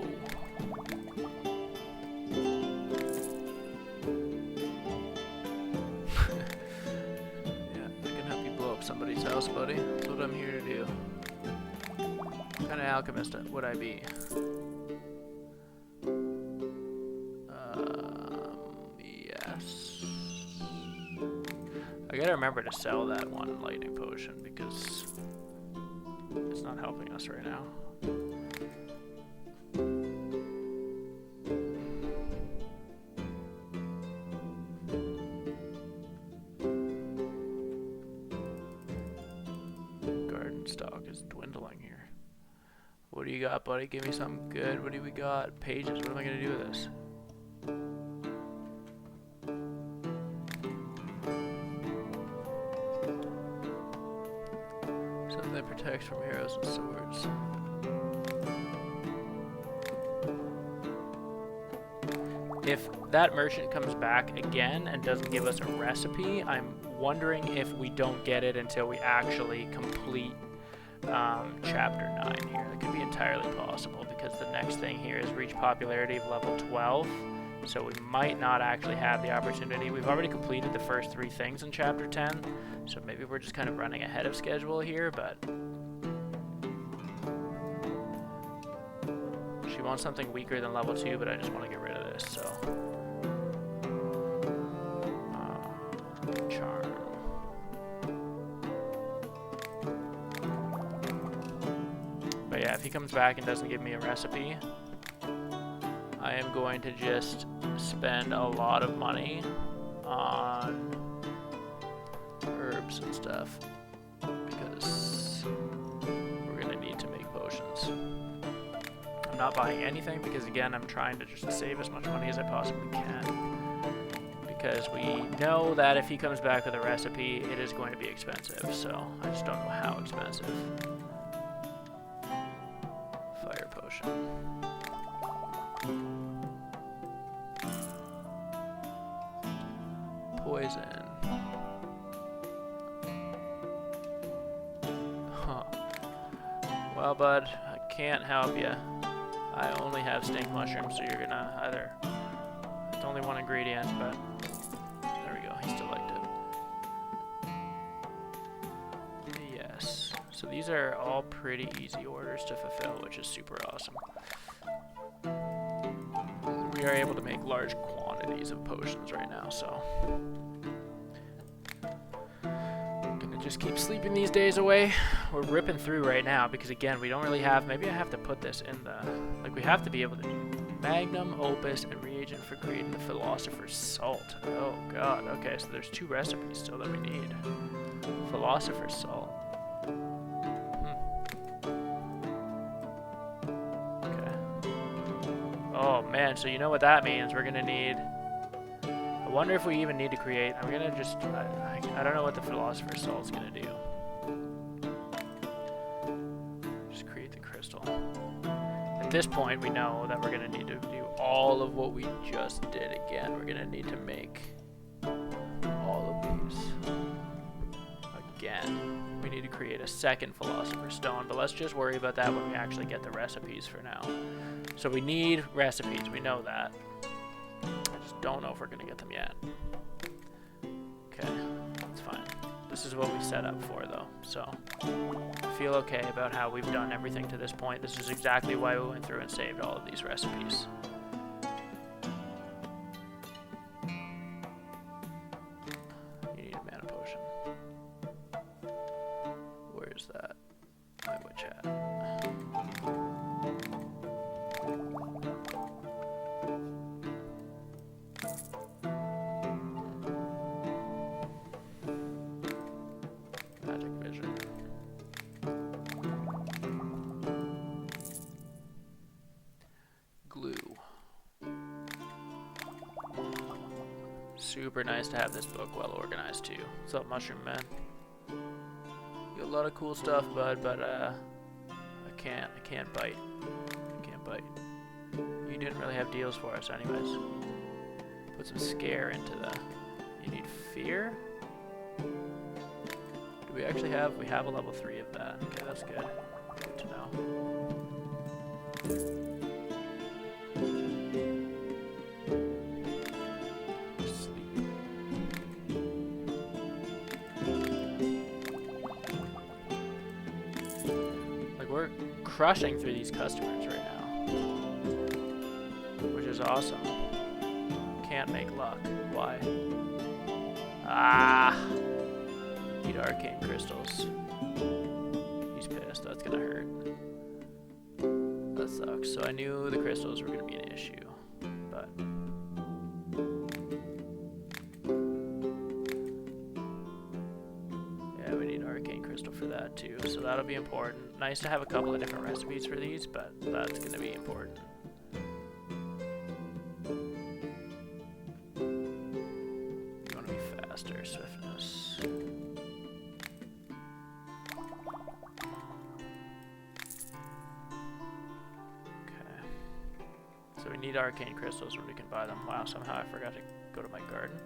Yeah, I can help you blow up somebody's house, buddy. That's what I'm here to do. What kind of alchemist would I be? Yes. I gotta remember to sell that one lightning potion because it's not helping us right now. Garden stock is dwindling here. What do you got, buddy? Give me something good. What do we got? Pages. What am I gonna do with this? Something that protects from arrows and swords. If that merchant comes back again and doesn't give us a recipe, I'm wondering if we don't get it until we actually complete chapter 9 here. That could be entirely possible because the next thing here is reach popularity of level 12. So we might not actually have the opportunity. We've already completed the first 3 things in chapter 10, so maybe we're just kind of running ahead of schedule here, but she wants something weaker than level 2, but I just want to get rid of this, so charm. But yeah, if he comes back and doesn't give me a recipe, I am going to just spend a lot of money on herbs and stuff because we're going to need to make potions. I'm not buying anything because, again, I'm trying to just save as much money as I possibly can because we know that if he comes back with a recipe, it is going to be expensive, so I just don't know how expensive. Fire potion. Poison. Huh. Well, bud, I can't help you. I only have stink mushrooms, so you're gonna either... It's only one ingredient, but... There we go, he still liked it. Yes. So these are all pretty easy orders to fulfill, which is super awesome. We are able to make large quantities. quantities of potions right now, so gonna just keep sleeping these days away. We're ripping through right now because again, we don't really have, maybe I have to put this in the, like we have to be able to do magnum, opus, and reagent for creating the philosopher's salt. Oh god, okay, so there's 2 recipes still that we need. Philosopher's salt. Oh man, so you know what that means. We're gonna need, I wonder if we even need to create, I'm gonna just, I don't know what the philosopher's salt's gonna do. Just create the crystal. At this point, we know that we're gonna need to do all of what we just did again. We're gonna need to make all of these again. We need to create a second philosopher's stone, but let's just worry about that when we actually get the recipes for now. So we need recipes, we know that. I just don't know if we're gonna get them yet. Okay, that's fine. This is what we set up for though, so I feel okay about how we've done everything to this point. This is exactly why we went through and saved all of these recipes. You need a mana potion. Where's that? My witch hat. Magic vision. Glue. Super nice to have this book well organized too. What's up, Mushroom Man? A lot of cool stuff, bud, but I can't bite. I can't bite. You didn't really have deals for us anyways. Put some scare into the, you need fear? Do we actually have, we have a level 3 of that. Okay, that's good. Good to know. Crushing through these customers right now, which is awesome. Can't make luck. Why? Ah! Need arcane crystals. He's pissed. That's gonna hurt. That sucks. So I knew the crystals were gonna be an issue, but yeah, we need arcane crystal for that too. So that'll be important. Nice to have a couple of different recipes for these, but that's going to be important. You want to be faster, swiftness. Okay. So we need arcane crystals where we can buy them. Wow, somehow I forgot to go to my garden.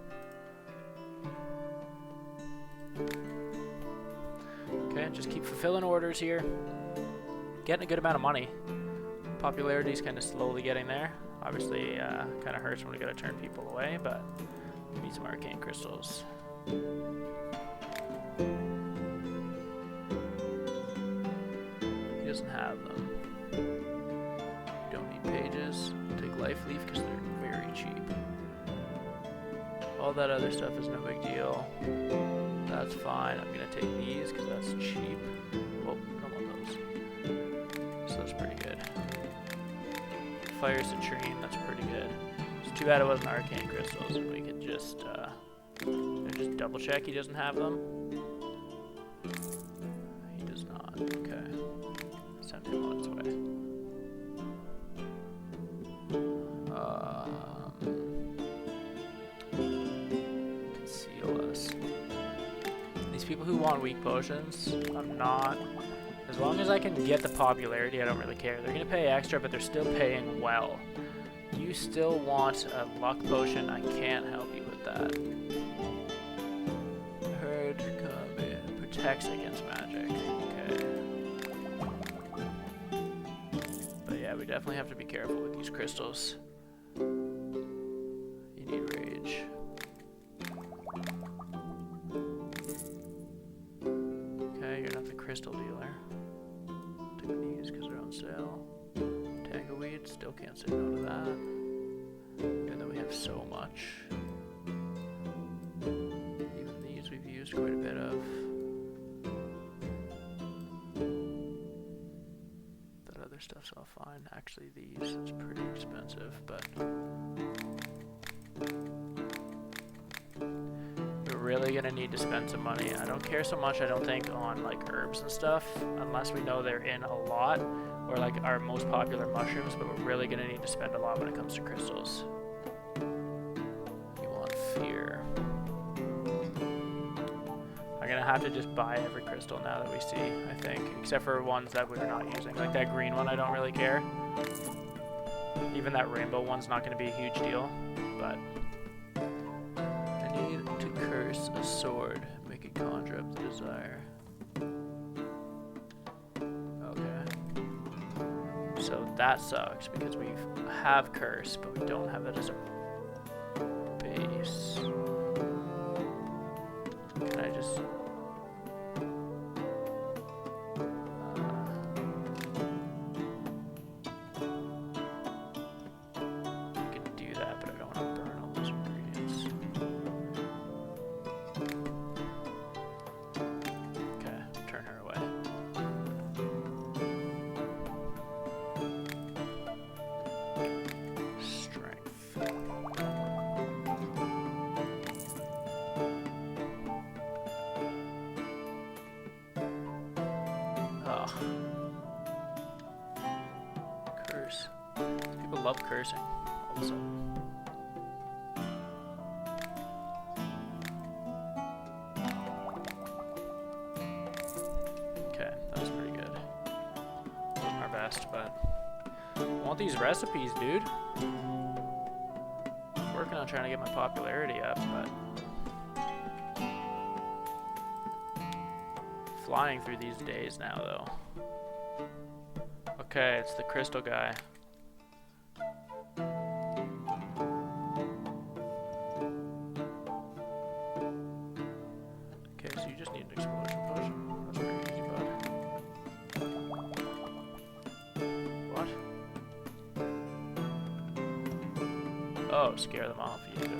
Okay, just keep fulfilling orders here. Getting a good amount of money. Popularity's kind of slowly getting there. Obviously, kind of hurts when we gotta turn people away, but we need some arcane crystals. He doesn't have them. Don't need pages. Take life leaf because they're very cheap. All that other stuff is no big deal. That's fine. I'm gonna take these because that's cheap. Oh, I don't want those. So that's pretty good. Fire citrine, that's pretty good. It's too bad it wasn't arcane crystals. We could just double check he doesn't have them. He does not. Okay. Send him on his way. Conceal us. These people who want weak potions, I'm not. As long as I can get the popularity, I don't really care. They're gonna pay extra, but they're still paying well. You still want a luck potion? I can't help you with that. Herd protects against magic. Okay. But yeah, we definitely have to be careful with these crystals. You need rage. Okay, you're not the crystal dealer. Take these because they're on sale. Tangleweed, still can't say no to that. And then we have so much. Even these we've used quite a bit of. That other stuff's all fine. Actually, these, it's pretty expensive, but we're really gonna need to spend some money. I don't care so much, I don't think, on like herbs and stuff, unless we know they're in a lot, or like our most popular mushrooms, but we're really gonna need to spend a lot when it comes to crystals. You want fear. I'm gonna have to just buy every crystal now that we see, I think, except for ones that we're not using. Like that green one, I don't really care. Even that rainbow one's not gonna be a huge deal, but I need to curse a sword, make it conjure up the desire. So that sucks because we have curse, but we don't have it as a base. Can I just... I can do that, but I don't want to burn all those ingredients. Okay, turn her away. Curse. People love cursing all of a sudden. Okay, that was pretty good. Wasn't our best, but I want these recipes, dude. Working on trying to get my popularity up, but flying through these days now, though. Okay, it's the crystal guy. Okay, so you just need an explosion potion. That's pretty easy, bud. What? Oh, scare them off. You need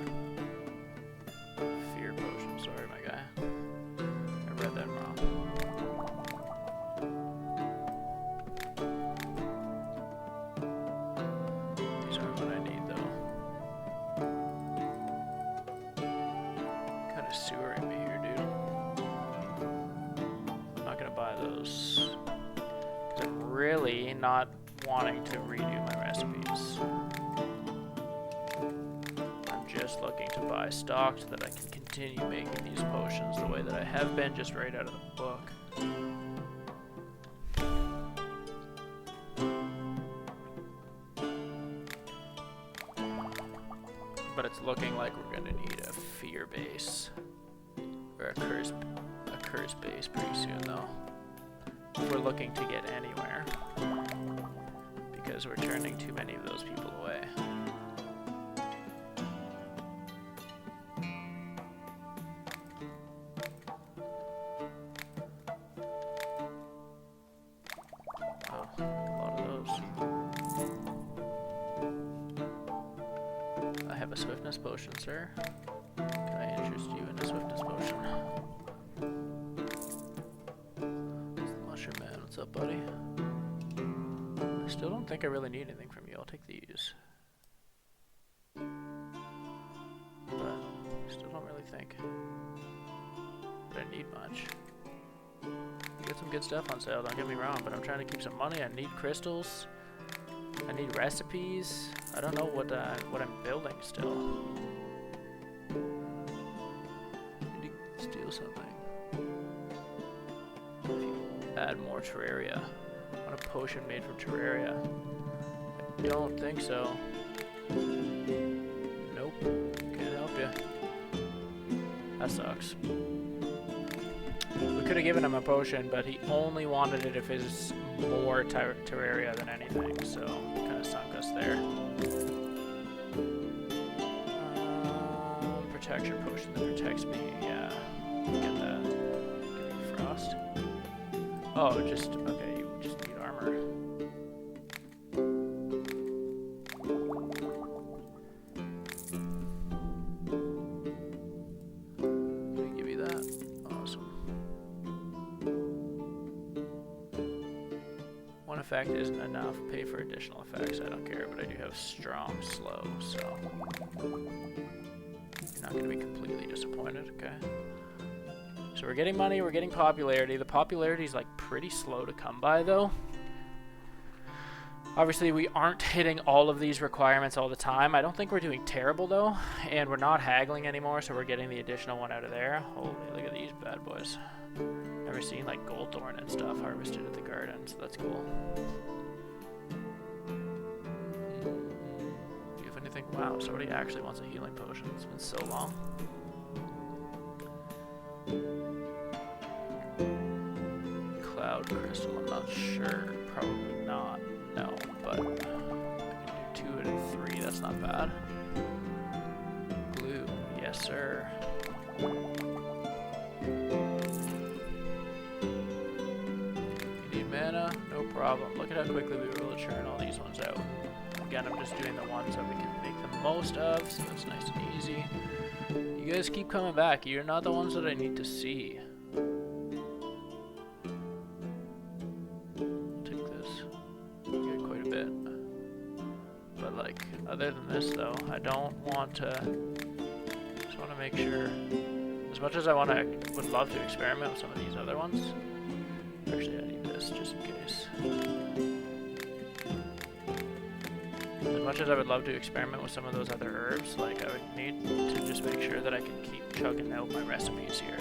a fear potion. Sorry, my guy. I read that wrong. Sewering me here, dude. I'm not gonna buy those because I'm really not wanting to redo my recipes. I'm just looking to buy stock so that I can continue making these potions the way that I have been, just right out of the book. But it's looking like we're gonna need a fear base. Or a curse base pretty soon, though. If we're looking to get anywhere. Because we're turning too many of those people away. Oh, a lot of those. I have a swiftness potion, sir. Can I interest you in a swiftness potion? It's the mushroom man. What's up, buddy? I still don't think I really need anything from you. I'll take these. But I still don't really think that I need much. You get some good stuff on sale, don't get me wrong, but I'm trying to keep some money. I need crystals. I need recipes. I don't know what I'm building still. I need to steal something. If you add more terraria. I want a potion made from terraria. I don't think so. Nope. Can't help you. That sucks. We could have given him a potion, but he only wanted it if it's more terraria than anything, so kind of sunk us there. Protection potion that protects me, yeah. Get that. Give me frost. Oh, just, okay, you just need armor. effect isn't enough. Pay for additional effects. I don't care, but I do have strong, slow, so you're not going to be completely disappointed, okay? So we're getting money, we're getting popularity. The popularity is like pretty slow to come by though. Obviously we aren't hitting all of these requirements all the time. I don't think we're doing terrible though, and we're not haggling anymore, so we're getting the additional one out of there. Holy, look at these bad boys. Never seen like gold thorn and stuff harvested at the garden, so that's cool. Do you have anything? Wow, somebody actually wants a healing potion. It's been so long. Cloud crystal, I'm not sure. Probably not. No, but I can do 2 out of 3. That's not bad. Glue, yes sir. You need mana? No problem. Look at how quickly we were able to churn all these ones out. Again, I'm just doing the ones that we can make the most of, so it's nice and easy. You guys keep coming back. You're not the ones that I need to see. Other than this though, I don't want to, just want to make sure, as much as I would love to experiment with some of these other ones. Actually I need this just in case. As much as I would love to experiment with some of those other herbs, like I would need to just make sure that I can keep chugging out my recipes here.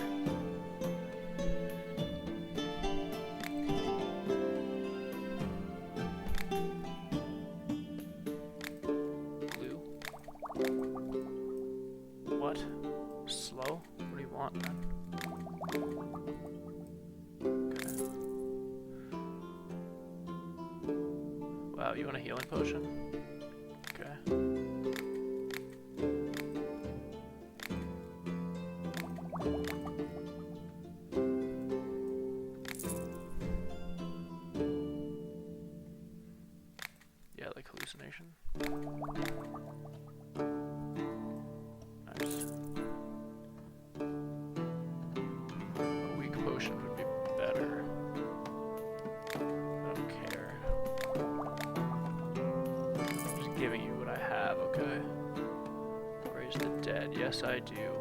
You want a healing potion? Okay. Yeah, like hallucination. Nice. A weak potion would be better. Giving you what I have, okay? Raise the dead, yes I do.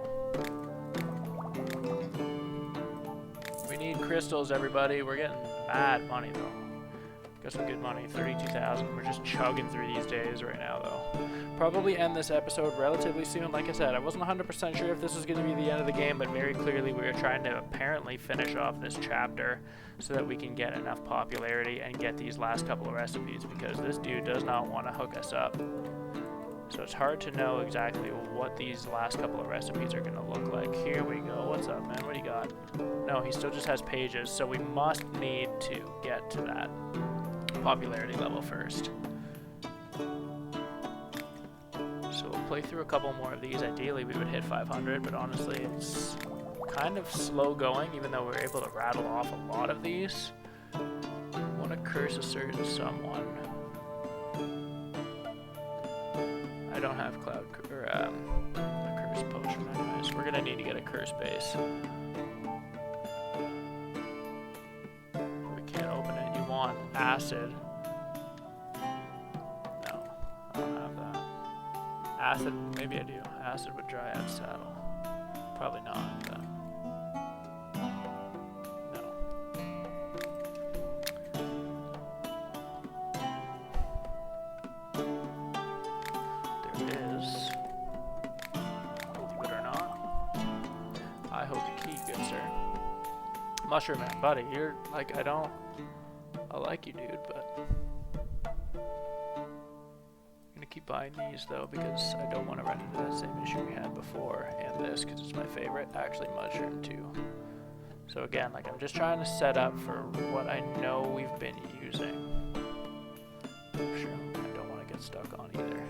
We need crystals, everybody. We're getting mad money though. Got some good money, 32,000. We're just chugging through these days right now though. Probably end this episode relatively soon. Like I said, I wasn't 100% sure if this was going to be the end of the game, but very clearly we are trying to apparently finish off this chapter so that we can get enough popularity and get these last couple of recipes, because this dude does not want to hook us up. So it's hard to know exactly what these last couple of recipes are going to look like. Here we go. What's up, man? What do you got? No, he still just has pages, so we must need to get to that popularity level first. So we'll play through a couple more of these. Ideally, we would hit 500, but honestly, it's kind of slow going, even though we're able to rattle off a lot of these. I want to curse a certain someone. I don't have a curse potion anyways. We're gonna need to get a curse base. We can't open it. You want acid. No, I don't have that. Acid, maybe I do. Acid with Dryad Saddle. Probably not, but no. There is. Believe it or not. I hope you keep, good sir. Mushroom Man, buddy, you're like, I like you, dude, but keep buying these though, because I don't want to run into that same issue we had before, and this, because it's my favorite, actually mushroom too. So again, like, I'm just trying to set up for what I know we've been using. Mushroom, I don't want to get stuck on either.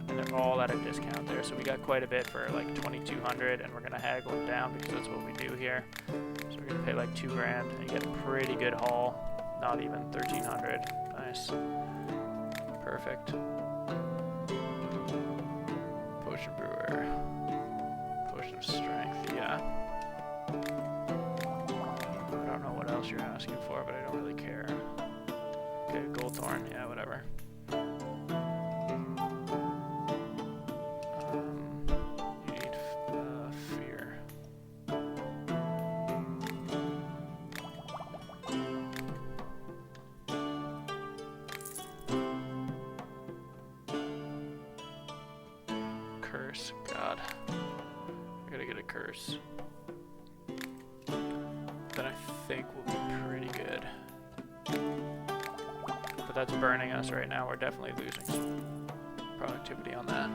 And they're all at a discount there, so we got quite a bit for like 2,200, and we're gonna haggle them down because that's what we do here. So we're gonna pay like $2 grand, and you get a pretty good haul. Not even 1,300. Nice. Perfect. Potion brewer. Potion of strength, yeah. I don't know what else you're asking for, but I don't really care. Okay, Goldthorn, yeah, whatever. You need fear. Curse, God. I gotta get a curse. Then I think we'll be pretty good. But that's burning us right now. We're definitely losing some productivity on that.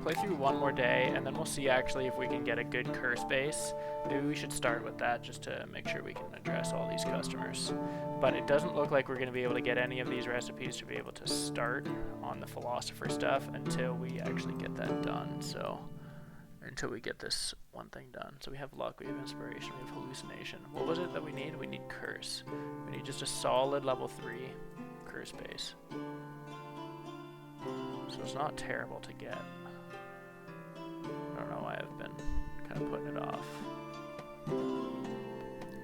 Play through one more day, and then we'll see actually if we can get a good curse base. Maybe we should start with that just to make sure we can address all these customers. But it doesn't look like we're going to be able to get any of these recipes to be able to start on the philosopher stuff until we actually get that done. So, until we get this one thing done. So we have luck, we have inspiration, we have hallucination. What was it that we need? We need curse. We need just a solid level 3 curse base. So it's not terrible to get. I don't know why I've been kind of putting it off.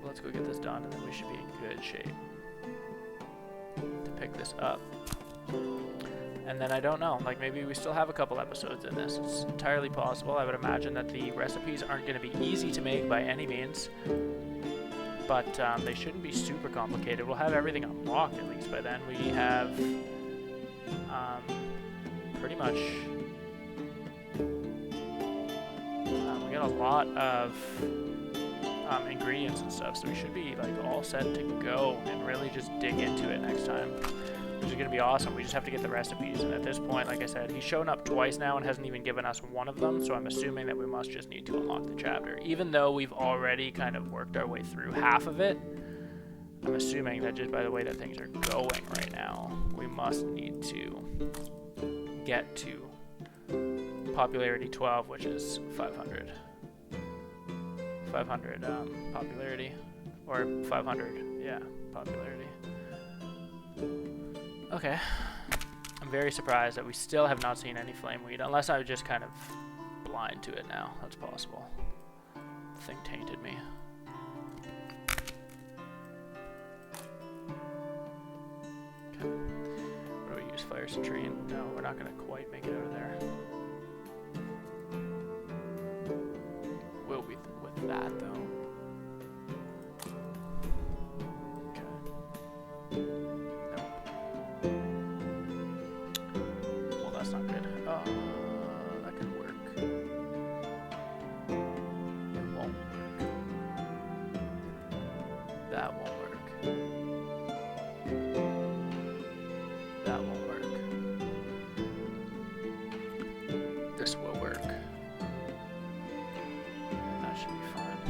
Let's go get this done, and then we should be in good shape to pick this up. And then I don't know, like maybe we still have a couple episodes in this. It's entirely possible. I would imagine that the recipes aren't going to be easy to make by any means, but they shouldn't be super complicated. We'll have everything unlocked at least by then. We have pretty much... we got a lot of ingredients and stuff, so we should be like all set to go and really just dig into it next time, which is going to be awesome. We just have to get the recipes, and at this point, like I said, he's shown up twice now and hasn't even given us one of them, so I'm assuming that we must just need to unlock the chapter. Even though we've already kind of worked our way through half of it, I'm assuming that just by the way that things are going right now, we must need to get to popularity 12, which is 500. 500 popularity, or 500, yeah, popularity. Okay. I'm very surprised that we still have not seen any flameweed, unless I was just kind of blind to it now. That's possible. The thing tainted me. Okay. What do we use? Fire citrine? No, we're not going to quite make it out of there. Will we with that, though? Okay. Nope. Well, that's not good. That could work. It won't work. That won't work. That won't work. This will work. That should be fine.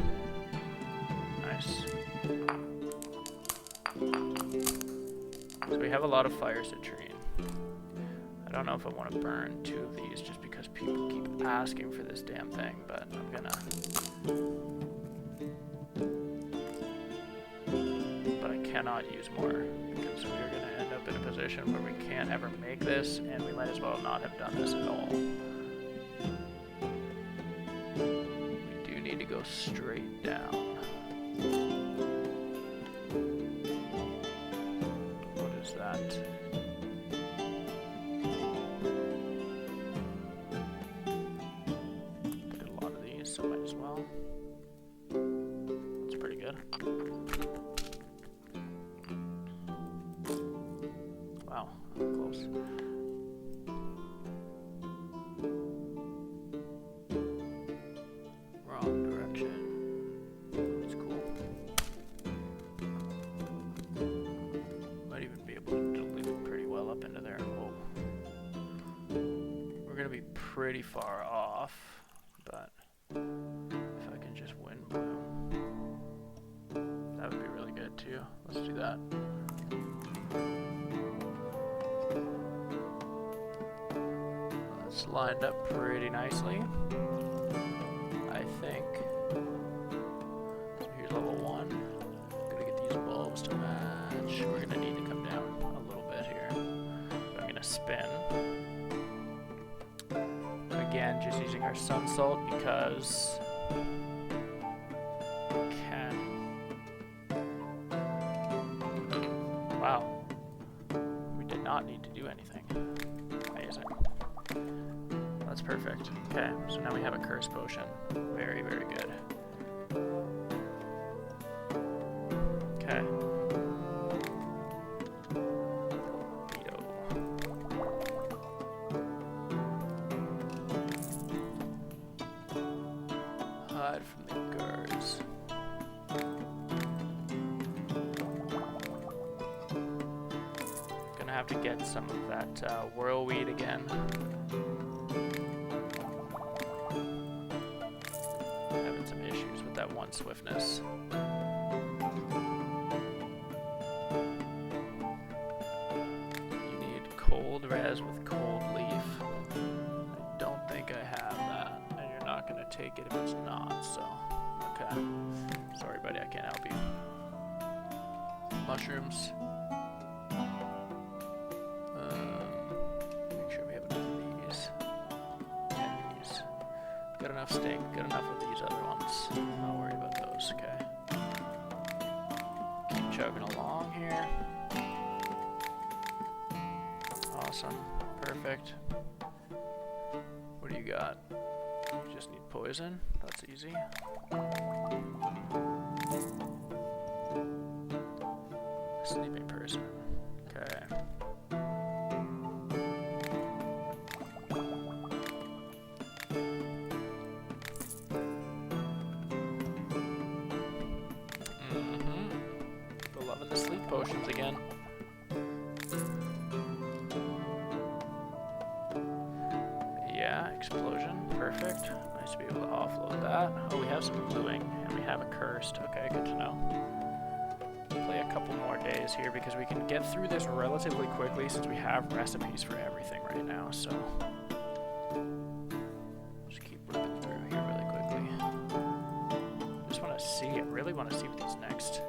Nice. So we have a lot of fire citrine. I don't know if I want to burn 2 of these just because people keep asking for this damn thing, but I'm gonna. But I cannot use more because we are gonna end up in a position where we can't ever make this, and we might as well not have done this at all. We do need to go straight down. What is that? Did a lot of these, so might as well. That's pretty good. Wow, close. Wrong direction. That's cool. Might even be able to dilute it pretty well up into there. Whoa. We're gonna be pretty far off, but if I can just win blue, that would be really good too. Let's do that. That's lined up pretty nicely, I think. So here's level 1. Gonna get these bulbs to match. We're gonna need to come down a little bit here. But I'm gonna spin. using our sun salt because we can. Wow. We did not need to do anything. Amazing. That's perfect. Okay, so now we have a curse potion. Very, very good. Okay. Hide from the guards. Gonna have to get some of that whirlweed again. Having some issues with that one swiftness. You need cold res with cold leaf. I don't think I have that, and you're not gonna take it if it's not, so okay. Sorry buddy, I can't help you. Mushrooms. Make sure we have enough of these. And these. Got enough steak, got enough of these other ones. I'll worry about those, okay. Keep chugging along here. Awesome. Perfect. What do you got? You just need poison. That's easy. Sleeping person. Okay. People loving the sleep potions again. Yeah, explosion. Perfect. Nice to be able to offload that. Oh, we have some gluing, and we have a cursed. Okay, good to know. Play a couple more days here because we can get through this relatively quickly since we have recipes for everything right now, so just keep ripping through here really quickly. Just want to see, I really want to see what these next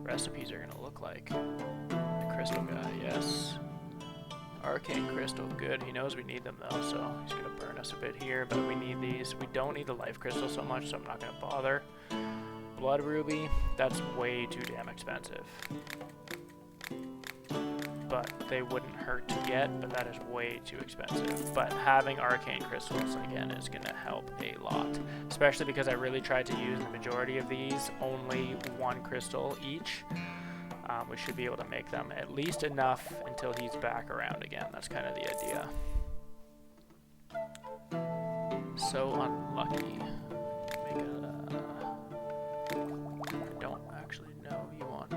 recipes are going to look like. The crystal guy, yes. Arcane crystal, good. He knows we need them though, so he's going to burn us a bit here, but we need these. We don't need the life crystal so much, so I'm not going to bother. Blood ruby, that's way too damn expensive. But they wouldn't hurt to get, but that is way too expensive. But having arcane crystals, again, is going to help a lot. Especially because I really tried to use the majority of these, only one crystal each. We should be able to make them at least enough until he's back around again. That's kind of the idea. So unlucky. Make I don't actually know you want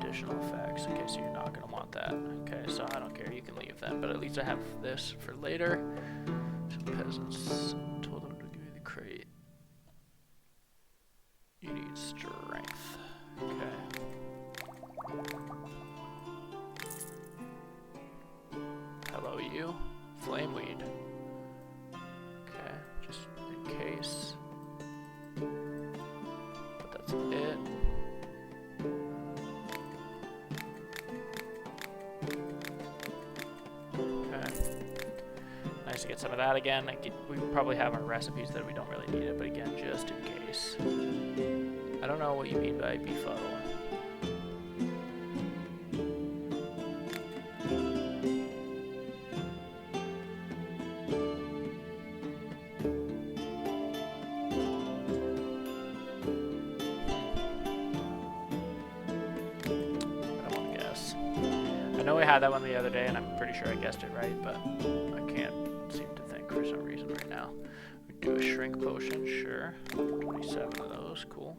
additional effects. Okay, so you're not going to want that. Okay, so I don't care. You can leave then. But at least I have this for later. Some peasants told them to give me the crate. You need strength. Okay. Hello, you. Flameweed. Okay, just in case. But that's it. Okay. Nice to get some of that again. We probably have our recipes that we don't really need it, but again, just in case. I don't know what you mean by befuddle. That one the other day, and I'm pretty sure I guessed it right, but I can't seem to think for some reason right now. We do a shrink potion, sure. 27 of those, cool.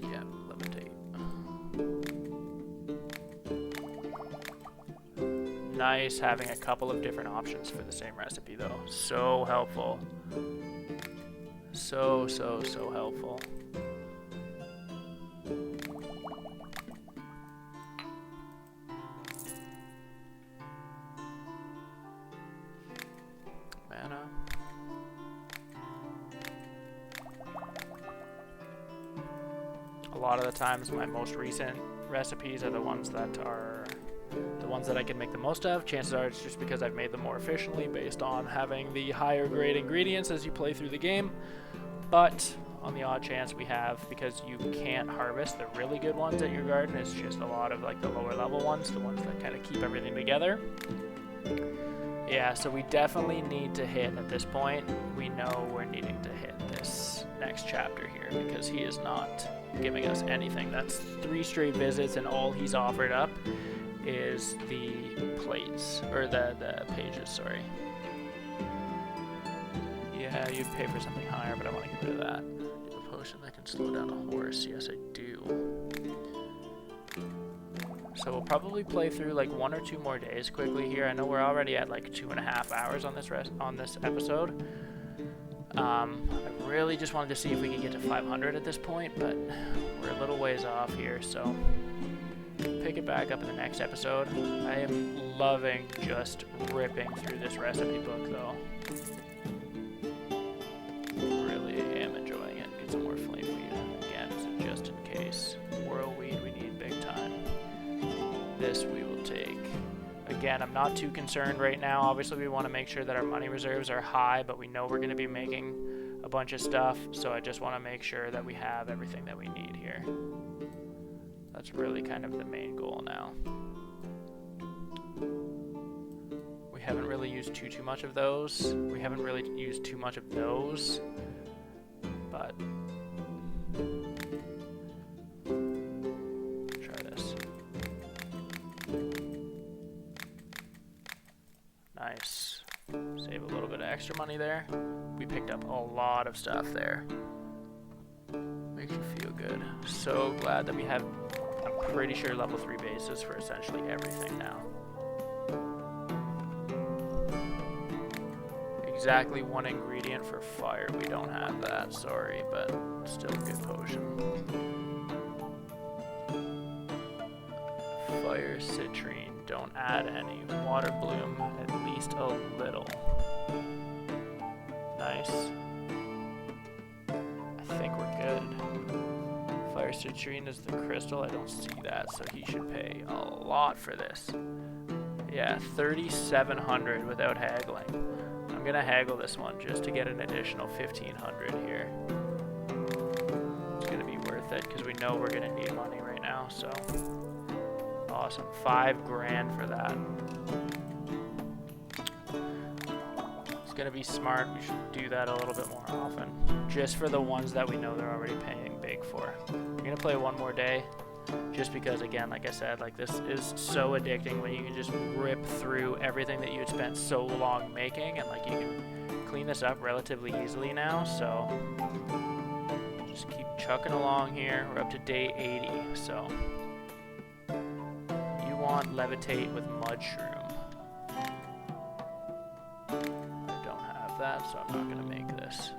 Yeah, levitate. Nice having a couple of different options for the same recipe, though. So helpful. So helpful. A lot of the times my most recent recipes are the ones that ones that I can make the most of. Chances are it's just because I've made them more efficiently based on having the higher grade ingredients as you play through the game. But on the odd chance we have, because you can't harvest the really good ones at your garden, it's just a lot of like the lower level ones, the ones that kind of keep everything together. Yeah, so we definitely need to hit, at this point, we know we're needing to hit this next chapter here, because he is not giving us anything. That's 3 straight visits, and all he's offered up is the plates, or the pages, sorry. Yeah, you'd pay for something higher, but I want to get rid of that. Do you have a potion that can slow down a horse? Yes, I do. So we'll probably play through like 1 or 2 more days quickly here. I know we're already at like 2.5 hours on this episode. I really just wanted to see if we could get to 500 at this point, but we're a little ways off here, so pick it back up in the next episode. I am loving just ripping through this recipe book, though. Really am enjoying it. Get some more flame weed again, so just in case. Whirlweed we need big time. This we will take. Again, I'm not too concerned right now. Obviously, we want to make sure that our money reserves are high, but we know we're going to be making a bunch of stuff, so I just want to make sure that we have everything that we need here. That's really kind of the main goal now. We haven't really used too much of those. We haven't really used too much of those, but try this. Nice. Save a little bit of extra money there. We picked up a lot of stuff there. Makes you feel good. So glad that we have, I'm pretty sure, level 3 bases for essentially everything now. Exactly 1 ingredient for fire. We don't have that, sorry, but still a good potion. Fire citrine. Don't add any. Water bloom, at least a little. Nice. I think we're good. Fire citrine is the crystal. I don't see that, so he should pay a lot for this. Yeah, 3,700 without haggling. I'm gonna haggle this one just to get an additional 1,500 here. It's gonna be worth it because we know we're gonna need money right now, so. Awesome, 5 grand for that. It's gonna be smart. We should do that a little bit more often, just for the ones that we know they're already paying big for. We're gonna play 1 more day, just because, again, like I said, like this is so addicting when you can just rip through everything that you had spent so long making, and like you can clean this up relatively easily now. So just keep chucking along here. We're up to day 80, so. Want levitate with mudshroom. I don't have that, so I'm not gonna make this.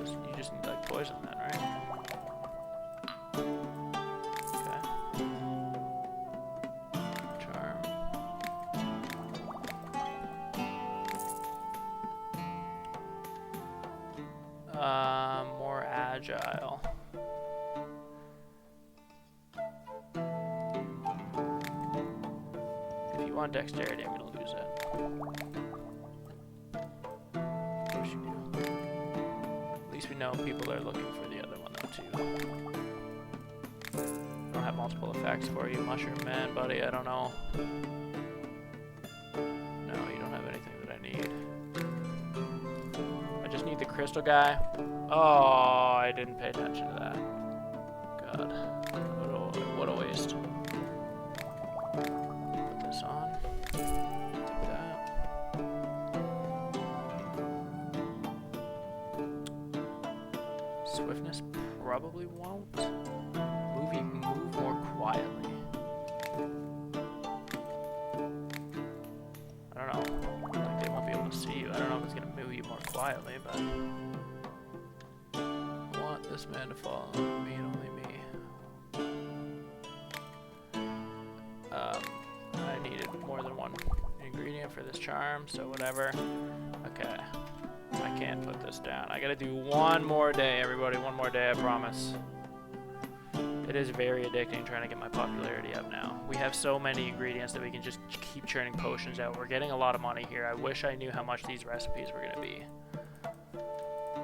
You just need like poison then, right? Okay. Charm. More agile. If you want dexterity, I'm gonna lose it. Of course you do. At least we know people are looking for the other one though too. I don't have multiple effects for you, Mushroom Man, buddy. I don't know. No, you don't have anything that I need. I just need the crystal guy. Oh, I didn't pay attention to that. God, what a waste. Put this on. Take that. Swiftness probably won't. Move more quietly. I don't know. Like they won't be able to see you. I don't know if it's gonna move you more quietly, but. This man to follow me and only me. I needed more than 1 ingredient for this charm, so whatever. Okay. I I can't put this down. I gotta do one more day, everybody. One more day, I promise. It is very addicting trying to get my popularity up now. We have so many ingredients that we can just keep churning potions out. We're getting a lot of money here. I wish I knew how much these recipes were going to be.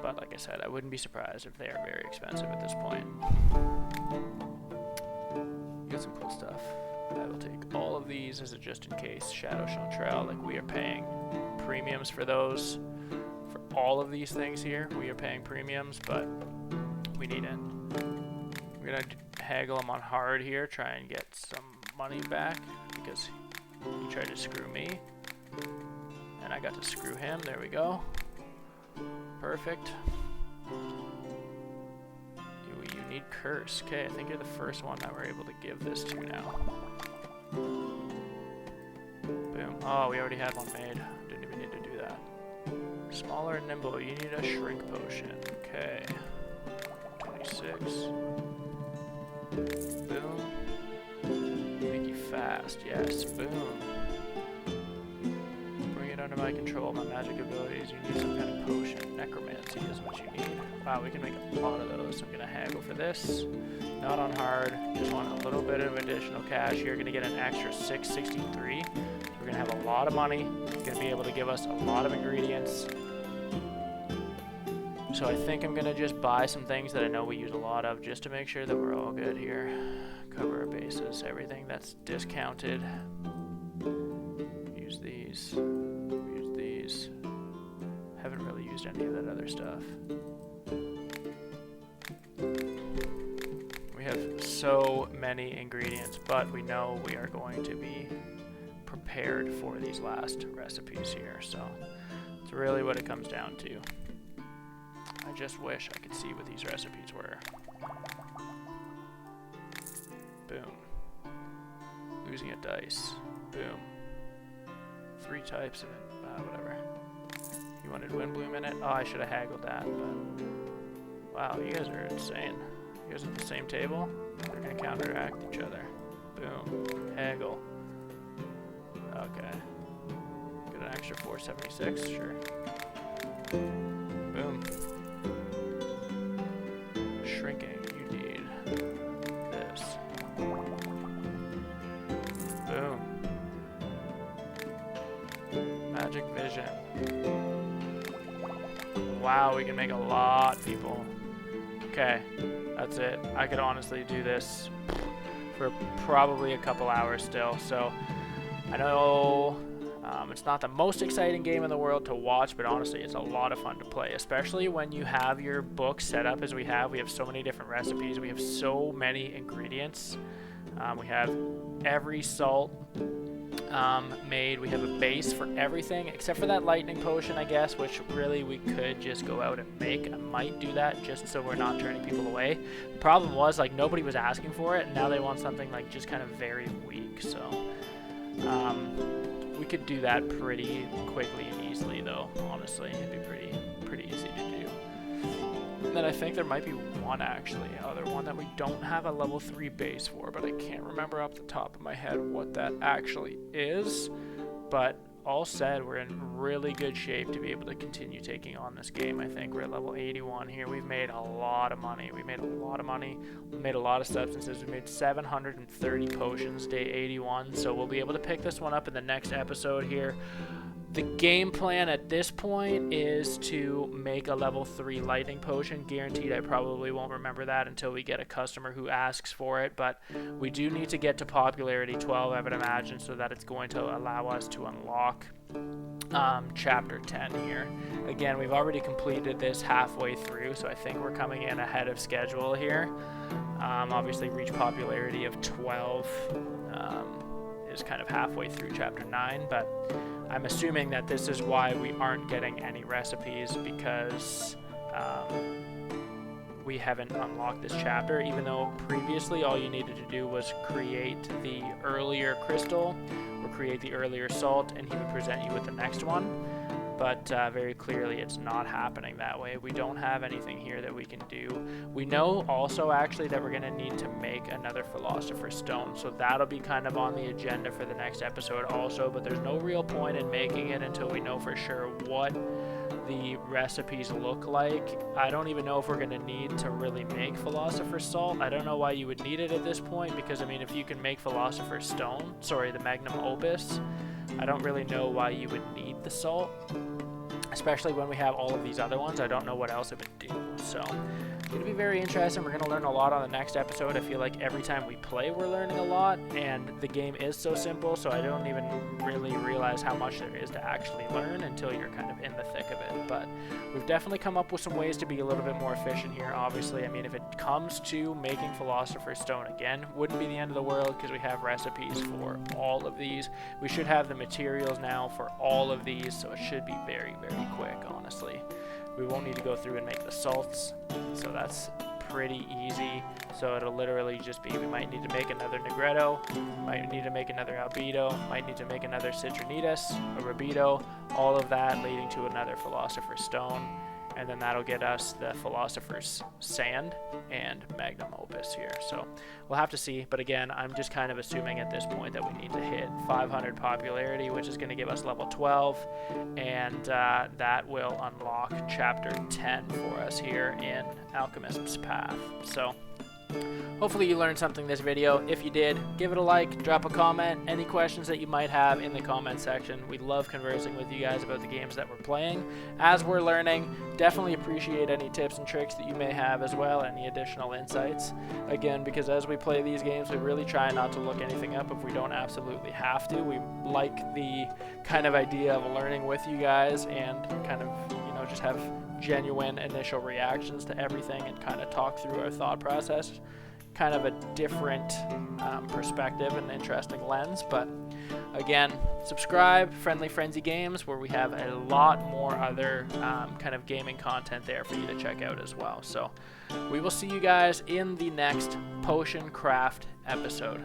But like I said, I wouldn't be surprised if they are very expensive at this point. Got some cool stuff. I will take all of these as a just in case. Shadow Chanterelle, like we are paying premiums for those. For all of these things here, we are paying premiums, but we need it. We're going to haggle him on hard here, try and get some money back, because he tried to screw me. And I got to screw him. There we go. Perfect. You need curse. Okay, I think you're the first one that we're able to give this to now. Boom. Oh, we already had one made. Didn't even need to do that. Smaller and nimble. You need a shrink potion. Okay. 26. Boom. Make you fast. Yes. Boom. Bring it under my control. My magic abilities. You need some kind of potion. Necromancy is what you need. Wow, we can make a lot of those. I'm gonna haggle for this. Not on hard. Just want a little bit of additional cash. You're gonna get an extra 663. We're gonna have a lot of money. It's gonna be able to give us a lot of ingredients. So I think I'm gonna just buy some things that I know we use a lot of just to make sure that we're all good here. Cover our bases, everything that's discounted. Use these, use these. Haven't really used any of that other stuff. We have so many ingredients, but we know we are going to be prepared for these last recipes here. So it's really what it comes down to. I just wish I could see what these recipes were. Boom. Losing a dice. Boom. 3 types of it. Whatever. You wanted Windbloom in it? Oh, I should have haggled that, but... Wow, you guys are insane. You guys at the same table? They're gonna counteract each other. Boom. Haggle. Okay. Get an extra 476, sure. Boom. Shrinking, you need this. Boom. Magic vision. Wow, we can make a lot, people. Okay, that's it. I could honestly do this for probably a couple hours still. So I know it's not the most exciting game in the world to watch, but honestly, it's a lot of fun to play, especially when you have your book set up as we have. We have so many different recipes. We have so many ingredients. We have every salt made. We have a base for everything except for that lightning potion, I guess, which really we could just go out and make. I might do that just so we're not turning people away. The problem was, like, nobody was asking for it, and now they want something like just kind of very weak. So we could do that pretty quickly and easily, though. Honestly, it'd be pretty easy to do. And then I think there might be one, actually, other one that we don't have a level 3 base for, but I can't remember off the top of my head what that actually is. But all said, we're in really good shape to be able to continue taking on this game. I think we're at level 81 here. We've made a lot of money. We made a lot of money. We made a lot of substances. We made 730 potions day 81, so we'll be able to pick this one up in the next episode here. The game plan at this point is to make a level 3 lightning potion. Guaranteed I probably won't remember that until we get a customer who asks for it, but we do need to get to popularity 12, I would imagine, so that it's going to allow us to unlock chapter 10 here. Again, we've already completed this halfway through, so I think we're coming in ahead of schedule here. Obviously reach popularity of 12 is kind of halfway through chapter 9, but I'm assuming that this is why we aren't getting any recipes, because we haven't unlocked this chapter, even though previously all you needed to do was create the earlier crystal or create the earlier salt, and he would present you with the next one. But very clearly it's not happening that way. We don't have anything here that we can do. We know also actually that we're going to need to make another Philosopher's Stone, so that'll be kind of on the agenda for the next episode also, but there's no real point in making it until we know for sure what the recipes look like. I don't even know if we're going to need to really make Philosopher's Salt. I don't know why you would need it at this point, because I mean, if you can make Philosopher's Stone, sorry, the Magnum Opus, I don't really know why you would need the salt, especially when we have all of these other ones. I don't know what else it would do. So it's going to be very interesting. We're going to learn a lot on the next episode. I feel like every time we play, we're learning a lot, and the game is so simple, so I don't even really realize how much there is to actually learn until you're kind of in the thick of it. But we've definitely come up with some ways to be a little bit more efficient here. Obviously, I mean, if it comes to making Philosopher's Stone again, wouldn't be the end of the world, because we have recipes for all of these. We should have the materials now for all of these, so it should be very, very quick, honestly. We won't need to go through and make the salts, so that's pretty easy. So it'll literally just be, we might need to make another Negretto, might need to make another Albedo, might need to make another Citronitas, a Rubedo, all of that leading to another Philosopher's Stone, and then that'll get us the Philosopher's Sand and Magnum Opus here. So we'll have to see, but again, I'm just kind of assuming at this point that we need to hit 500 popularity, which is going to give us level 12, and that will unlock chapter 10 for us here in Alchemist's Path. So hopefully you learned something this video. If you did, give it a like, drop a comment, any questions that you might have in the comment section. We love conversing with you guys about the games that we're playing as we're learning. Definitely appreciate any tips and tricks that you may have as well, any additional insights. Again, because as we play these games, we really try not to look anything up if we don't absolutely have to. We like the kind of idea of learning with you guys and kind of, you know, just have genuine initial reactions to everything and kind of talk through our thought process. Kind of a different perspective and interesting lens. But again, subscribe, Friendly Frenzy Games, where we have a lot more other kind of gaming content there for you to check out as well. So we will see you guys in the next Potion Craft episode.